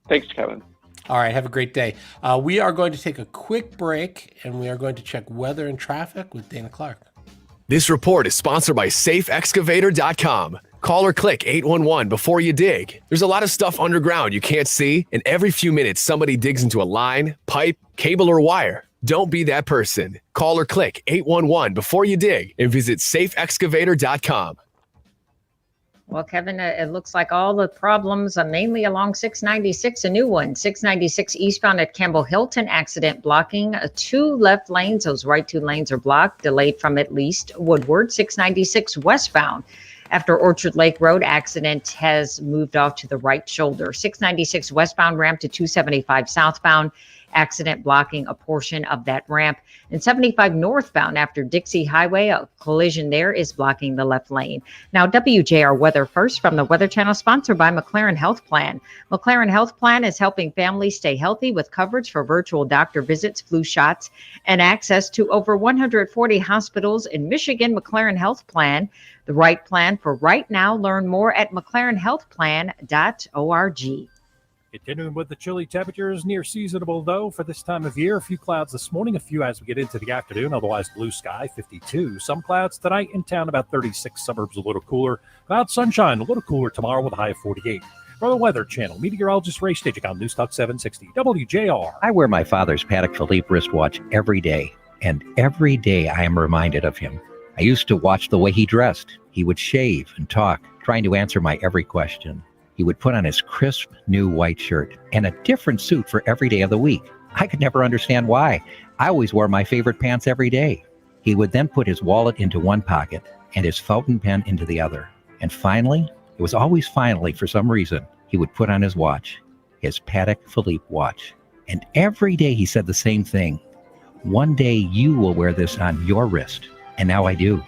Thanks, Kevin. All right, have a great day. We are going to take a quick break, and we are going to check weather and traffic with Dana Clark. This report is sponsored by SafeExcavator.com. Call or click 811 before you dig. There's a lot of stuff underground you can't see, and every few minutes somebody digs into a line, pipe, cable, or wire. Don't be that person. Call or click 811 before you dig and visit SafeExcavator.com. Well, Kevin, it looks like all the problems are mainly along 696, a new one. 696 eastbound at Campbell Hilton, accident blocking 2 left lanes. Those right 2 lanes are blocked, delayed from at least Woodward. 696 westbound after Orchard Lake Road, accident has moved off to the right shoulder. 696 westbound ramp to 275 southbound. Accident blocking a portion of that ramp. And 75 northbound after Dixie Highway, a collision there is blocking the left lane. Now, WJR weather first from the Weather Channel, sponsored by McLaren Health Plan. McLaren Health Plan is helping families stay healthy with coverage for virtual doctor visits, flu shots, and access to over 140 hospitals in Michigan. McLaren Health Plan, the right plan for right now. Learn more at mclarenhealthplan.org. Continuing with the chilly temperatures, near seasonable though for this time of year. A few clouds this morning, a few as we get into the afternoon, otherwise blue sky, 52. Some clouds tonight in town, about 36. Suburbs a little cooler. Cloud sunshine, a little cooler tomorrow with a high of 48. For the Weather Channel, meteorologist Ray Stagik on News Talk 760 WJR. I wear my father's Patek Philippe wristwatch every day, and every day I am reminded of him. I used to watch the way he dressed. He would shave and talk, trying to answer my every question. He would put on his crisp new white shirt and a different suit for every day of the week. I could never understand why. I always wore my favorite pants every day. He would then put his wallet into one pocket and his fountain pen into the other. And finally, it was always finally for some reason, he would put on his watch, his Patek Philippe watch. And every day he said the same thing. One day you will wear this on your wrist. And now I do.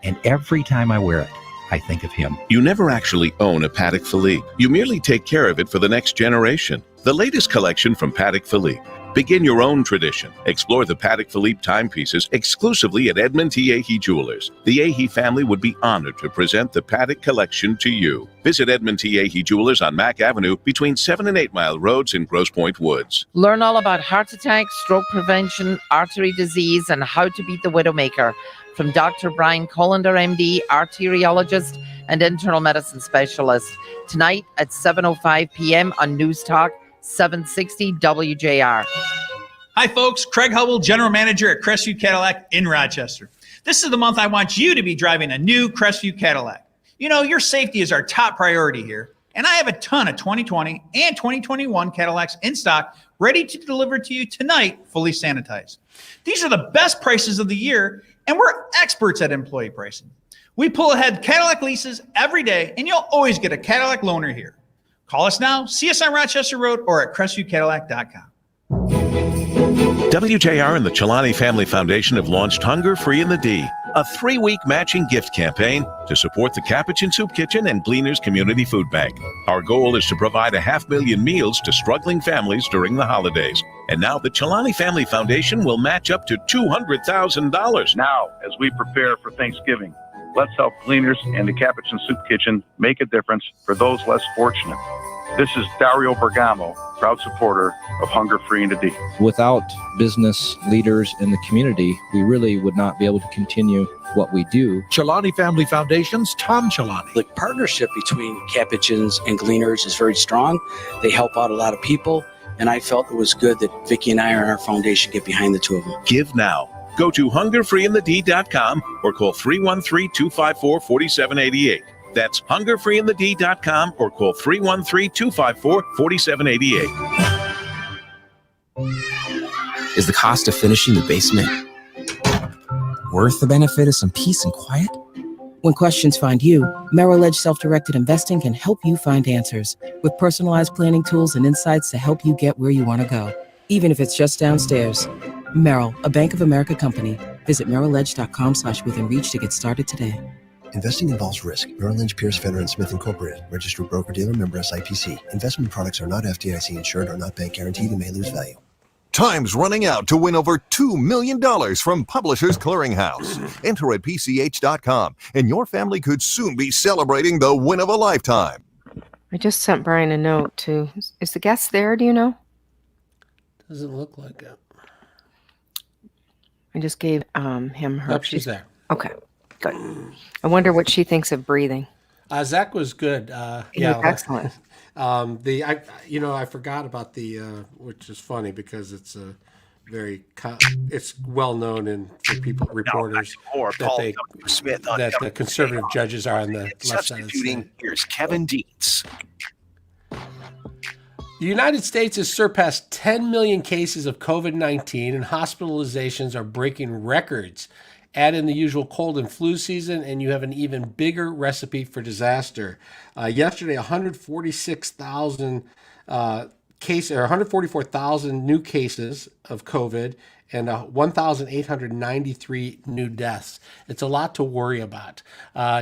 And every time I wear it, I think of him. You never actually own a Patek Philippe. You merely take care of it for the next generation. The latest collection from Patek Philippe. Begin your own tradition. Explore the Patek Philippe timepieces exclusively at Edmund T. Ahee Jewelers. The Ahee family would be honored to present the Patek collection to you. Visit Edmund T. Ahee Jewelers on Mack Avenue between 7 and 8 Mile Roads in Grosse Pointe Woods. Learn all about heart attack, stroke prevention, artery disease, and how to beat the widowmaker from Dr. Brian Colander, MD, arteriologist and internal medicine specialist. Tonight at 7:05 p.m. on News Talk 760 WJR. Hi, folks. Craig Hubble, General Manager at Crestview Cadillac in Rochester. This is the month I want you to be driving a new Crestview Cadillac. You know, your safety is our top priority here, and I have a ton of 2020 and 2021 Cadillacs in stock ready to deliver to you tonight, fully sanitized. These are the best prices of the year, and we're experts at employee pricing. We pull ahead Cadillac leases every day, and you'll always get a Cadillac loaner here. Call us now, see us on Rochester Road or at CrestviewCadillac.com. WJR and the Chilani Family Foundation have launched Hunger Free in the D, a 3-week matching gift campaign to support the Capuchin Soup Kitchen and Gleaners Community Food Bank. Our goal is to provide 500,000 meals to struggling families during the holidays. And now the Chilani Family Foundation will match up to $200,000. Now, as we prepare for Thanksgiving, let's help Gleaners and the Capuchin Soup Kitchen make a difference for those less fortunate. This is Dario Bergamo, proud supporter of Hunger Free in the D. Without business leaders in the community, we really would not be able to continue what we do. Chilani Family Foundation's Tom Chilani. The partnership between Capuchins and Gleaners is very strong. They help out a lot of people, and I felt it was good that Vicki and I and our foundation get behind the two of them. Give now. Go to hungerfreeinthed.com or call 313-254-4788. That's hungerfreeinthed.com or call 313-254-4788. Is the cost of finishing the basement worth the benefit of some peace and quiet? When questions find you, Merrill Edge Self-Directed Investing can help you find answers with personalized planning tools and insights to help you get where you want to go, even if it's just downstairs. Merrill, a Bank of America company. Visit merrilledge.com/withinreach to get started today. Investing involves risk. Merrill Lynch, Pierce, Fenner & Smith Incorporated. Registered broker-dealer, member SIPC. Investment products are not FDIC insured, are not bank guaranteed, and may lose value. Time's running out to win over $2 million from Publishers Clearinghouse. Enter at PCH.com, and your family could soon be celebrating the win of a lifetime. I just sent Brian a note too. Is the guest there? Do you know? Doesn't look like it. I just gave him her. Nope, she's there. Okay, good. I wonder what she thinks of breathing. Zach was good. Yeah, excellent. I forgot about the which is funny because it's a it's well known for reporters that the conservative judges are on the left side of the state. Here's Kevin Dietz. The United States has surpassed 10 million cases of COVID-19 and hospitalizations are breaking records. Add in the usual cold and flu season, and you have an even bigger recipe for disaster. Yesterday, 144,000 new cases of COVID and 1,893 new deaths. It's a lot to worry about.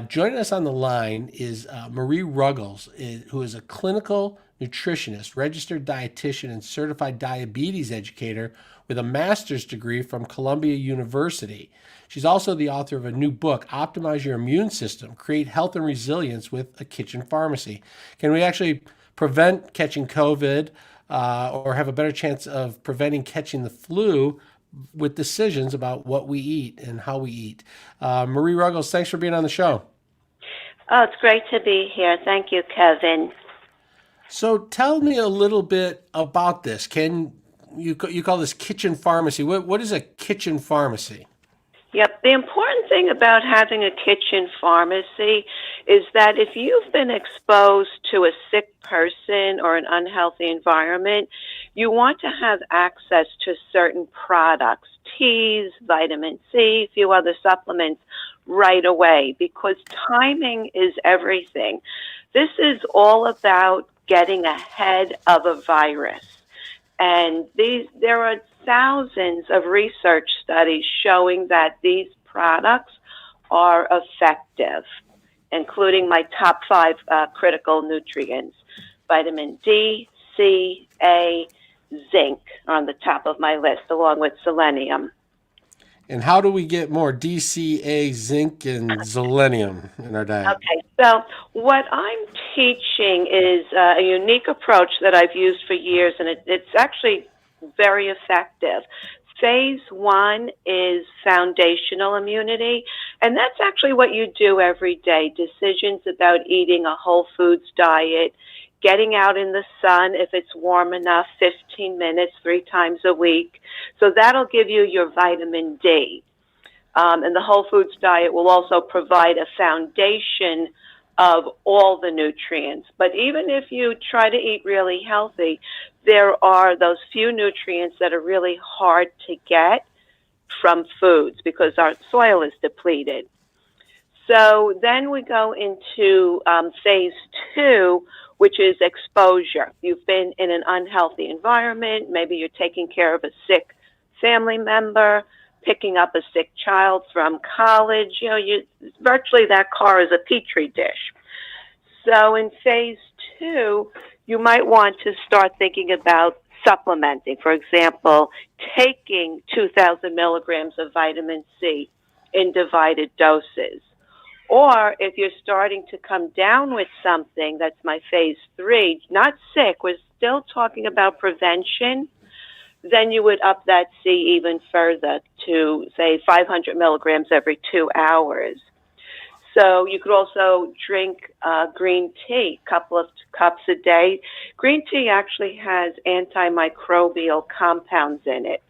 Joining us on the line is Marie Ruggles, who is a clinical nutritionist, registered dietitian, and certified diabetes educator with a master's degree from Columbia University. She's also the author of a new book, Optimize Your Immune System, Create Health and Resilience with a Kitchen Pharmacy. Can we actually prevent catching COVID or have a better chance of preventing catching the flu with decisions about what we eat and how we eat? Marie Ruggles, thanks for being on the show. Oh, it's great to be here. Thank you, Kevin. So tell me a little bit about this. Can you call this kitchen pharmacy? What is a kitchen pharmacy? Yep. The important thing about having a kitchen pharmacy is that if you've been exposed to a sick person or an unhealthy environment, you want to have access to certain products, teas, vitamin C, a few other supplements right away, because timing is everything. This is all about getting ahead of a virus. And there are thousands of research studies showing that these products are effective, including my top 5 critical nutrients: vitamin D, C, A, zinc on the top of my list, along with selenium. And how do we get more DCA, zinc, and selenium in our diet? Okay, so what I'm teaching is a unique approach that I've used for years, and it's actually very effective. Phase 1 is foundational immunity, and that's actually what you do every day. Decisions about eating a whole foods diet, getting out in the sun if it's warm enough, 15 minutes, 3 times a week. So that'll give you your vitamin D. And the whole foods diet will also provide a foundation of all the nutrients. But even if you try to eat really healthy, there are those few nutrients that are really hard to get from foods because our soil is depleted. So then we go into phase 2, which is exposure. You've been in an unhealthy environment. Maybe you're taking care of a sick family member, picking up a sick child from college. Virtually that car is a petri dish. So in phase 2, you might want to start thinking about supplementing. For example, taking 2,000 milligrams of vitamin C in divided doses. Or if you're starting to come down with something, that's my phase 3, not sick, we're still talking about prevention, then you would up that C even further to, say, 500 milligrams every 2 hours. So you could also drink green tea, a couple of cups a day. Green tea actually has antimicrobial compounds in it.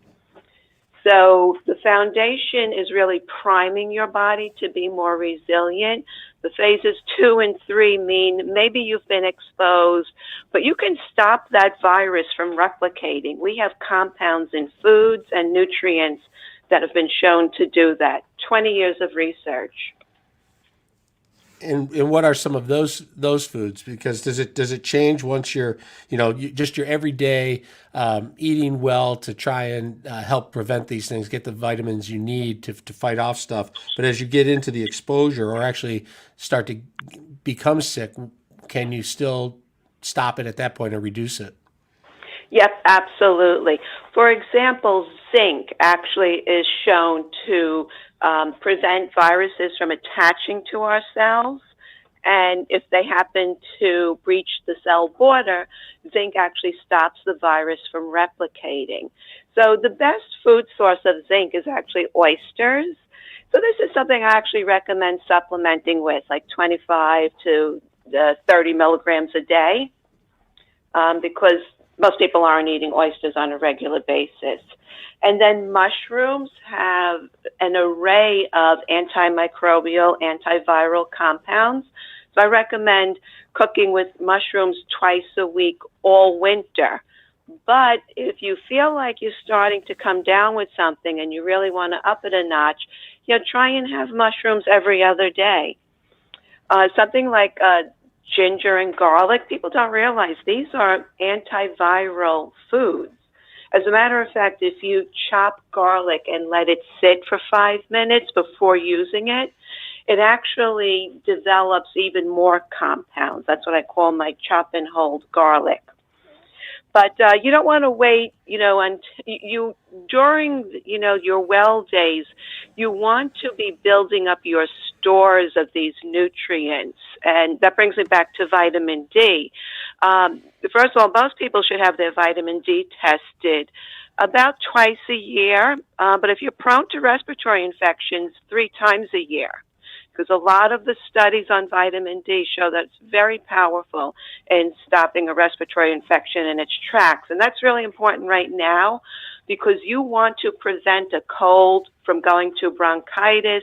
So the foundation is really priming your body to be more resilient. The phases 2 and 3 mean maybe you've been exposed, but you can stop that virus from replicating. We have compounds in foods and nutrients that have been shown to do that. 20 years of research. And what are some of those foods? Because does it change once you're just your everyday eating well to try and help prevent these things, get the vitamins you need to fight off stuff. But as you get into the exposure or actually start to become sick, can you still stop it at that point or reduce it? Yep, absolutely. For example, zinc actually is shown to prevent viruses from attaching to our cells. And if they happen to breach the cell border, zinc actually stops the virus from replicating. So the best food source of zinc is actually oysters. So this is something I actually recommend supplementing with, like 25 to 30 milligrams a day, because most people aren't eating oysters on a regular basis. And then mushrooms have an array of antimicrobial, antiviral compounds. So I recommend cooking with mushrooms twice a week all winter. But if you feel like you're starting to come down with something and you really want to up it a notch, try and have mushrooms every other day. Something like ginger and garlic, people don't realize these are antiviral foods. As a matter of fact, if you chop garlic and let it sit for 5 minutes before using it, it actually develops even more compounds. That's what I call my chop and hold garlic. But you don't want to wait, until you during, your well days, you want to be building up your stores of these nutrients. And that brings me back to vitamin D. First of all, most people should have their vitamin D tested about twice a year. But if you're prone to respiratory infections, 3 times a year. Because a lot of the studies on vitamin D show that it's very powerful in stopping a respiratory infection in its tracks. And that's really important right now because you want to prevent a cold from going to bronchitis,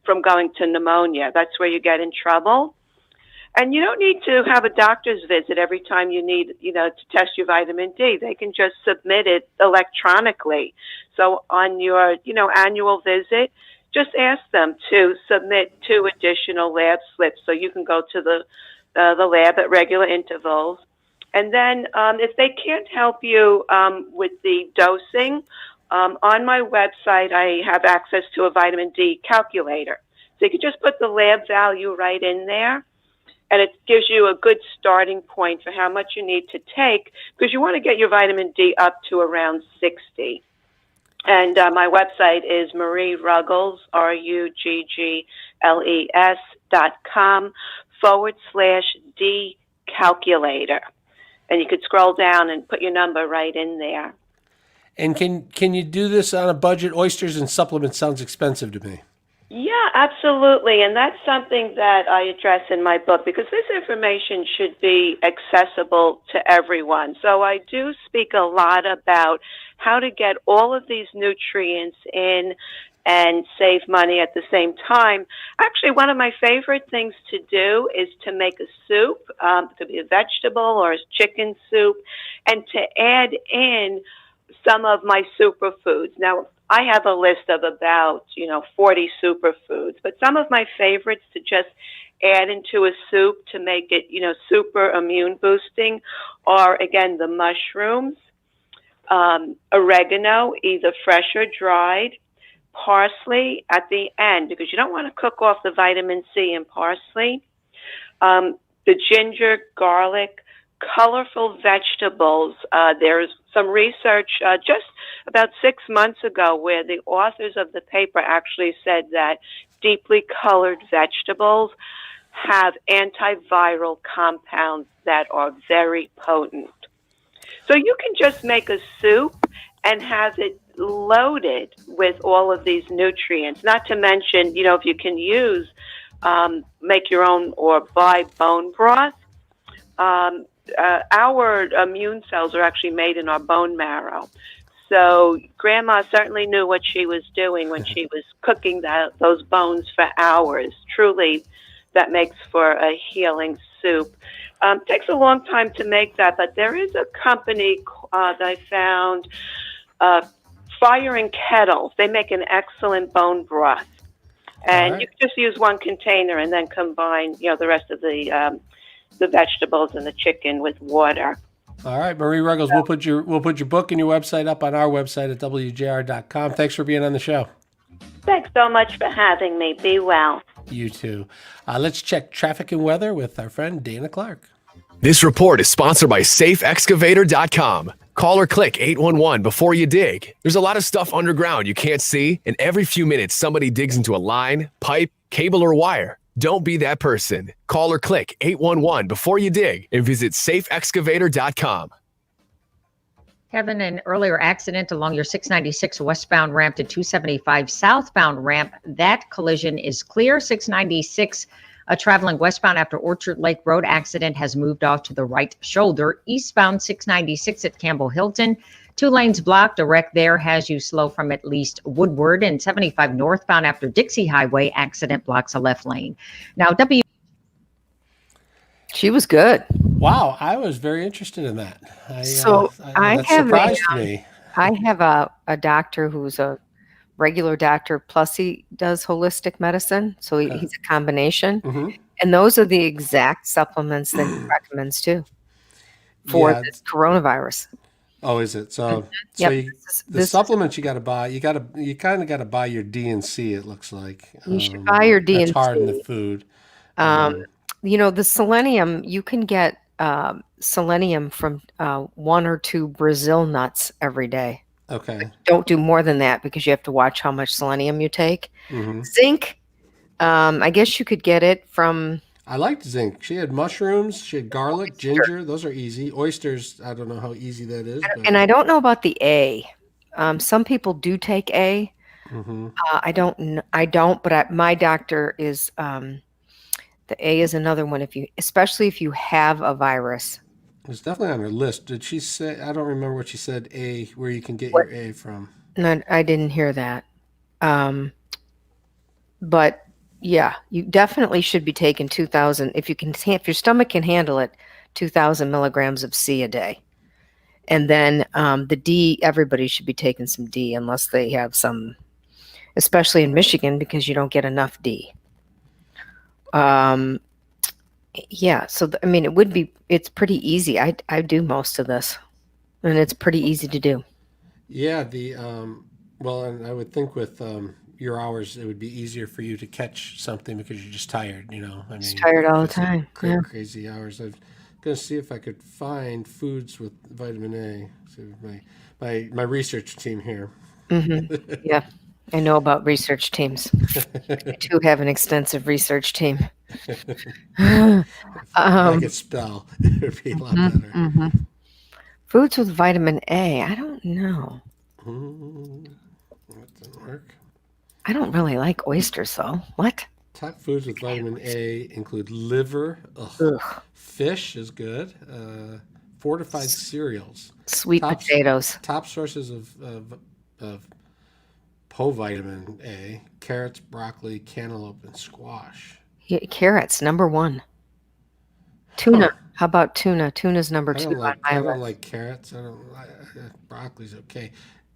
from going to pneumonia. That's where you get in trouble. And you don't need to have a doctor's visit every time you need, to test your vitamin D. They can just submit it electronically. So on your, annual visit, just ask them to submit 2 additional lab slips so you can go to the lab at regular intervals. And then if they can't help you with the dosing, on my website I have access to a vitamin D calculator. So you can just put the lab value right in there, and it gives you a good starting point for how much you need to take, because you want to get your vitamin D up to around 60. And my website is Marie Ruggles, RUGGLES.com/D calculator. And you could scroll down and put your number right in there. And can you do this on a budget? Oysters and supplements sounds expensive to me. Yeah, absolutely. And that's something that I address in my book, because this information should be accessible to everyone. So I do speak a lot about how to get all of these nutrients in and save money at the same time. Actually, one of my favorite things to do is to make a soup. It could be a vegetable or a chicken soup, and to add in some of my superfoods. Now, I have a list of about, 40 superfoods, but some of my favorites to just add into a soup to make it, super immune boosting are, again, the mushrooms, oregano, either fresh or dried, parsley at the end, because you don't want to cook off the vitamin C in parsley, the ginger, garlic, colorful vegetables. There's some research just about 6 months ago where the authors of the paper actually said that deeply colored vegetables have antiviral compounds that are very potent. So you can just make a soup and have it loaded with all of these nutrients. Not to mention, if you can use, make your own or buy bone broth. Our immune cells are actually made in our bone marrow. So Grandma certainly knew what she was doing when she was cooking those bones for hours. Truly, that makes for a healing soup. Takes a long time to make that, but there is a company that I found, Fire and Kettle. They make an excellent bone broth. And you can just use one container and then combine, the rest of the vegetables and the chicken with water. All right, Marie Ruggles, we'll put your book and your website up on our website at WJR.com. Thanks for being on the show. Thanks so much for having me. Be well. You too. Let's check traffic and weather with our friend Dana Clark. This report is sponsored by SafeExcavator.com. Call or click 811 before you dig. There's a lot of stuff underground you can't see, and every few minutes somebody digs into a line, pipe, cable, or wire. Don't be that person. Call or click 811 before you dig and visit SafeExcavator.com. Kevin, an earlier accident along your 696 westbound ramp to 275 southbound ramp. That collision is clear. 696 traveling westbound after Orchard Lake Road accident has moved off to the right shoulder. Eastbound 696 at Campbell Hilton. 2 lanes blocked. A wreck there has you slow from at least Woodward, and 75 northbound after Dixie Highway accident blocks a left lane. Now, She was good. Wow, I was very interested in that. That surprised me. I have a doctor who's a regular doctor, plus he does holistic medicine, so he's a combination. Mm-hmm. And those are the exact supplements that he recommends too for this coronavirus. Oh, is it? So, Yep. the supplements you got to buy, you kind of got to buy your D&C, it looks like. You should buy your D&C. That's hard in the food. The selenium, you can get selenium from 1 or 2 Brazil nuts every day. Okay. Don't do more than that because you have to watch how much selenium you take. Mm-hmm. Zinc, I guess you could get it from... I liked zinc. She had mushrooms, she had garlic, ginger. Those are easy. Oysters, I don't know how easy that is. And I don't know about the A. Some people do take A. Mm-hmm. I don't, but my doctor is... the A is another one, especially if you have a virus. It's definitely on her list. Did she say? I don't remember what she said. A, where you can get your A from. No, I didn't hear that. But yeah, you definitely should be taking 2,000 if your stomach can handle it. 2,000 milligrams of C a day, and then the D. Everybody should be taking some D unless they have some, especially in Michigan because you don't get enough D. Yeah, so it's pretty easy. I do most of this, and it's pretty easy to do. Yeah, and I would think with your hours, it would be easier for you to catch something because you're just tired, I mean, Just tired all the time. Yeah. Crazy hours. I'm going to see if I could find foods with vitamin A. So my research team here. Mm-hmm. Yeah. I know about research teams. I too have an extensive research team. I could spell. It would be a lot better. Mm-hmm. Foods with vitamin A. I don't know. That didn't work. I don't really like oysters, though. What? Top foods with vitamin A include liver. Ugh. Fish is good. Fortified cereals. Sweet potatoes. Top sources of vitamin A: carrots, broccoli, cantaloupe, and squash. Yeah, carrots, number 1. Tuna. How about tuna? Tuna's number 2 on my I list. don't like carrots. Broccoli's okay.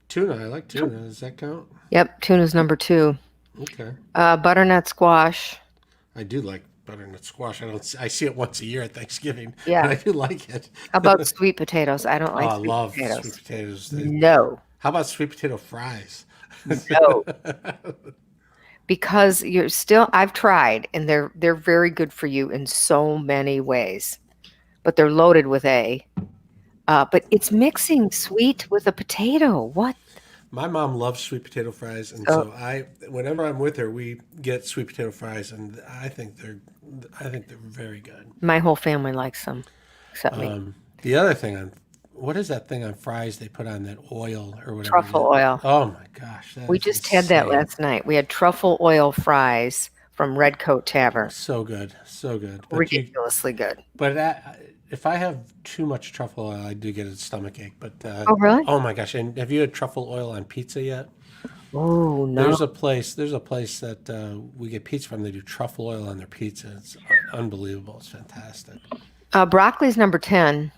Tuna, I like tuna. Does that count? Yep, tuna's number 2. Okay. Butternut squash. I do like butternut squash. I see it once a year at Thanksgiving. Yeah. And I do like it. How about sweet potatoes? I don't like I sweet love potatoes. sweet potatoes. No. How about sweet potato fries? No. Because I've tried, and they're very good for you in so many ways, but they're loaded with A. But it's mixing sweet with a potato. What? My mom loves sweet potato fries, and so whenever I'm with her, we get sweet potato fries, and I think they're very good. My whole family likes them, except me. The other thing what is that thing on fries they put on that oil or whatever? Truffle oil. Oh my gosh. We just had that last night. We had truffle oil fries from Red Coat Tavern. So good. So good. But ridiculously good. But if I have too much truffle oil, I do get a stomach ache. But oh, really? Oh my gosh. And have you had truffle oil on pizza yet? Oh, no. There's a place that we get pizza from. They do truffle oil on their pizza. It's unbelievable. It's fantastic. Broccoli's number 10.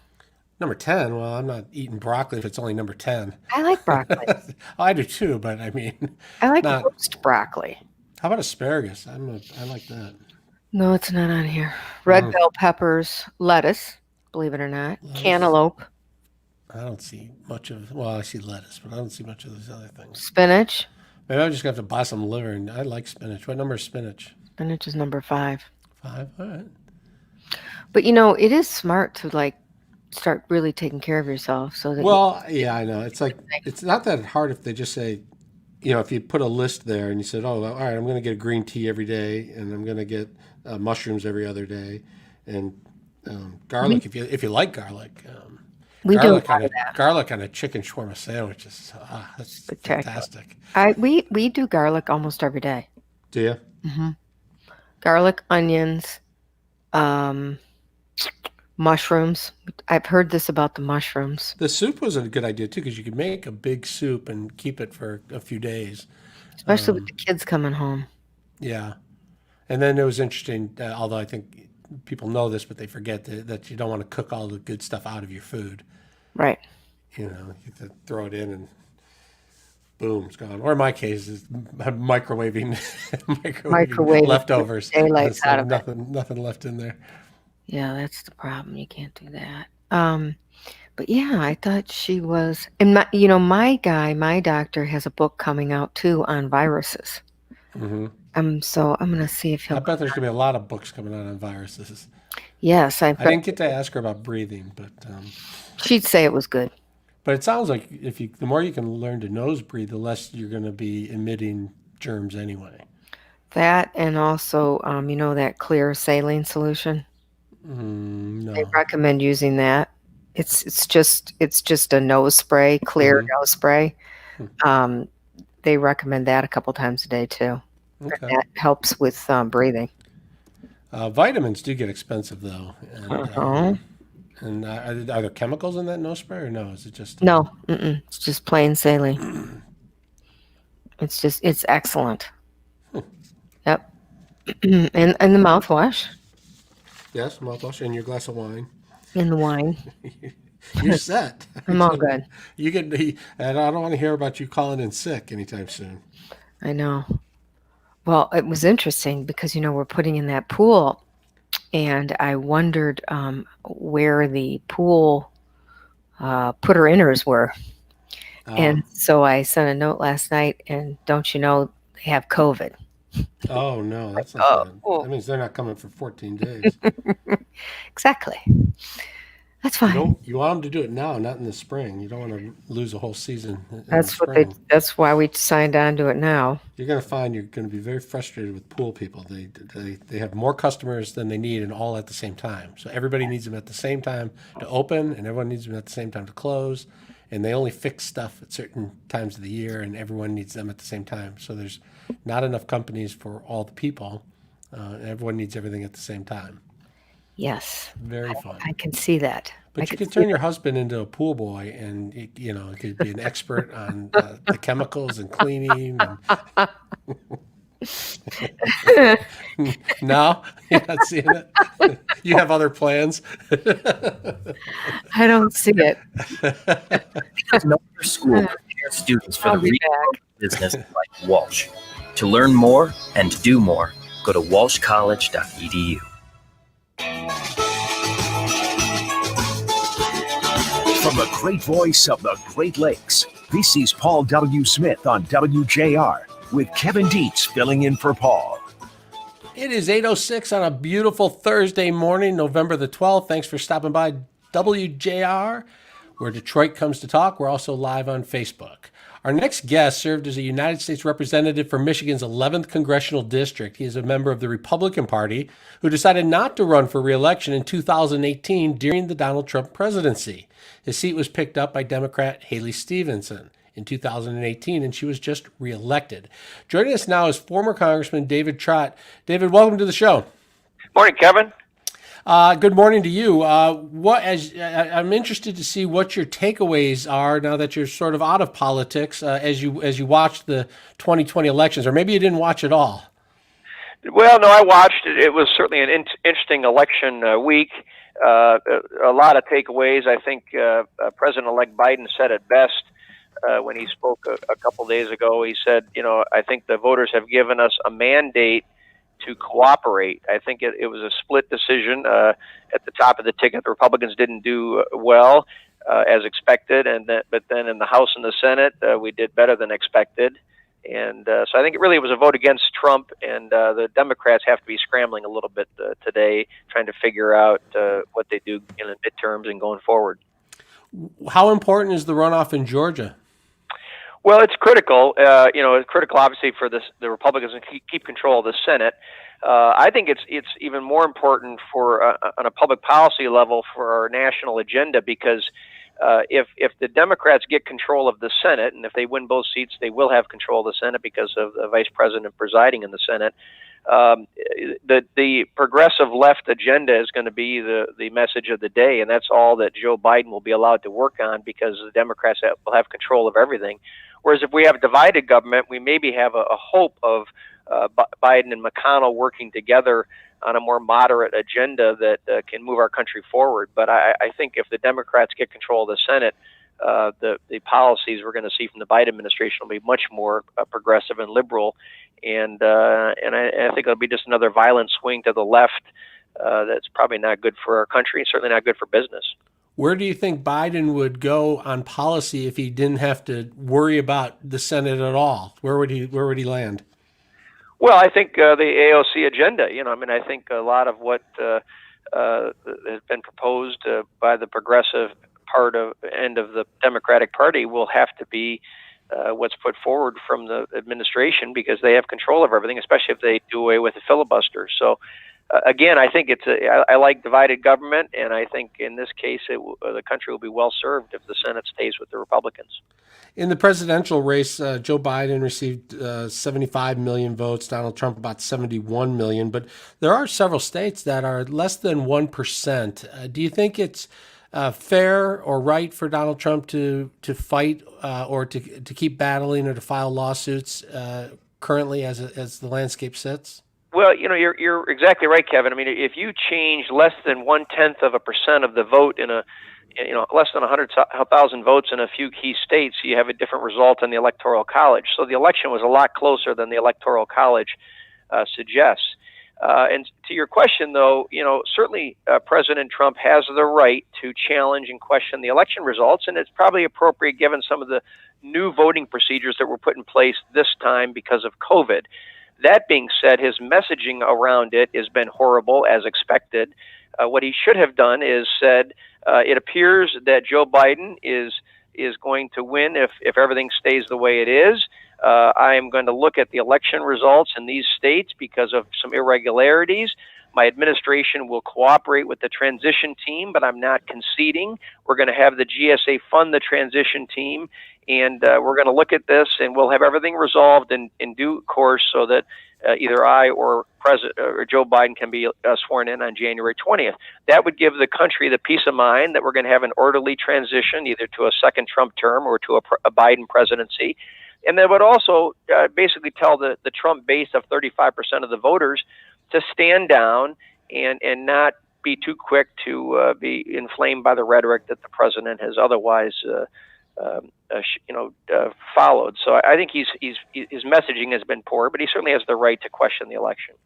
Number 10? Well, I'm not eating broccoli if it's only number 10. I like broccoli. I do too, but I mean... I like roast broccoli. How about asparagus? I like that. No, it's not on here. Red bell peppers, lettuce, believe it or not. Lettuce. Cantaloupe. I don't see much of... Well, I see lettuce, but I don't see much of those other things. Spinach. Maybe I'm just going to have to buy some liver, and I like spinach. What number is spinach? Spinach is number 5. 5? All right. But, it is smart to, start really taking care of yourself. Yeah, I know. It's it's not that hard if they just say, if you put a list there and you said, oh, all right, I'm going to get a green tea every day, and I'm going to get mushrooms every other day, and garlic, if you like garlic. We garlic do that. Garlic on a chicken shawarma sandwich is that's fantastic. We do garlic almost every day. Do you? Mm-hmm. Garlic, onions, mushrooms. I've heard this about the mushrooms. The soup was a good idea too, because you could make a big soup and keep it for a few days. Especially with the kids coming home. Yeah. And then it was interesting, although I think people know this, but they forget that you don't want to cook all the good stuff out of your food. Right. You have to throw it in and boom, it's gone. Or in my case, it's microwaving leftovers. Daylights out of nothing left in there. Yeah, that's the problem. You can't do that. But yeah, I thought she was, and my doctor has a book coming out too on viruses. Mm-hmm. So I'm going to see if he'll. I bet there's going to be a lot of books coming out on viruses. Yes, I didn't get to ask her about breathing, but she'd say it was good. But it sounds like the more you can learn to nose breathe, the less you're going to be emitting germs anyway. That, and also, that clear saline solution. No. They recommend using that. It's just a nose spray, clear nose spray. They recommend that a couple times a day too. Okay. That helps with breathing. Vitamins do get expensive though. And, and are there chemicals in that nose spray or no? Is it just no? It's just plain saline. It's excellent. Yep. and the mouthwash. Yes, mouthwash and your glass of wine. And the wine. You're set. I'm all good. And I don't want to hear about you calling in sick anytime soon. I know. Well, it was interesting because, we're putting in that pool, and I wondered where the pool putter-inners were. And so I sent a note last night, and don't you know they have COVID. Oh, no, that's not good. That means they're not coming for 14 days. Exactly. That's fine. You want them to do it now, not in the spring. You don't want to lose a whole season in That's the spring. That's why we signed on to it now. You're going to find you're going to be very frustrated with pool people. They have more customers than they need, and all at the same time. So everybody needs them at the same time to open, and everyone needs them at the same time to close. And they only fix stuff at certain times of the year, and everyone needs them at the same time. So there's not enough companies for all the people, and everyone needs everything at the same time. Yes. Very fun. I can see that. But you could turn your husband into a pool boy, and he could be an expert on the chemicals and cleaning. And no, you're not seeing it. You have other plans. I don't see it. Because no other school prepares students for the real business like Walsh. To learn more and to do more, go to walshcollege.edu. From the great voice of the Great Lakes, this is Paul W. Smith on WJR with Kevin Dietz filling in for Paul. It is 8:06 on a beautiful Thursday morning, November the 12th. Thanks for stopping by WJR, where Detroit comes to talk. We're also live on Facebook. Our next guest served as a United States Representative for Michigan's 11th Congressional District. He is a member of the Republican Party who decided not to run for re-election in 2018 during the Donald Trump presidency. His seat was picked up by Democrat Haley Stevenson in 2018, and she was just re-elected. Joining us now is former Congressman David Trott. David, welcome to the show. Morning, Kevin. Good morning to you. I'm interested to see what your takeaways are now that you're sort of out of politics as you watch the 2020 elections, or maybe you didn't watch it all. Well, no, I watched it. It was certainly an interesting election week. A lot of takeaways. I think President-elect Biden said it best when he spoke a couple days ago. He said, I think the voters have given us a mandate to cooperate. I think it was a split decision at the top of the ticket. The Republicans didn't do well as expected, but then in the House and the Senate, we did better than expected. And so I think it really was a vote against Trump, and the Democrats have to be scrambling a little bit today, trying to figure out what they do in the midterms and going forward. How important is the runoff in Georgia? Well, it's critical. It's critical, obviously, for the Republicans to keep control of the Senate. I think it's even more important on a public policy level for our national agenda, because if the Democrats get control of the Senate, and if they win both seats, they will have control of the Senate because of the vice president presiding in the Senate. The progressive left agenda is going to be the message of the day, and that's all that Joe Biden will be allowed to work on, because the Democrats will have control of everything. Whereas if we have divided government, we maybe have a hope of Biden and McConnell working together on a more moderate agenda that can move our country forward. But I think if the Democrats get control of the Senate, the policies we're going to see from the Biden administration will be much more progressive and liberal, and I think it'll be just another violent swing to the left that's probably not good for our country, and certainly not good for business. Where do you think Biden would go on policy if he didn't have to worry about the Senate at all? Where would he land? Well, I think the AOC agenda. I think a lot of what has been proposed by the progressive end of the Democratic Party will have to be what's put forward from the administration, because they have control of everything, especially if they do away with the filibuster. So, again, I think I like divided government, and I think in this case the country will be well served if the Senate stays with the Republicans. In the presidential race, Joe Biden received 75 million votes, Donald Trump about 71 million, but there are several states that are less than 1%. Do you think it's fair or right for Donald Trump to fight or to keep battling or to file lawsuits currently as the landscape sits? Well, you're exactly right, Kevin. I mean, if you change less than 0.1% of the vote in less than 100,000 votes in a few key states, you have a different result in the Electoral College. So the election was a lot closer than the Electoral College suggests. And to your question, though, certainly President Trump has the right to challenge and question the election results, and it's probably appropriate given some of the new voting procedures that were put in place this time because of COVID. That being said, his messaging around it has been horrible, as expected. What he should have done is said, it appears that Joe Biden is going to win if everything stays the way it is. I am going to look at the election results in these states because of some irregularities. My administration will cooperate with the transition team, but I'm not conceding. We're going to have the GSA fund the transition team, and we're going to look at this, and we'll have everything resolved in due course so that either I or Joe Biden can be sworn in on January 20th. That would give the country the peace of mind that we're going to have an orderly transition either to a second Trump term or to a Biden presidency. And that would also basically tell the Trump base of 35% of the voters to stand down and not be too quick to be inflamed by the rhetoric that the president has otherwise followed. So I think his messaging has been poor, but he certainly has the right to question the election.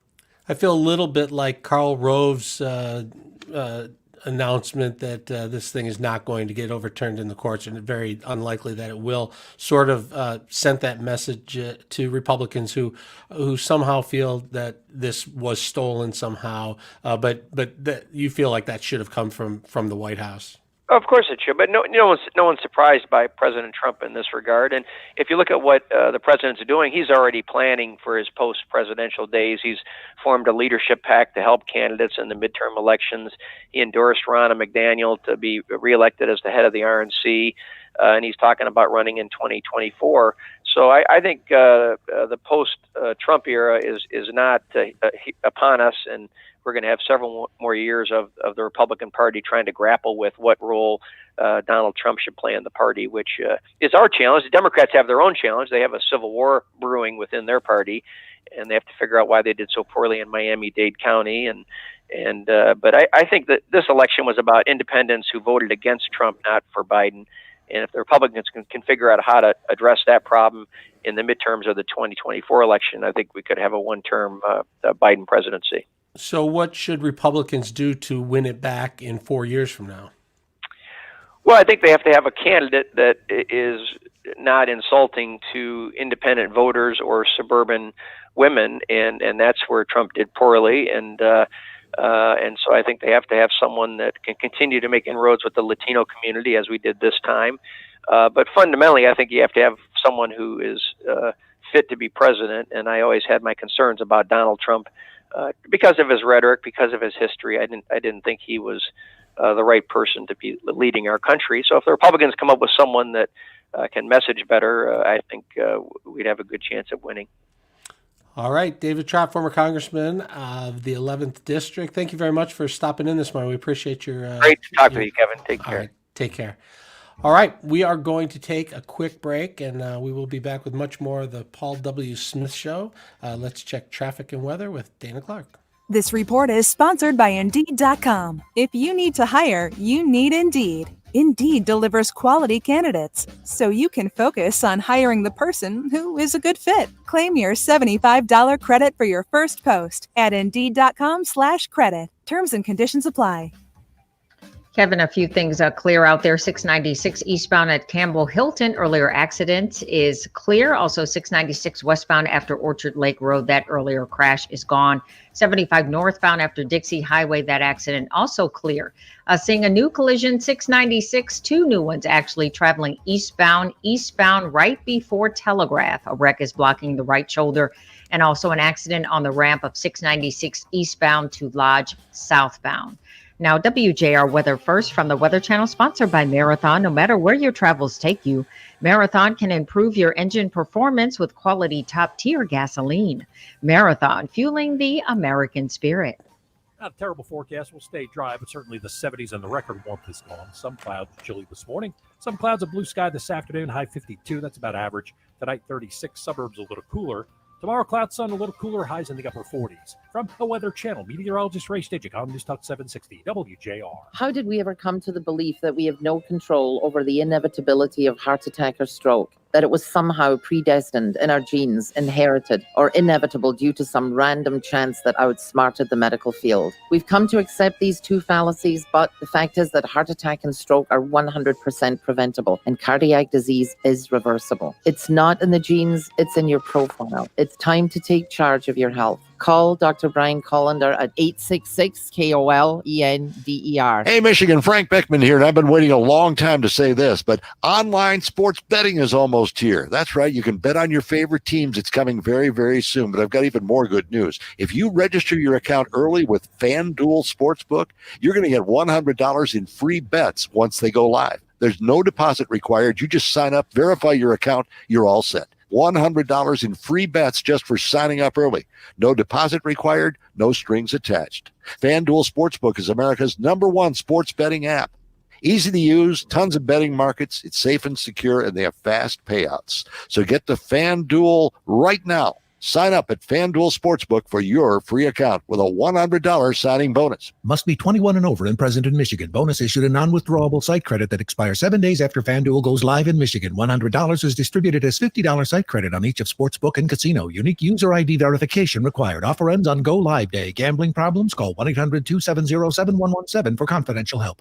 I feel a little bit like Karl Rove's announcement that this thing is not going to get overturned in the courts, and it's very unlikely that it will, sort of sent that message to Republicans who somehow feel that this was stolen somehow, but that you feel like that should have come from the White House. Of course it should, but no one's surprised by President Trump in this regard. And if you look at what the president's doing, he's already planning for his post-presidential days. He's formed a leadership pact to help candidates in the midterm elections. He endorsed Ronna McDaniel to be reelected as the head of the RNC, and he's talking about running in 2024. So I think the post-Trump era is not upon us, and we're going to have several more years of the Republican Party trying to grapple with what role Donald Trump should play in the party, which is our challenge. The Democrats have their own challenge. They have a civil war brewing within their party, and they have to figure out why they did so poorly in Miami-Dade County. But I think that this election was about independents who voted against Trump, not for Biden. And if the Republicans can figure out how to address that problem in the midterms of the 2024 election, I think we could have a one-term Biden presidency. So what should Republicans do to win it back in 4 years from now? Well, I think they have to have a candidate that is not insulting to independent voters or suburban women, and that's where Trump did poorly. And so I think they have to have someone that can continue to make inroads with the Latino community as we did this time. But fundamentally, I think you have to have someone who is fit to be president. And I always had my concerns about Donald Trump because of his rhetoric, because of his history. I didn't think he was the right person to be leading our country. So if the Republicans come up with someone that can message better, I think we'd have a good chance of winning. All right, David Trott, former congressman of the 11th District. Thank you very much for stopping in this morning. We appreciate your... Great to talk with you, Kevin. Take care. All right, take care. All right, we are going to take a quick break, and we will be back with much more of the Paul W. Smith Show. Let's check traffic and weather with Dana Clark. This report is sponsored by Indeed.com. If you need to hire, you need Indeed. Indeed delivers quality candidates, so you can focus on hiring the person who is a good fit. Claim your $75 credit for your first post at Indeed.com/credit. Terms and conditions apply. Kevin, a few things clear out there. 696 eastbound at Campbell Hilton. Earlier accident is clear. Also 696 westbound after Orchard Lake Road. That earlier crash is gone. 75 northbound after Dixie Highway. That accident also clear. Seeing a new collision, 696, two new ones actually traveling eastbound right before Telegraph. A wreck is blocking the right shoulder. And also an accident on the ramp of 696 eastbound to Lodge southbound. Now, WJR Weather First from the Weather Channel, sponsored by Marathon. No matter where your travels take you, Marathon can improve your engine performance with quality top-tier gasoline. Marathon, fueling the American spirit. Not a terrible forecast. Will stay dry, but certainly the 70s and the record warmth is gone. Some clouds, chilly this morning. Some clouds of blue sky this afternoon, high 52. That's about average. Tonight, 36. Suburbs a little cooler. Tomorrow, cloud sun, a little cooler, highs in the upper 40s. From the Weather Channel, meteorologist Ray Stidgick on News Talk 760 WJR. How did we ever come to the belief that we have no control over the inevitability of heart attack or stroke? that it was somehow predestined in our genes, inherited, or inevitable due to some random chance that outsmarted the medical field. We've come to accept these two fallacies, but the fact is that heart attack and stroke are 100% preventable, and cardiac disease is reversible. It's not in the genes, it's in your profile. It's time to take charge of your health. Call Dr. Brian Collender at 866-KOLENDER. Hey, Michigan, Frank Beckman here, and I've been waiting a long time to say this, but online sports betting is almost here. That's right. You can bet on your favorite teams. It's coming very, very soon, but I've got even more good news. If you register your account early with FanDuel Sportsbook, you're going to get $100 in free bets once they go live. There's no deposit required. You just sign up, verify your account, you're all set. $100 in free bets just for signing up early. No deposit required, no strings attached. FanDuel Sportsbook is America's #1 sports betting app. Easy to use, tons of betting markets, it's safe and secure, and they have fast payouts. So get to FanDuel right now. Sign up at FanDuel Sportsbook for your free account with a $100 signing bonus. Must be 21 and over and present in Michigan. Bonus issued a non-withdrawable site credit that expires 7 days after FanDuel goes live in Michigan. $100 is distributed as $50 site credit on each of Sportsbook and Casino. Unique user ID verification required. Offer ends on go live day. Gambling problems? Call 1-800-270-7117 for confidential help.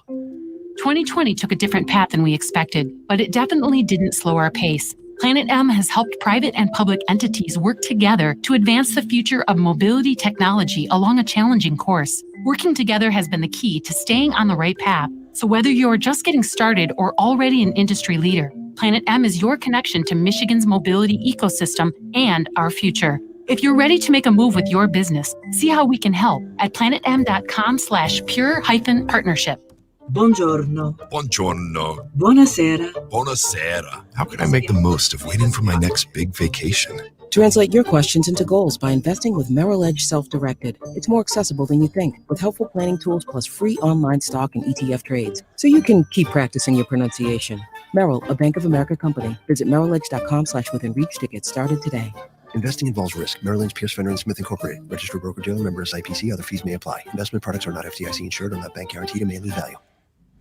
2020 took a different path than we expected, but it definitely didn't slow our pace. Planet M has helped private and public entities work together to advance the future of mobility technology along a challenging course. Working together has been the key to staying on the right path. So whether you're just getting started or already an industry leader, Planet M is your connection to Michigan's mobility ecosystem and our future. If you're ready to make a move with your business, see how we can help at planetem.com/pure-partnership. Buongiorno. Buongiorno. Buonasera. Buonasera. How can I make the most of waiting for my next big vacation? Translate your questions into goals by investing with Merrill Edge Self-Directed. It's more accessible than you think, with helpful planning tools plus free online stock and ETF trades, so you can keep practicing your pronunciation. Merrill, a Bank of America company. Visit merrilledge.com/withinreach to get started today. Investing involves risk. Merrill Lynch, Pierce, Fenner & Smith Incorporated. Registered broker-dealer, member SIPC. Other fees may apply. Investment products are not FDIC insured or not bank guaranteed and may lose value.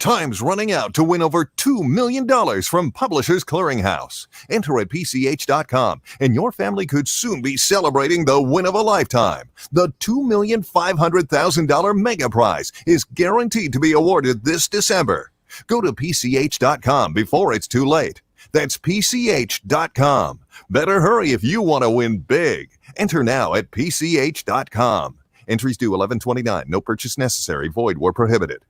Time's running out to win over $2 million from Publishers Clearinghouse. Enter at PCH.com, and your family could soon be celebrating the win of a lifetime. The $2,500,000 mega prize is guaranteed to be awarded this December. Go to PCH.com before it's too late. That's PCH.com. Better hurry if you want to win big. Enter now at PCH.com. Entries due 11/29. No purchase necessary. Void where prohibited.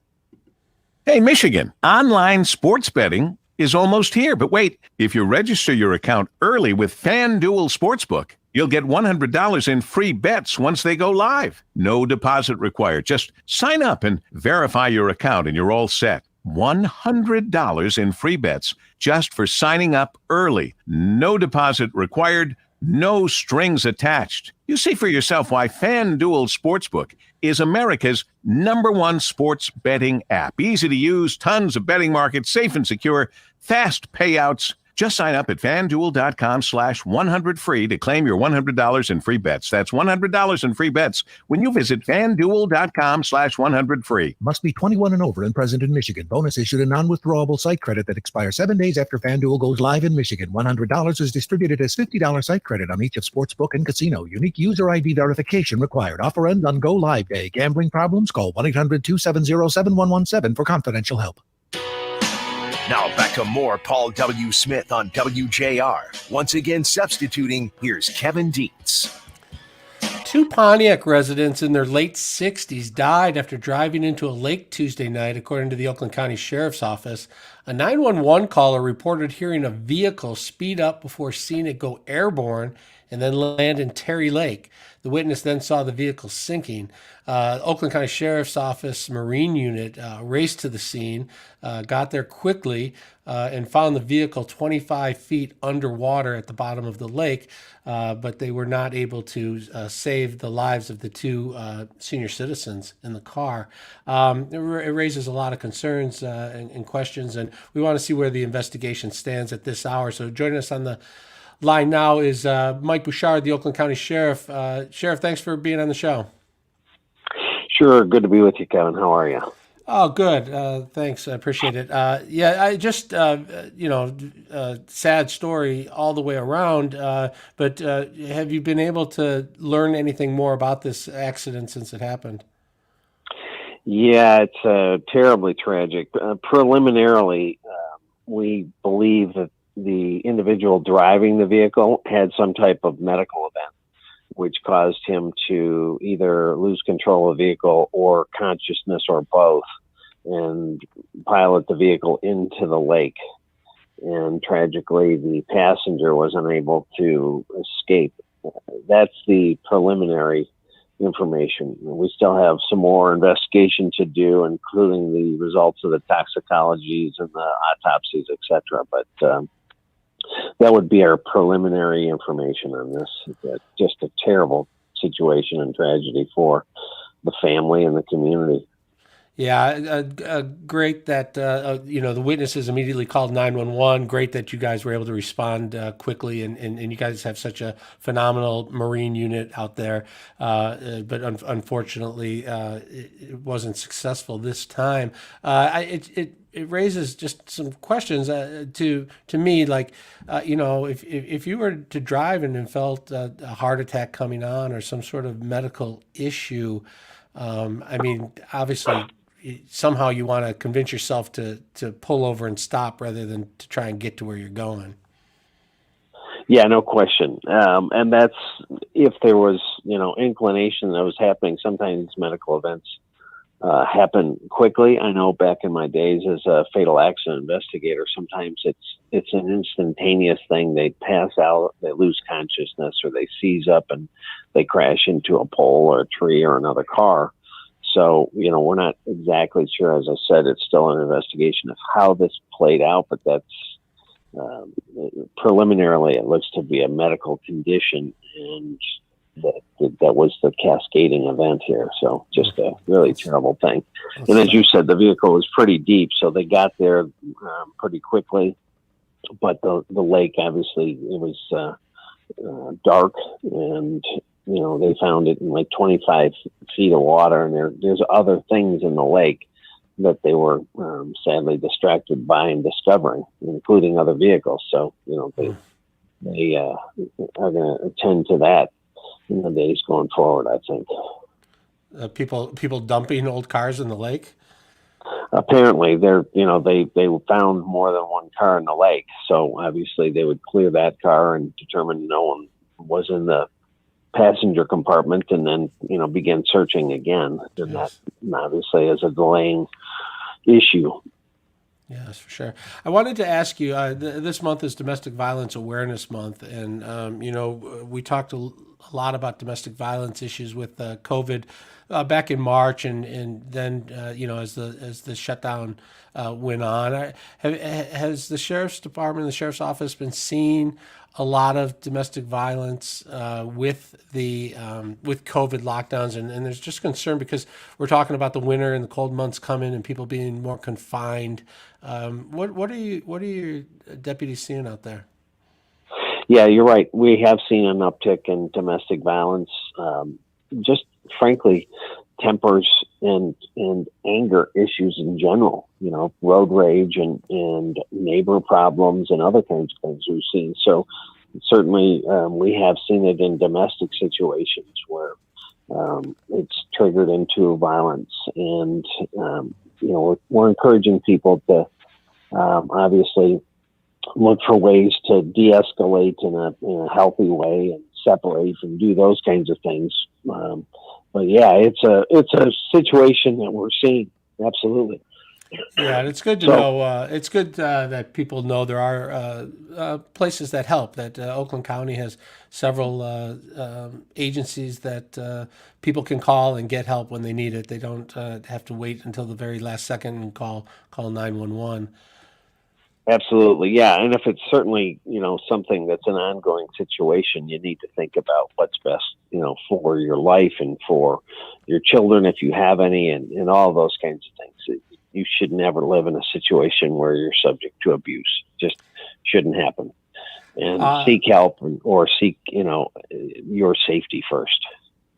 Hey, Michigan, online sports betting is almost here. But wait, if you register your account early with FanDuel Sportsbook, you'll get $100 in free bets once they go live. No deposit required. Just sign up and verify your account and you're all set. $100 in free bets just for signing up early. No deposit required. No strings attached. You see for yourself why FanDuel Sportsbook is America's #1 sports betting app. Easy to use, tons of betting markets, safe and secure, fast payouts. Just sign up at FanDuel.com/100free to claim your $100 in free bets. That's $100 in free bets when you visit FanDuel.com/100free. Must be 21 and over and present in Michigan. Bonus issued a non-withdrawable site credit that expires 7 days after FanDuel goes live in Michigan. $100 is distributed as $50 site credit on each of Sportsbook and Casino. Unique user ID verification required. Offer ends on go live day. Gambling problems? Call 1-800-270-7117 for confidential help. Now back to more Paul W. Smith on WJR. Once again substituting, here's Kevin Dietz. 2 Pontiac residents in their late 60s died after driving into a lake Tuesday night, according to the Oakland County Sheriff's Office. A 911 caller reported hearing a vehicle speed up before seeing it go airborne and then land in Terry Lake. The witness then saw the vehicle sinking. Oakland County Sheriff's Office Marine Unit raced to the scene, got there quickly, and found the vehicle 25 feet underwater at the bottom of the lake, but they were not able to save the lives of the 2 senior citizens in the car. It raises a lot of concerns and questions, and we want to see where the investigation stands at this hour. So joining us on the line now is Mike Bouchard, the Oakland County Sheriff. Sheriff, thanks for being on the show. Sure. Good to be with you, Kevin. How are you? Oh, good. Thanks. I appreciate it. Yeah, I just, sad story all the way around. But have you been able to learn anything more about this accident since it happened? Yeah, it's terribly tragic. Preliminarily, we believe that the individual driving the vehicle had some type of medical event, which caused him to either lose control of the vehicle or consciousness or both, and pilot the vehicle into the lake. And tragically, the passenger was unable to escape. That's the preliminary information. We still have some more investigation to do, including the results of the toxicologies and the autopsies, etc. But that would be our preliminary information on this. Just a terrible situation and tragedy for the family and the community. Yeah, great that the witnesses immediately called 911. Great that you guys were able to respond quickly, and you guys have such a phenomenal Marine unit out there. But unfortunately, it wasn't successful this time. It raises just some questions to me, like if you were to drive and felt a heart attack coming on or some sort of medical issue, obviously, somehow you want to convince yourself to pull over and stop rather than to try and get to where you're going. Yeah, no question. And that's if there was, inclination that was happening. Sometimes medical events happen quickly. I know back in my days as a fatal accident investigator, sometimes it's an instantaneous thing. They pass out, they lose consciousness, or they seize up and they crash into a pole or a tree or another car. So, we're not exactly sure. As I said, it's still an investigation of how this played out, but that's preliminarily, it looks to be a medical condition, and that was the cascading event here. So just a really terrible thing. And as you said, the vehicle was pretty deep, so they got there pretty quickly. But the lake, obviously, it was dark, and they found it in like 25 feet of water, and there's other things in the lake that they were sadly distracted by and discovering, including other vehicles. So, they are going to attend to that in the days going forward, I think. People dumping old cars in the lake? Apparently, they found more than one car in the lake. So obviously they would clear that car and determine no one was in the passenger compartment, and then begin searching again. And that obviously is a delaying issue. Yes, for sure. I wanted to ask you, this month is Domestic Violence Awareness Month, and we talked a lot about domestic violence issues with COVID back in March, and then as the shutdown went on. Has the Sheriff's Department, the Sheriff's Office, been seeing a lot of domestic violence with COVID lockdowns, and there's just concern because we're talking about the winter and the cold months coming and people being more confined. What are your deputies seeing out there? Yeah, you're right. We have seen an uptick in domestic violence. Just frankly, tempers and anger issues in general. Road rage and neighbor problems and other kinds of things we've seen. So certainly we have seen it in domestic situations where it's triggered into violence, and we're encouraging people to obviously look for ways to de-escalate in a healthy way and separate and do those kinds of things. But yeah, it's a situation that we're seeing. Absolutely. Yeah, and it's good to know. It's good that people know there are places that help. That Oakland County has several agencies that people can call and get help when they need it. They don't have to wait until the very last second and call 911. Absolutely, yeah. And if it's certainly something that's an ongoing situation, you need to think about what's best for your life and for your children if you have any, and all those kinds of things. You should never live in a situation where you're subject to abuse. Just shouldn't happen. And seek help or seek your safety first.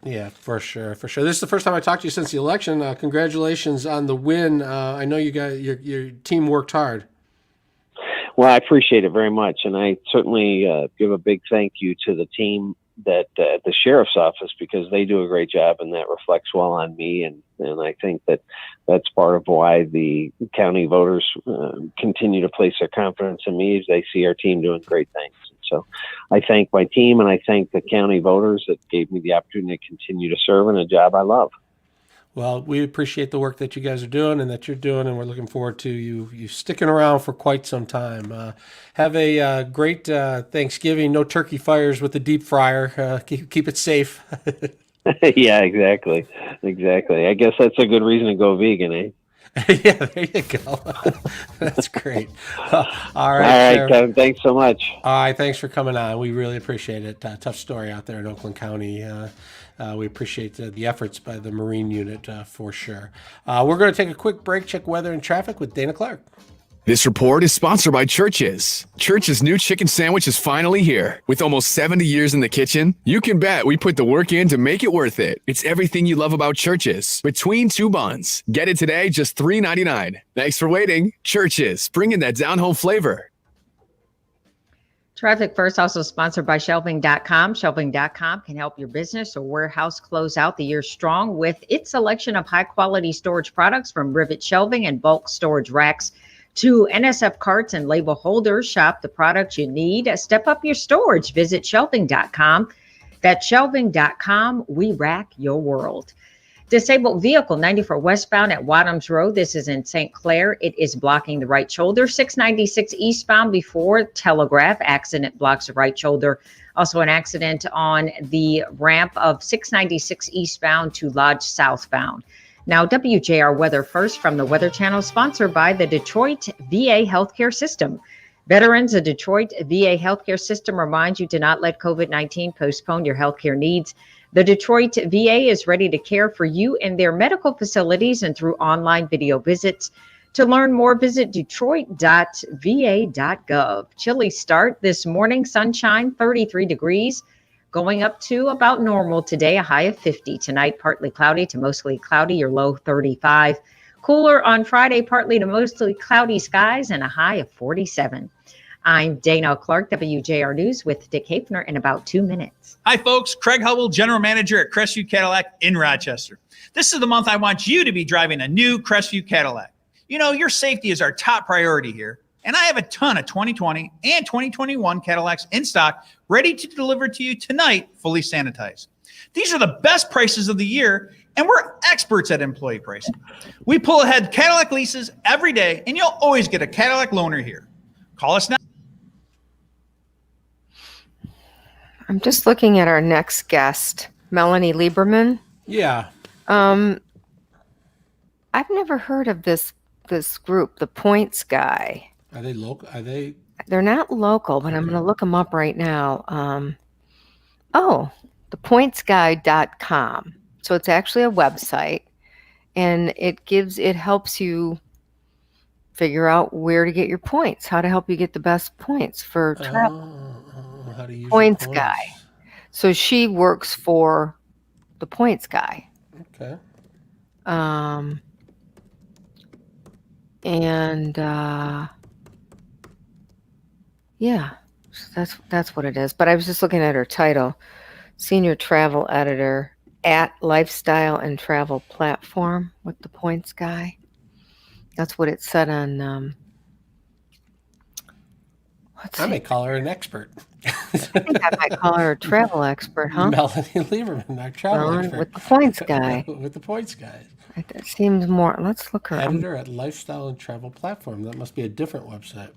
Yeah, for sure, for sure. This is the first time I talked to you since the election. Congratulations on the win. I know you guys, your team worked hard. Well, I appreciate it very much, and I certainly give a big thank you to the team that at the sheriff's office, because they do a great job, and that reflects well on me. And I think that that's part of why the county voters continue to place their confidence in me, as they see our team doing great things. And so I thank my team, and I thank the county voters that gave me the opportunity to continue to serve in a job I love. Well, we appreciate the work that you guys are doing and that you're doing, and we're looking forward to you sticking around for quite some time. Have a great Thanksgiving. No turkey fires with the deep fryer. Keep it safe. Yeah, exactly. I guess that's a good reason to go vegan, eh? Yeah, there you go. That's great. All right, All right, Sheriff. Kevin. Thanks so much. All right, thanks for coming on. We really appreciate it. Tough story out there in Oakland County. We appreciate the efforts by the Marine Unit for sure. We're going to take a quick break, check weather and traffic with Dana Clark. This report is sponsored by Church's. Church's new chicken sandwich is finally here. With almost 70 years in the kitchen, you can bet we put the work in to make it worth it. It's everything you love about Church's. Between two buns. Get it today, just $3.99. Thanks for waiting. Church's, bringing that down-home flavor. Traffic First, also sponsored by Shelving.com. Shelving.com can help your business or warehouse close out the year strong with its selection of high-quality storage products, from rivet shelving and bulk storage racks to NSF carts and label holders. Shop the products you need. Step up your storage. Visit Shelving.com. That's Shelving.com. We rack your world. Disabled vehicle 94 westbound at Wadhams Road. This is in St. Clair. It is blocking the right shoulder. 696 eastbound before Telegraph. Accident blocks the right shoulder. Also an accident on the ramp of 696 eastbound to Lodge southbound. Now, WJR Weather First from the Weather Channel, sponsored by the Detroit VA Healthcare System. Veterans, the Detroit VA Healthcare System reminds you to not let COVID-19 postpone your healthcare needs. The Detroit VA is ready to care for you in their medical facilities and through online video visits. To learn more, visit detroit.va.gov. Chilly start this morning, sunshine, 33 degrees, going up to about normal today, a high of 50. Tonight, partly cloudy to mostly cloudy, your low 35. Cooler on Friday, partly to mostly cloudy skies and a high of 47. I'm Dana Clark, WJR News with Dick Hafner in about 2 minutes. Hi, folks. Craig Hubble, General Manager at Crestview Cadillac in Rochester. This is the month I want you to be driving a new Crestview Cadillac. You know, your safety is our top priority here, and I have a ton of 2020 and 2021 Cadillacs in stock, ready to deliver to you tonight, fully sanitized. These are the best prices of the year, and we're experts at employee pricing. We pull ahead Cadillac leases every day, and you'll always get a Cadillac loaner here. Call us now. I'm just looking at our next guest, Melanie Lieberman. Yeah. I've never heard of this group, the Points Guy. Are they local? They're not local, but I'm going to look them up right now. thepointsguy.com. So it's actually a website, and it helps you figure out where to get your points, how to help you get the best points for travel. How to use Points Guy. So she works for the Points Guy. Okay. Yeah, that's what it is. But I was just looking at her title, Senior Travel Editor at Lifestyle and Travel Platform with the Points Guy. That's what it said on. I may call her an expert. I think I might call her a travel expert, huh? Melanie Lieberman, our travel expert. With the Points Guy. With the Points Guy. It seems more. Let's look her up. Editor at Lifestyle and Travel Platform. That must be a different website,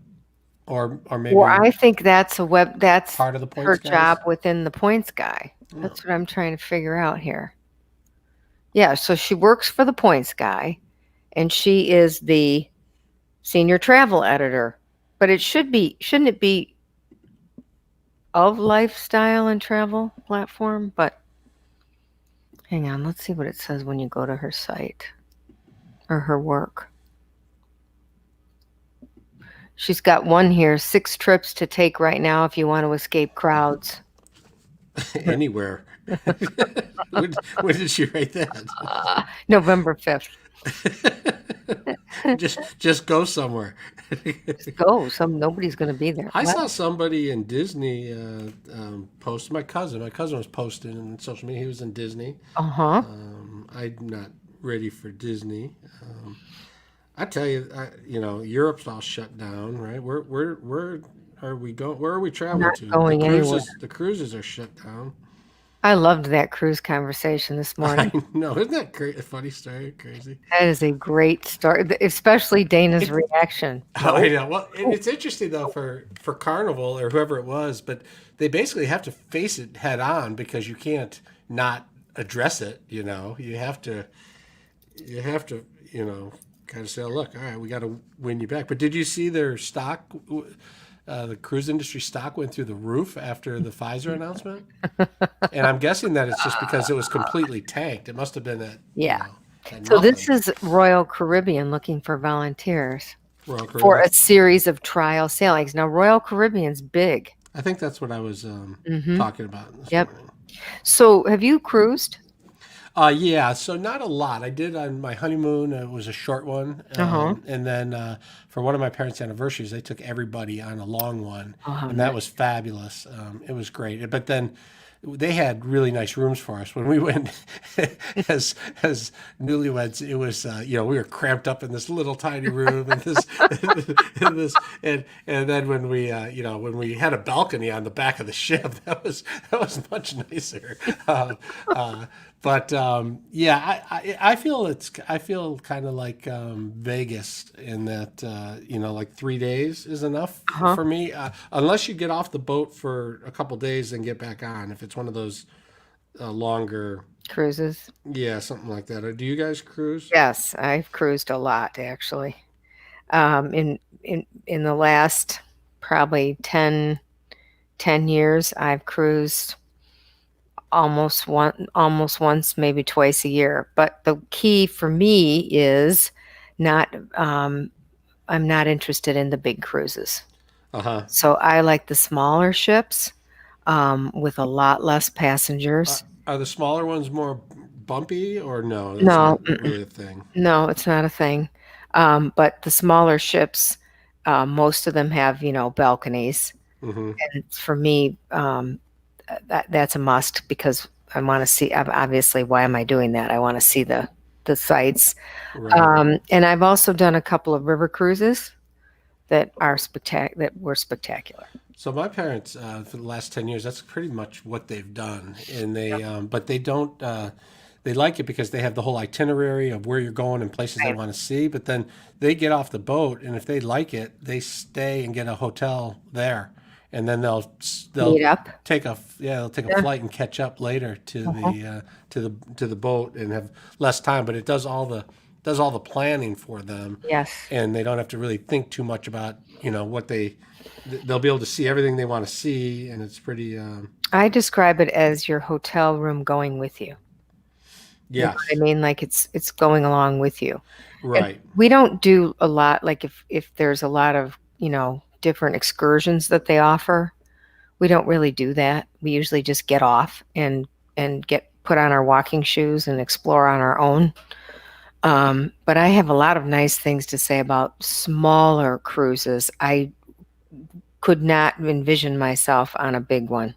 or maybe. Well, I think that's a web. That's part of the Points her Guys? job within the Points Guy. That's what I'm trying to figure out here. Yeah, so she works for the Points Guy, and she is the senior travel editor. But it shouldn't it be of Lifestyle and Travel Platform? But hang on, let's see what it says when you go to her site or her work. She's got one here, 6 trips to take right now if you want to escape crowds. Anywhere. when did she write that? November 5th. just go somewhere. Just go. Nobody's going to be there. I saw somebody in Disney post. My cousin was posting on social media. He was in Disney. I'm not ready for Disney. I tell you, Europe's all shut down, right? Where are we going? Where are we traveling Not to? going anywhere. The cruises are shut down. I loved that cruise conversation this morning. I know, isn't that great? A funny story, crazy. That is a great story, especially Dana's reaction. Oh, I know. Well, and it's interesting though for Carnival or whoever it was, but they basically have to face it head on because you can't not address it. You have to, kind of say, oh, look, all right, we got to win you back. But did you see their stock? The cruise industry stock went through the roof after the Pfizer announcement. And I'm guessing that it's just because it was completely tanked. It must have been that. Yeah. So this is Royal Caribbean looking for volunteers for a series of trial sailings. Now, Royal Caribbean's big. I think that's what I was talking about this morning. So have you cruised? Yeah, so not a lot. I did on my honeymoon. It was a short one. And then for one of my parents' anniversaries, they took everybody on a long one. And that was fabulous. It was great. But then they had really nice rooms for us. When we went as newlyweds, it was, we were cramped up in this little tiny room and and then when we, when we had a balcony on the back of the ship, that was much nicer. But I feel kind of like Vegas in that like 3 days is enough for me, unless you get off the boat for a couple days and get back on. If it's one of those longer cruises, something like that. Or do you guys cruise? Yes, I've cruised a lot actually. In the last probably 10 years, I've cruised almost once, maybe twice a year. But the key for me is I'm not interested in the big cruises. So I like the smaller ships with a lot less passengers. Are the smaller ones more bumpy or no? No, not really a thing. No, it's not a thing. But the smaller ships, most of them have, balconies. And for me, that's a must because I want to see, obviously, why am I doing that? I want to see the sights. Right. And I've also done a couple of river cruises that were spectacular. So my parents, for the last 10 years, that's pretty much what they've done. And they, but they don't, they like it because they have the whole itinerary of where you're going and places they want to see. But then they get off the boat, and if they like it, they stay and get a hotel there. And then they'll meet up. Take a flight and catch up later to the boat and have less time. But it does all the planning for them. Yes. And they don't have to really think too much about what they'll be able to see everything they want to see, and it's pretty. I describe it as your hotel room going with you. Yeah. You know what I mean, like it's going along with you. Right. And we don't do a lot. Like if there's a lot of different excursions that they offer, we don't really do that. We usually just get off and put on our walking shoes and explore on our own. But I have a lot of nice things to say about smaller cruises. I could not envision myself on a big one.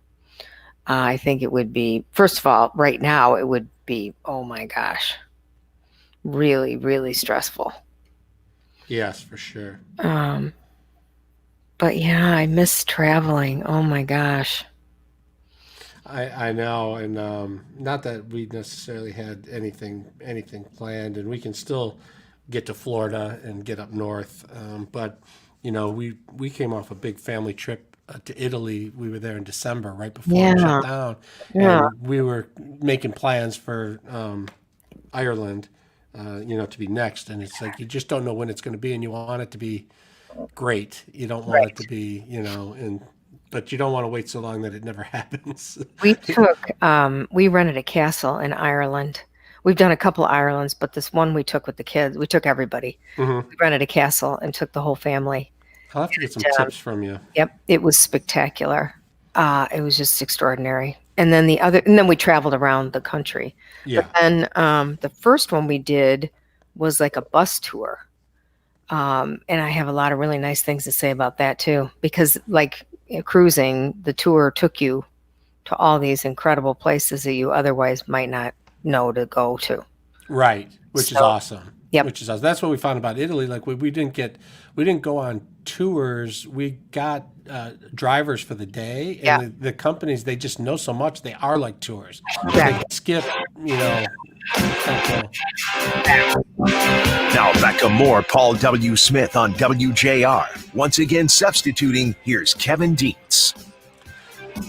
I think it would be, first of all, right now it would be, oh my gosh, really, really stressful. Yes, for sure. But yeah, I miss traveling. Oh my gosh. I know, and not that we necessarily had anything planned, and we can still get to Florida and get up north. But we came off a big family trip to Italy. We were there in December, right before it shut down, and we were making plans for Ireland, to be next. And it's like you just don't know when it's going to be, and you want it to be great. You don't want it to be, but you don't want to wait so long that it never happens. We rented a castle in Ireland. We've done a couple of Irelands, but this one we took with the kids. We took everybody. We rented a castle and took the whole family. I'll have to get some tips from you. Yep. It was spectacular. It was just extraordinary. And then and then we traveled around the country. Yeah. But then the first one we did was like a bus tour. And I have a lot of really nice things to say about that too, because like cruising, the tour took you to all these incredible places that you otherwise might not know to go to. Right, which is awesome. Yep. Which is awesome. That's what we found about Italy. Like we didn't go on tours. We got drivers for the day, and the companies, they just know so much. They are like tours. They skip, Now back to more Paul W. Smith on WJR. Once again substituting, here's Kevin Dietz.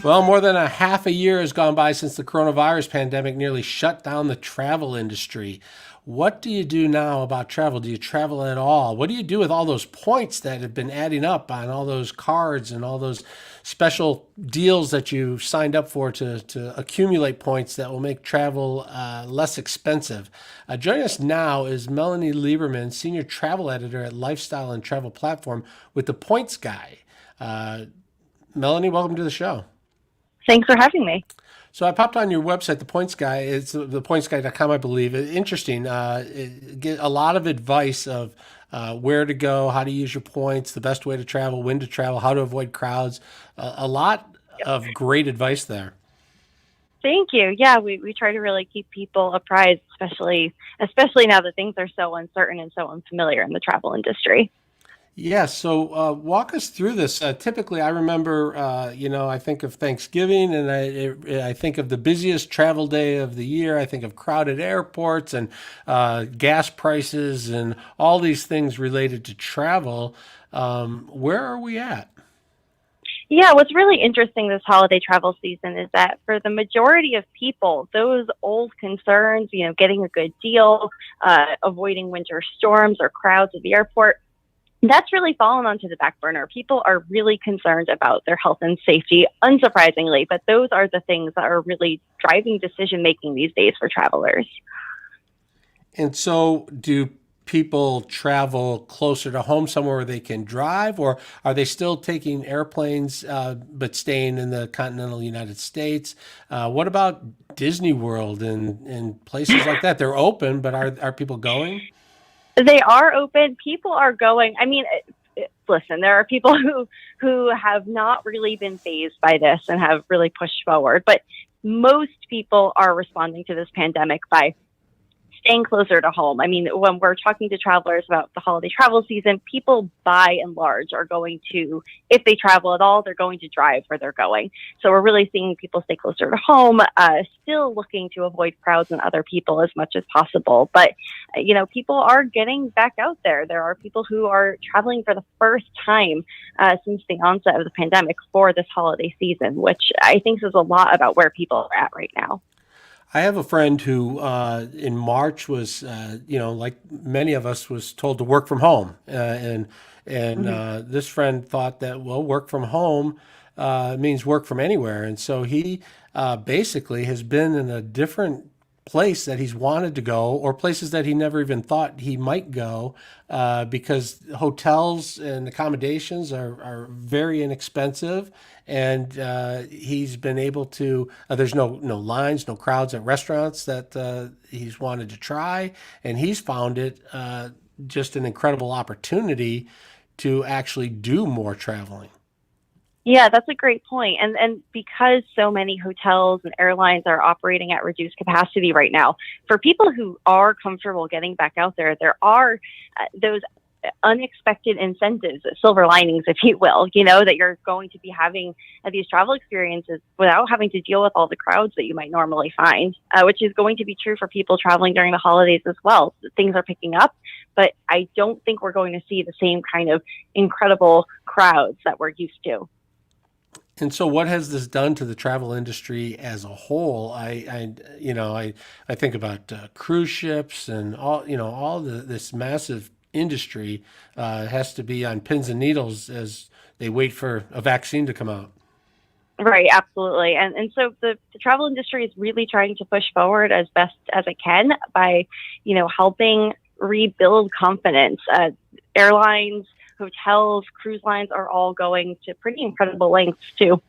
Well, more than a half a year has gone by since the coronavirus pandemic nearly shut down the travel industry. What do you do now about travel? Do you travel at all? What do you do with all those points that have been adding up on all those cards and all those special deals that you signed up for to accumulate points that will make travel less expensive? Joining us now is Melanie Lieberman, Senior Travel Editor at Lifestyle and Travel Platform with the Points Guy. Melanie, welcome to the show. Thanks for having me. So I popped on your website, The Points Guy. It's thepointsguy.com, I believe. Interesting. Get a lot of advice of where to go, how to use your points, the best way to travel, when to travel, how to avoid crowds. A lot of great advice there. Thank you. Yeah, we try to really keep people apprised, especially now that things are so uncertain and so unfamiliar in the travel industry. Yeah, so walk us through this. Typically, I remember, I think of Thanksgiving, and I think of the busiest travel day of the year. I think of crowded airports and gas prices and all these things related to travel. Where are we at? Yeah, what's really interesting this holiday travel season is that for the majority of people, those old concerns, getting a good deal, avoiding winter storms or crowds at the airport, that's really fallen onto the back burner. People are really concerned about their health and safety, unsurprisingly, but those are the things that are really driving decision-making these days for travelers. And so do people travel closer to home, somewhere where they can drive, or are they still taking airplanes but staying in the continental United States? What about Disney World and places like that? They're open, but are people going? They are open. People are going. I mean, listen, there are people who have not really been fazed by this and have really pushed forward. But most people are responding to this pandemic by staying closer to home. I mean, when we're talking to travelers about the holiday travel season, people by and large are going to, if they travel at all, they're going to drive where they're going. So we're really seeing people stay closer to home, still looking to avoid crowds and other people as much as possible. But, people are getting back out there. There are people who are traveling for the first time since the onset of the pandemic for this holiday season, which I think says a lot about where people are at right now. I have a friend who in March was, like many of us, was told to work from home. This friend thought that, work from home means work from anywhere. And so he basically has been in a different place that he's wanted to go, or places that he never even thought he might go, because hotels and accommodations are very inexpensive. And he's been able to, there's no lines, no crowds at restaurants that he's wanted to try. And he's found it just an incredible opportunity to actually do more traveling. Yeah, that's a great point. And because so many hotels and airlines are operating at reduced capacity right now, for people who are comfortable getting back out there, there are those unexpected incentives, silver linings, if you will, that you're going to be having these travel experiences without having to deal with all the crowds that you might normally find, which is going to be true for people traveling during the holidays as well. Things are picking up, but I don't think we're going to see the same kind of incredible crowds that we're used to. And so what has this done to the travel industry as a whole? I think about cruise ships and all this massive industry has to be on pins and needles as they wait for a vaccine to come out. Right, absolutely. And so the travel industry is really trying to push forward as best as it can by, helping rebuild confidence. Airlines, hotels, cruise lines are all going to pretty incredible lengths to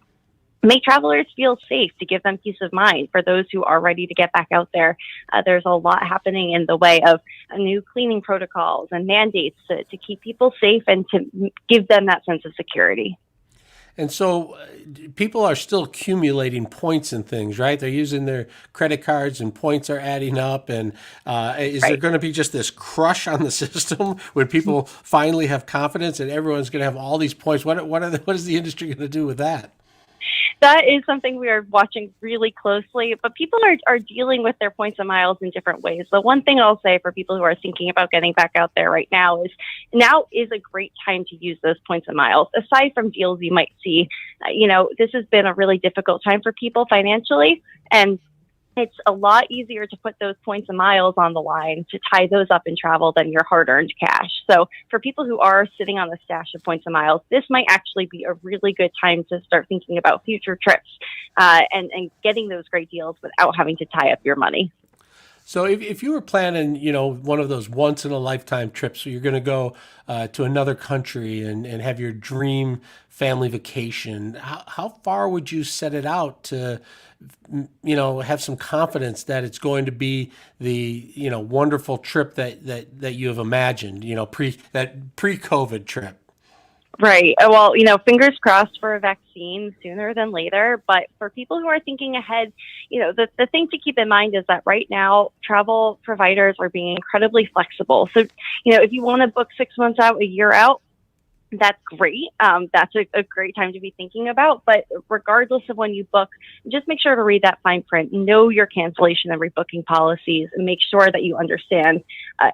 make travelers feel safe, to give them peace of mind. For those who are ready to get back out there, there's a lot happening in the way of new cleaning protocols and mandates to keep people safe and to give them that sense of security. And so people are still accumulating points and things, right? They're using their credit cards and points are adding up. And is there going to be just this crush on the system when people finally have confidence and everyone's going to have all these points? What is the industry going to do with that? That is something we are watching really closely, but people are dealing with their points and miles in different ways. The one thing I'll say for people who are thinking about getting back out there right now is a great time to use those points and miles. Aside from deals you might see, this has been a really difficult time for people financially, and it's a lot easier to put those points and miles on the line to tie those up in travel than your hard-earned cash. So for people who are sitting on the stash of points and miles, this might actually be a really good time to start thinking about future trips and getting those great deals without having to tie up your money. So if you were planning, one of those once-in-a-lifetime trips, so you're going to go to another country and have your dream family vacation, how far would you set it out to, have some confidence that it's going to be the, wonderful trip that you have imagined, pre-COVID trip? Right. Well, fingers crossed for a vaccine sooner than later. But for people who are thinking ahead, the thing to keep in mind is that right now, travel providers are being incredibly flexible. So, if you want to book 6 months out, a year out, that's great. That's a great time to be thinking about. But regardless of when you book, just make sure to read that fine print, know your cancellation and rebooking policies, and make sure that you understand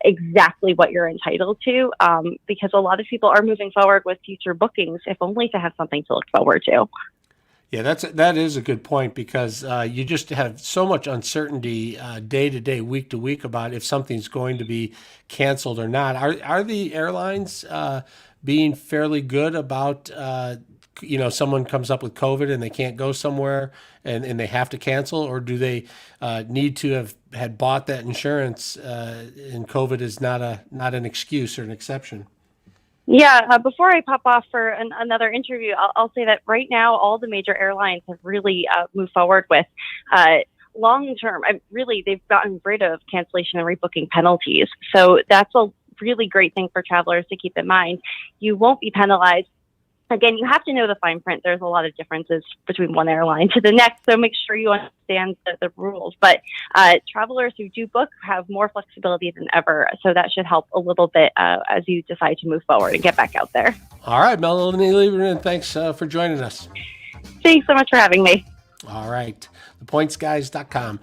exactly what you're entitled to. Because a lot of people are moving forward with future bookings, if only to have something to look forward to. Yeah, that is a good point, because you just have so much uncertainty day to day, week to week about if something's going to be canceled or not. Are the airlines being fairly good about, someone comes up with COVID and they can't go somewhere and they have to cancel, or do they need to have had bought that insurance and COVID is not an excuse or an exception? Yeah, before I pop off for another interview, I'll say that right now all the major airlines have really moved forward with long term. They've gotten rid of cancellation and rebooking penalties. So that's a really great thing for travelers to keep in mind. You won't be penalized. Again, you have to know the fine print. There's a lot of differences between one airline to the next, so make sure you understand the rules. But travelers who do book have more flexibility than ever, so that should help a little bit as you decide to move forward and get back out there. All right, Melanie Lieberman, thanks for joining us. Thanks so much for having me. All right, thepointsguys.com.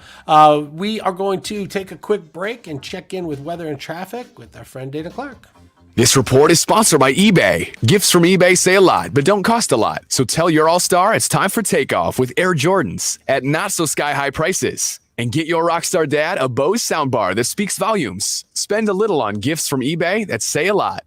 We are going to take a quick break and check in with weather and traffic with our friend Dana Clark. This report is sponsored by eBay. Gifts from eBay say a lot, but don't cost a lot. So tell your all-star it's time for takeoff with Air Jordans at not-so-sky-high prices. And get your rockstar dad a Bose soundbar that speaks volumes. Spend a little on gifts from eBay that say a lot.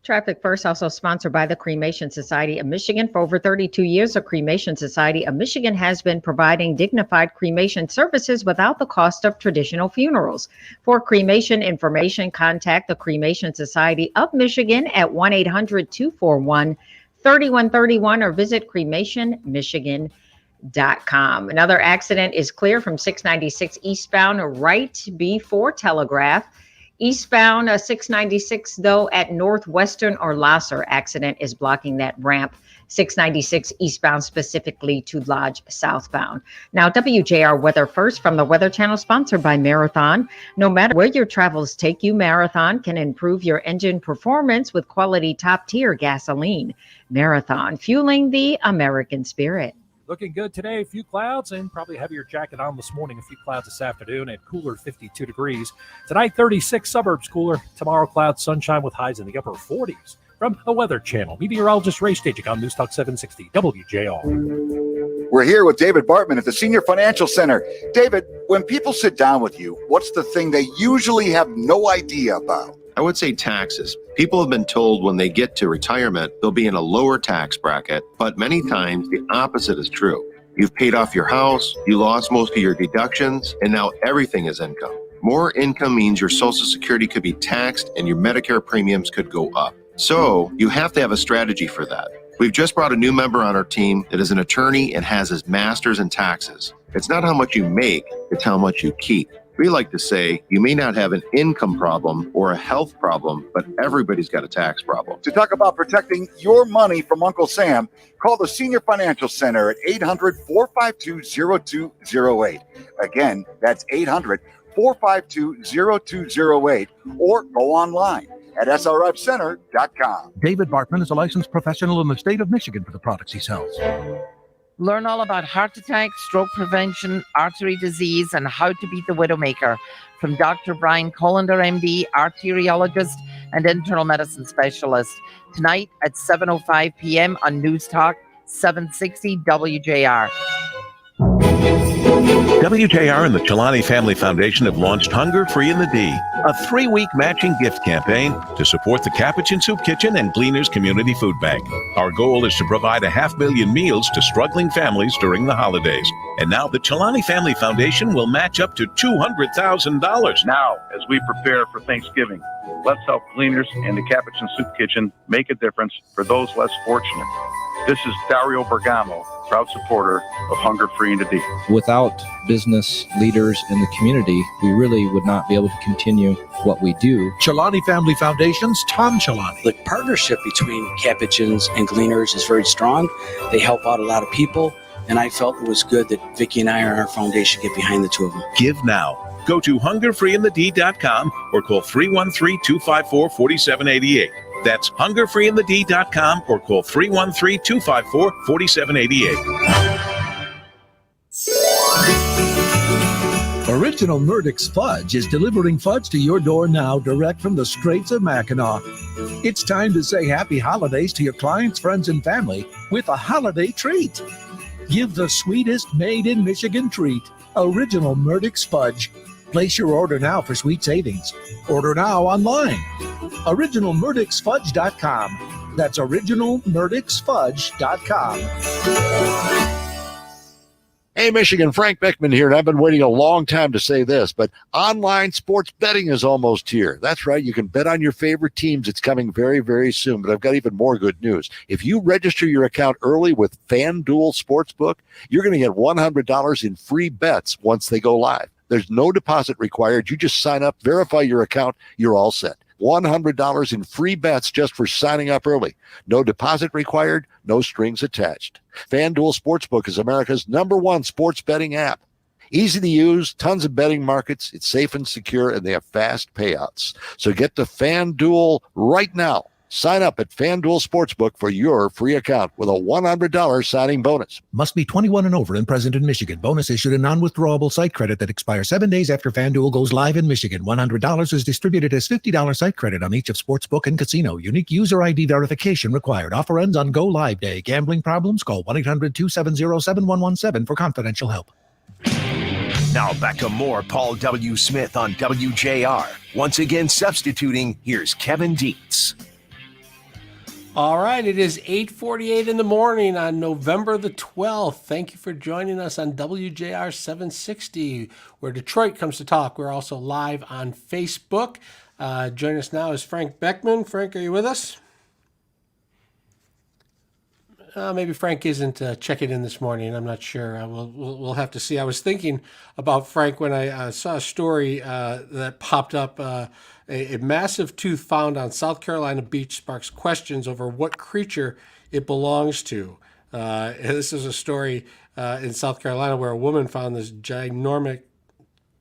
Traffic First, also sponsored by the Cremation Society of Michigan. For over 32 years, the Cremation Society of Michigan has been providing dignified cremation services without the cost of traditional funerals. For cremation information, contact the Cremation Society of Michigan at 1-800-241-3131 or visit cremationmichigan.com. Another accident is clear from 696 eastbound right before Telegraph. Eastbound 696, though, at Northwestern or Lasser, accident is blocking that ramp. 696 eastbound specifically to Lodge southbound. Now, WJR Weather First from the Weather Channel, sponsored by Marathon. No matter where your travels take you, Marathon can improve your engine performance with quality top-tier gasoline. Marathon, fueling the American spirit. Looking good today. A few clouds and probably heavier jacket on this morning. A few clouds this afternoon and cooler 52 degrees. Tonight, 36, suburbs cooler. Tomorrow, clouds, sunshine with highs in the upper 40s. From the Weather Channel, meteorologist Ray Stagik on News Talk 760 WJR. We're here with David Bartman at the Senior Financial Center. David, when people sit down with you, what's the thing they usually have no idea about? I would say taxes. People have been told when they get to retirement, they'll be in a lower tax bracket, but many times the opposite is true. You've paid off your house, you lost most of your deductions, and now everything is income. More income means your Social Security could be taxed and your Medicare premiums could go up. So you have to have a strategy for that. We've just brought a new member on our team that is an attorney and has his master's in taxes. It's not how much you make, it's how much you keep. We like to say you may not have an income problem or a health problem, but everybody's got a tax problem. To talk about protecting your money from Uncle Sam, call the Senior Financial Center at 800-452-0208. Again, that's 800-452-0208, or go online at srfcenter.com. David Bartman is a licensed professional in the state of Michigan for the products he sells. Learn all about heart attack, stroke prevention, artery disease, and how to beat the widowmaker from Dr. Brian Colander, MD, arteriologist and internal medicine specialist. Tonight at 7:05 p.m. on News Talk 760 WJR. WJR and the Chilani Family Foundation have launched Hunger Free in the D, a 3-week matching gift campaign to support the Capuchin Soup Kitchen and Gleaners Community Food Bank. Our goal is to provide 500,000 meals to struggling families during the holidays. And now the Chilani Family Foundation will match up to $200,000. Now, as we prepare for Thanksgiving, let's help Gleaners and the Capuchin Soup Kitchen make a difference for those less fortunate. This is Dario Bergamo, proud supporter of Hunger Free in the D. Without business leaders in the community, we really would not be able to continue what we do. Chilani Family Foundation's Tom Chilani. The partnership between Capuchins and Gleaners is very strong. They help out a lot of people, and I felt it was good that Vicki and I and our foundation get behind the two of them. Give now. Go to hungerfreeinthed.com or call 313-254-4788. That's hungerfreeinthed.com or call 313-254-4788. Original Murdoch's Fudge is delivering fudge to your door now, direct from the Straits of Mackinac. It's time to say happy holidays to your clients, friends, and family with a holiday treat. Give the sweetest made-in-Michigan treat, Original Murdoch's Fudge. Place your order now for sweet savings. Order now online. OriginalMurdochsFudge.com. That's OriginalMurdochsFudge.com. Hey, Michigan, Frank Beckman here, and I've been waiting a long time to say this, but online sports betting is almost here. That's right. You can bet on your favorite teams. It's coming very, very soon, but I've got even more good news. If you register your account early with FanDuel Sportsbook, you're going to get $100 in free bets once they go live. There's no deposit required. You just sign up, verify your account, you're all set. $100 in free bets just for signing up early. No deposit required, no strings attached. FanDuel Sportsbook is America's #1 sports betting app. Easy to use, tons of betting markets, it's safe and secure, and they have fast payouts. So get to FanDuel right now. Sign up at FanDuel Sportsbook for your free account with a $100 signing bonus. Must be 21 and over and present in Michigan. Bonus issued a non-withdrawable site credit that expires 7 days after FanDuel goes live in Michigan. $100 is distributed as $50 site credit on each of Sportsbook and Casino. Unique user ID verification required. Offer ends on go live day. Gambling problems? Call 1-800-270-7117 for confidential help. Now back to more Paul W. Smith on WJR. Once again substituting, here's Kevin Dietz. All right, it is 8:48 in the morning on November the 12th. Thank you for joining us on WJR 760, where Detroit comes to talk. We're also live on Facebook. Joining us now is Frank Beckman. Frank, are you with us? Maybe Frank isn't checking in this morning. I'm not sure. We'll have to see. I was thinking about Frank when I saw a story that popped up. A massive tooth found on South Carolina beach sparks questions over what creature it belongs to. This is a story in South Carolina where a woman found this ginormous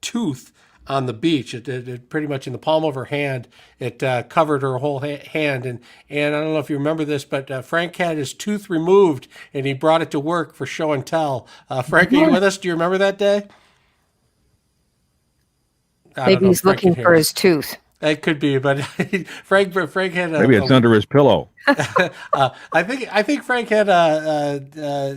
tooth on the beach. It pretty much in the palm of her hand. It covered her whole hand. And I don't know if you remember this, but Frank had his tooth removed and he brought it to work for show and tell. Frank, are you with us? Do you remember that day? Maybe he's looking for his tooth. It could be, but Frank had maybe it's under his pillow. I think Frank had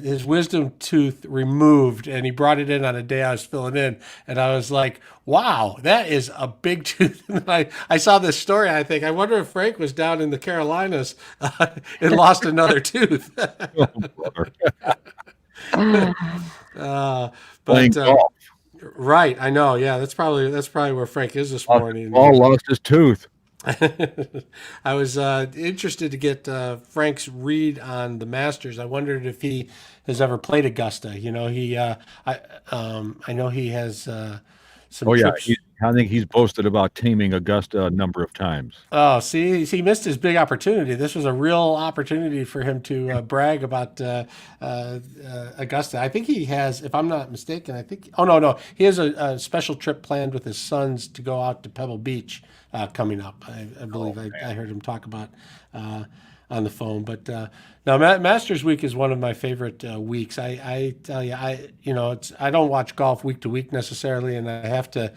his wisdom tooth removed, and he brought it in on a day I was filling in, and I was like, "Wow, that is a big tooth." And I saw this story, and I wonder if Frank was down in the Carolinas and lost another tooth. Playing golf. Right, I know. Yeah, that's probably where Frank is this morning. Paul lost his tooth. I was interested to get Frank's read on the Masters. I wondered if he has ever played Augusta. You know, I know he has some Oh yeah, trips. I think he's boasted about teaming Augusta a number of times. Oh, see, he missed his big opportunity. This was a real opportunity for him to brag about Augusta. I think he has, if I'm not mistaken, no, he has a special trip planned with his sons to go out to Pebble Beach coming up. I believe I heard him talk about on the phone. But now Masters Week is one of my favorite weeks. I tell you, I don't watch golf week to week necessarily, and I have to.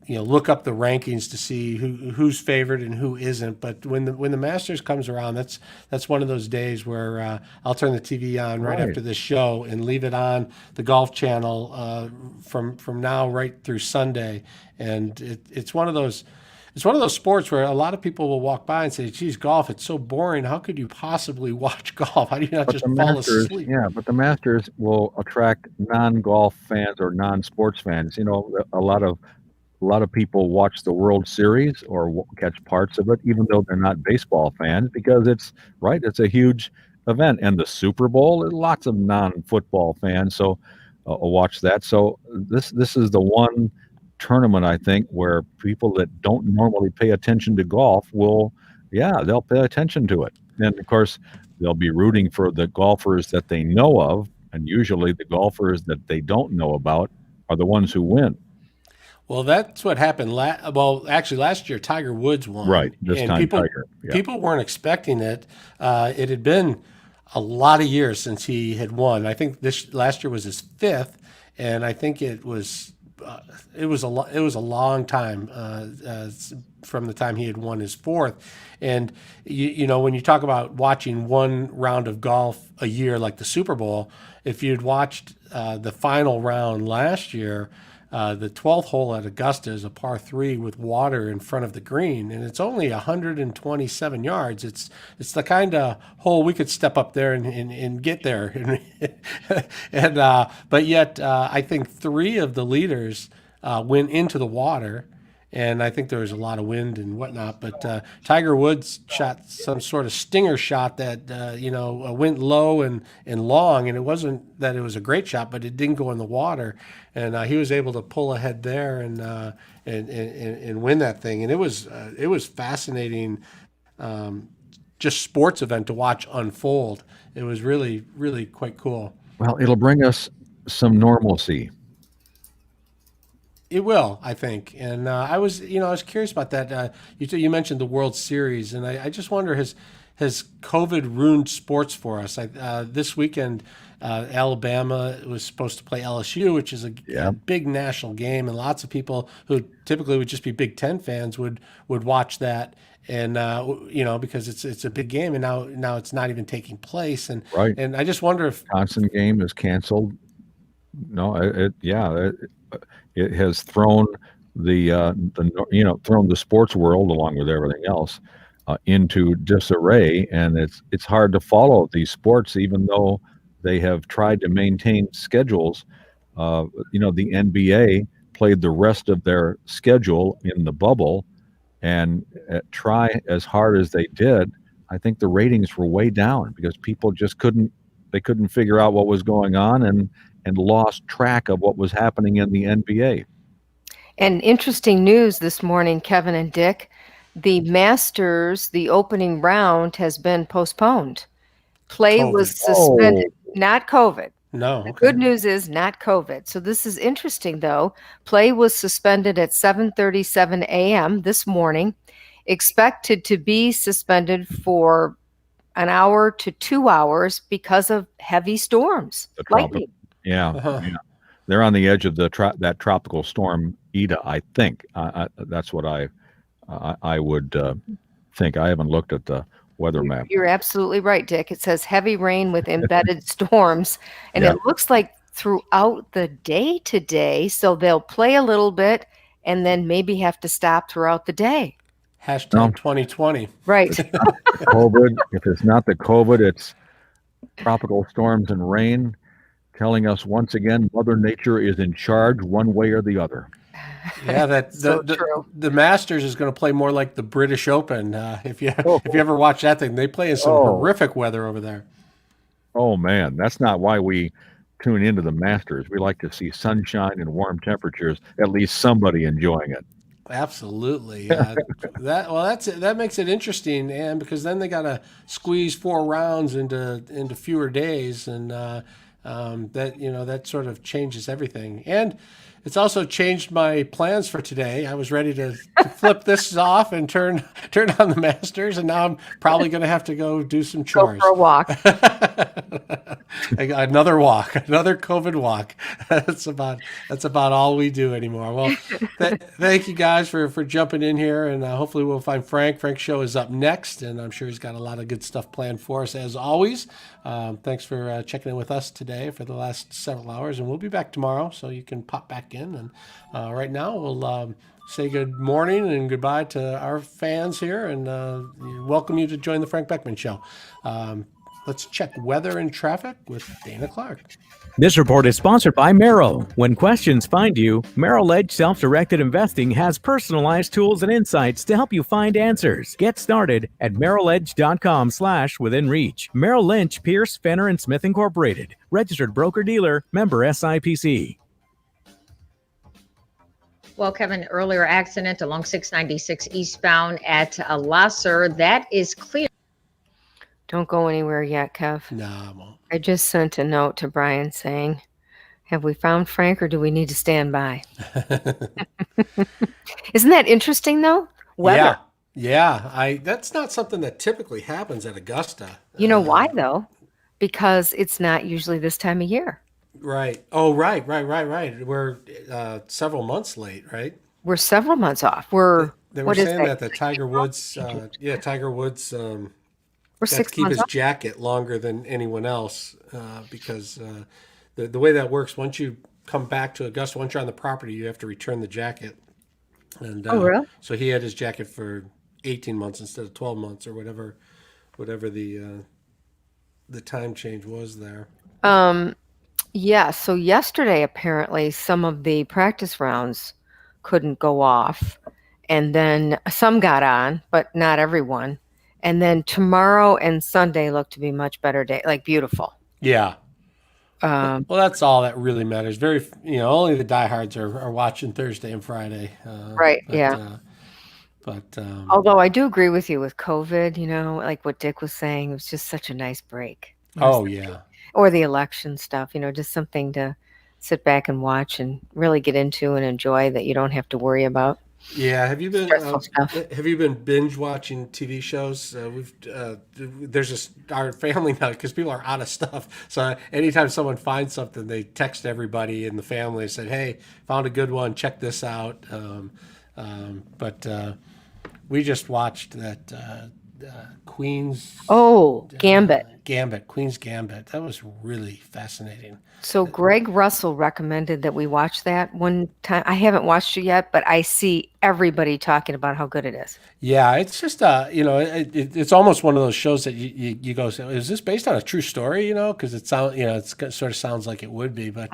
Look up the rankings to see who's favored and who isn't. But when the Masters comes around, that's one of those days where I'll turn the TV on right after this show and leave it on the Golf Channel from now right through Sunday. And it's one of those sports where a lot of people will walk by and say, "Geez, golf, it's so boring. How could you possibly watch golf? How do you not just fall asleep?" Yeah, but the Masters will attract non-golf fans or non-sports fans. You know, a lot of people watch the World Series or catch parts of it, even though they're not baseball fans, because it's a huge event. And the Super Bowl, lots of non-football fans, so watch that. So this is the one tournament, I think, where people that don't normally pay attention to golf they'll pay attention to it. And of course, they'll be rooting for the golfers that they know of, and usually the golfers that they don't know about are the ones who win. Well, that's what happened. Actually, last year Tiger Woods won. Right, this time Tiger. Yeah. People weren't expecting it. It had been a lot of years since he had won. I think last year was his fifth, and I think it was a long time from the time he had won his fourth. And when you talk about watching one round of golf a year like the Super Bowl, if you'd watched the final round last year. The 12th hole at Augusta is a par 3 with water in front of the green, and it's only 127 yards. It's the kind of hole we could step up there and get there. But yet I think 3 of the leaders went into the water, and I think there was a lot of wind and whatnot. But Tiger Woods shot some sort of stinger shot that went low and long, and it wasn't that it was a great shot, but it didn't go in the water, and he was able to pull ahead there and win that thing. And it was fascinating, just sports event to watch unfold. It was really, really quite cool. Well, it'll bring us some normalcy. It will, I think, and I was curious about that. You mentioned the World Series, and I just wonder has COVID ruined sports for us? This weekend, Alabama was supposed to play LSU, which is a big national game, and lots of people who typically would just be Big Ten fans would watch that, and because it's a big game, and now it's not even taking place, and and I just wonder if Wisconsin game is canceled. No, it has thrown thrown the sports world along with everything else into disarray, and it's hard to follow these sports even though they have tried to maintain schedules. The NBA played the rest of their schedule in the bubble, and try as hard as they did, I think the ratings were way down because people just couldn't figure out what was going on and lost track of what was happening in the NBA. And interesting news this morning, Kevin and Dick, the Masters, the opening round has been postponed. Play was suspended, not COVID. No. The good news is not COVID. So this is interesting, though. Play was suspended at 7:37 a.m. this morning, expected to be suspended for an hour to 2 hours because of heavy storms, lightning. Yeah. They're on the edge of that tropical storm Ida, I think. That's what I would think. I haven't looked at the weather map. You're absolutely right, Dick. It says heavy rain with embedded storms, and it looks like throughout the day today. So they'll play a little bit and then maybe have to stop throughout the day. Hashtag 2020. Right. COVID. If it's not the COVID, it's tropical storms and rain, telling us once again Mother Nature is in charge one way or the other. Yeah, that the Masters is going to play more like the British Open. If you ever watch that thing, they play in some horrific weather over there. Oh man, that's not why we tune into the Masters. We like to see sunshine and warm temperatures. At least somebody enjoying it. Absolutely. That makes it interesting, and because then they got to squeeze 4 rounds into fewer days, and that sort of changes everything. And it's also changed my plans for today. I was ready to flip this off and turn on the Masters, and now I'm probably going to have to go do some chores. Go for a walk. Another walk, another COVID walk. That's about all we do anymore. Well, thank you guys for jumping in here, and hopefully we'll find Frank. Frank's show is up next, and I'm sure he's got a lot of good stuff planned for us as always. Thanks for checking in with us today for the last several hours, and we'll be back tomorrow, so you can pop back in. And right now we'll say good morning and goodbye to our fans here, and welcome you to join the Frank Beckman Show. Let's check weather and traffic with Dana Clark. This report is sponsored by Merrill. When questions find you, Merrill Edge Self-Directed Investing has personalized tools and insights to help you find answers. Get started at merrilledge.com/withinreach. Merrill Lynch, Pierce, Fenner & Smith Incorporated. Registered broker-dealer, member SIPC. Well, Kevin, earlier accident along 696 eastbound at Lasser. That is clear. Don't go anywhere yet, Kev. No, I won't. I just sent a note to Brian saying, have we found Frank or do we need to stand by? Isn't that interesting, though? Weather. Yeah. That's not something that typically happens at Augusta. You know why, though? Because it's not usually this time of year. Right. Oh, right. We're several months late, right? We're several months off. They were saying that Tiger Woods, Tiger Woods we're got 6 to keep months his off. jacket longer than anyone else because the way that works, once you come back to Augusta, once you're on the property, you have to return the jacket. And really? So he had his jacket for 18 months instead of 12 months or whatever the time change was there. Yeah, so yesterday apparently some of the practice rounds couldn't go off, and then some got on, but not everyone. And then tomorrow and Sunday look to be much better day, like beautiful. Yeah. Well, that's all that really matters. Only the diehards are watching Thursday and Friday. Right. Although I do agree with you with COVID, like what Dick was saying, it was just such a nice break. Oh, yeah. Or the election stuff, just something to sit back and watch and really get into and enjoy that you don't have to worry about. Yeah, have you been binge watching TV shows? There's our family now because people are out of stuff. So anytime someone finds something, they text everybody in the family and said, "Hey, found a good one. Check this out." But we just watched that Queen's. Gambit. Queen's Gambit. That was really fascinating. So Greg Russell recommended that we watch that one time. I haven't watched it yet, but I see everybody talking about how good it is. Yeah, it's just it's almost one of those shows that you go, is this based on a true story? Because it sort of sounds like it would be, but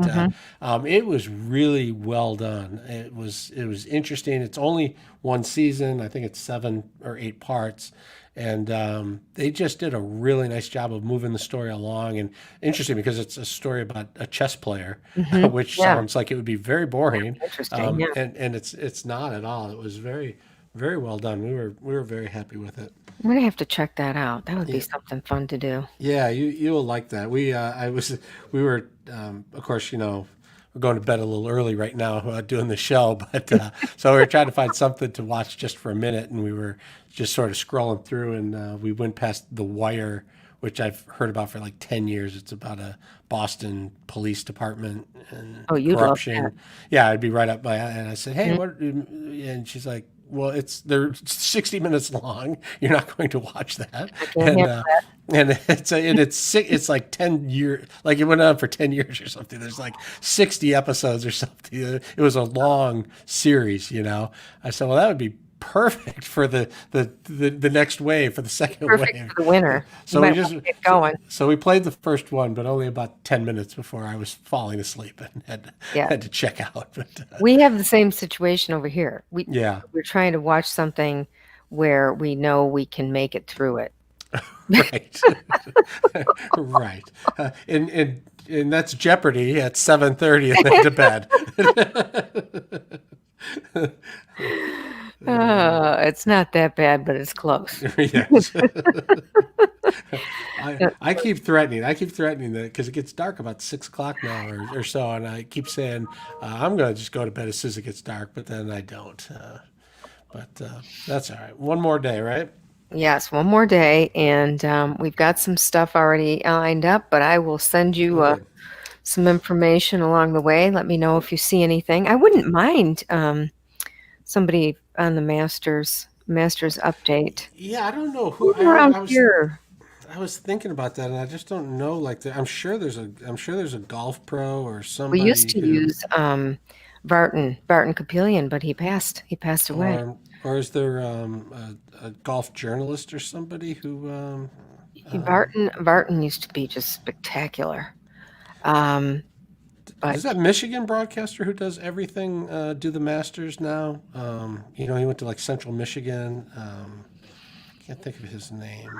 it was really well done. It was interesting. It's only one season. I think it's 7 or 8 parts. And they just did a really nice job of moving the story along. And interesting because it's a story about a chess player, which sounds like it would be very boring. Interesting, yeah. And it's not at all. It was very, very well done. We were very happy with it. I'm gonna have to check that out. That would be something fun to do. Yeah, you will like that. We were of course we're going to bed a little early right now doing the show, but so we were trying to find something to watch just for a minute, and we were just sort of scrolling through, and we went past The Wire, which I've heard about for like 10 years. It's about a Boston police department and corruption. Love that. Yeah, I'd be right up by, and I said, "Hey, what?" And she's like, "Well, they're 60 minutes long. You're not going to watch that." And it's like 10 years, like it went on for 10 years or something. There's like 60 episodes or something. It was a long series, I said, well, that would be perfect for the next wave, for the second Perfect wave. for the winter. So You we might just wanna get going. So we played the first one, but only about 10 minutes before I was falling asleep and had to check out. But, We have the same situation over here. Yeah. We're trying to watch something where we know we can make it through it. Right. Right. And that's Jeopardy at 7:30 and then to bed. It's not that bad, but it's close. Yes. I keep threatening that because it gets dark about 6 o'clock now or so, and I keep saying I'm going to just go to bed as soon as it gets dark, but then I don't. But that's all right. One more day, right? Yes, one more day, and we've got some stuff already lined up, but I will send you some information along the way. Let me know if you see anything. I wouldn't mind somebody on the Masters update. Yeah, I don't know who around here. I was thinking about that, and I just don't know. Like, I'm sure there's a golf pro or somebody. We used to use Barton Capillion, but he passed. He passed away. Or is there a golf journalist or somebody who? Barton used to be just spectacular. Is that Michigan broadcaster who does everything? Do the Masters now? He went to like Central Michigan. Can't think of his name.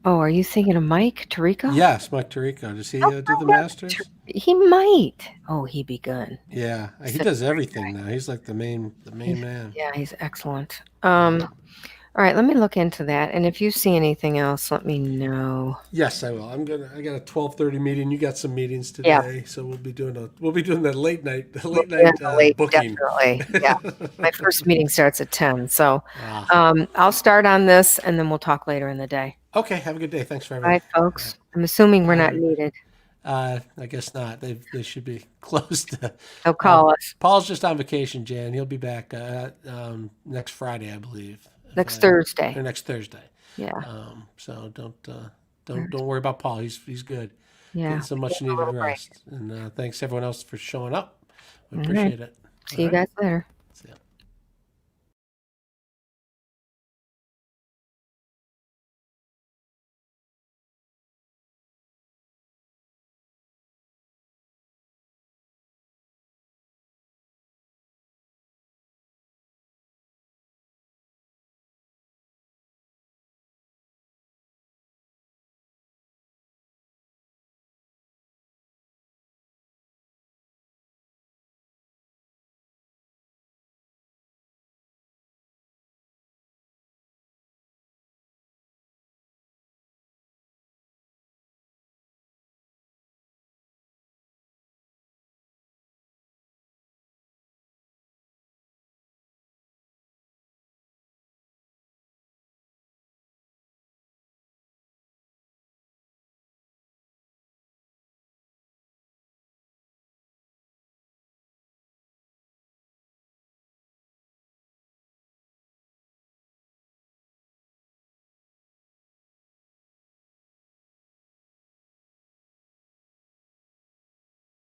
Oh, are you thinking of Mike Tirico? Yes, Mike Tirico. Does he do the Masters? He might. Oh, he'd be good. Yeah, he does everything now. He's like the main man. Yeah, he's excellent. All right, let me look into that. And if you see anything else, let me know. Yes, I will. I got a 12:30 meeting. You got some meetings today, so we'll be doing that late night booking. Definitely. Yeah. My first meeting starts at 10. So I'll start on this and then we'll talk later in the day. Okay, have a good day. Thanks for All everything. right, folks. I'm assuming we're not needed. I guess not. They should be closed. They'll call us. Paul's just on vacation, Jan. He'll be back next Friday, I believe. Next Thursday. Or next Thursday. Yeah. So don't worry about Paul. He's good. Yeah. Getting some much needed rest. And thanks everyone else for showing up. We appreciate it. See you guys later.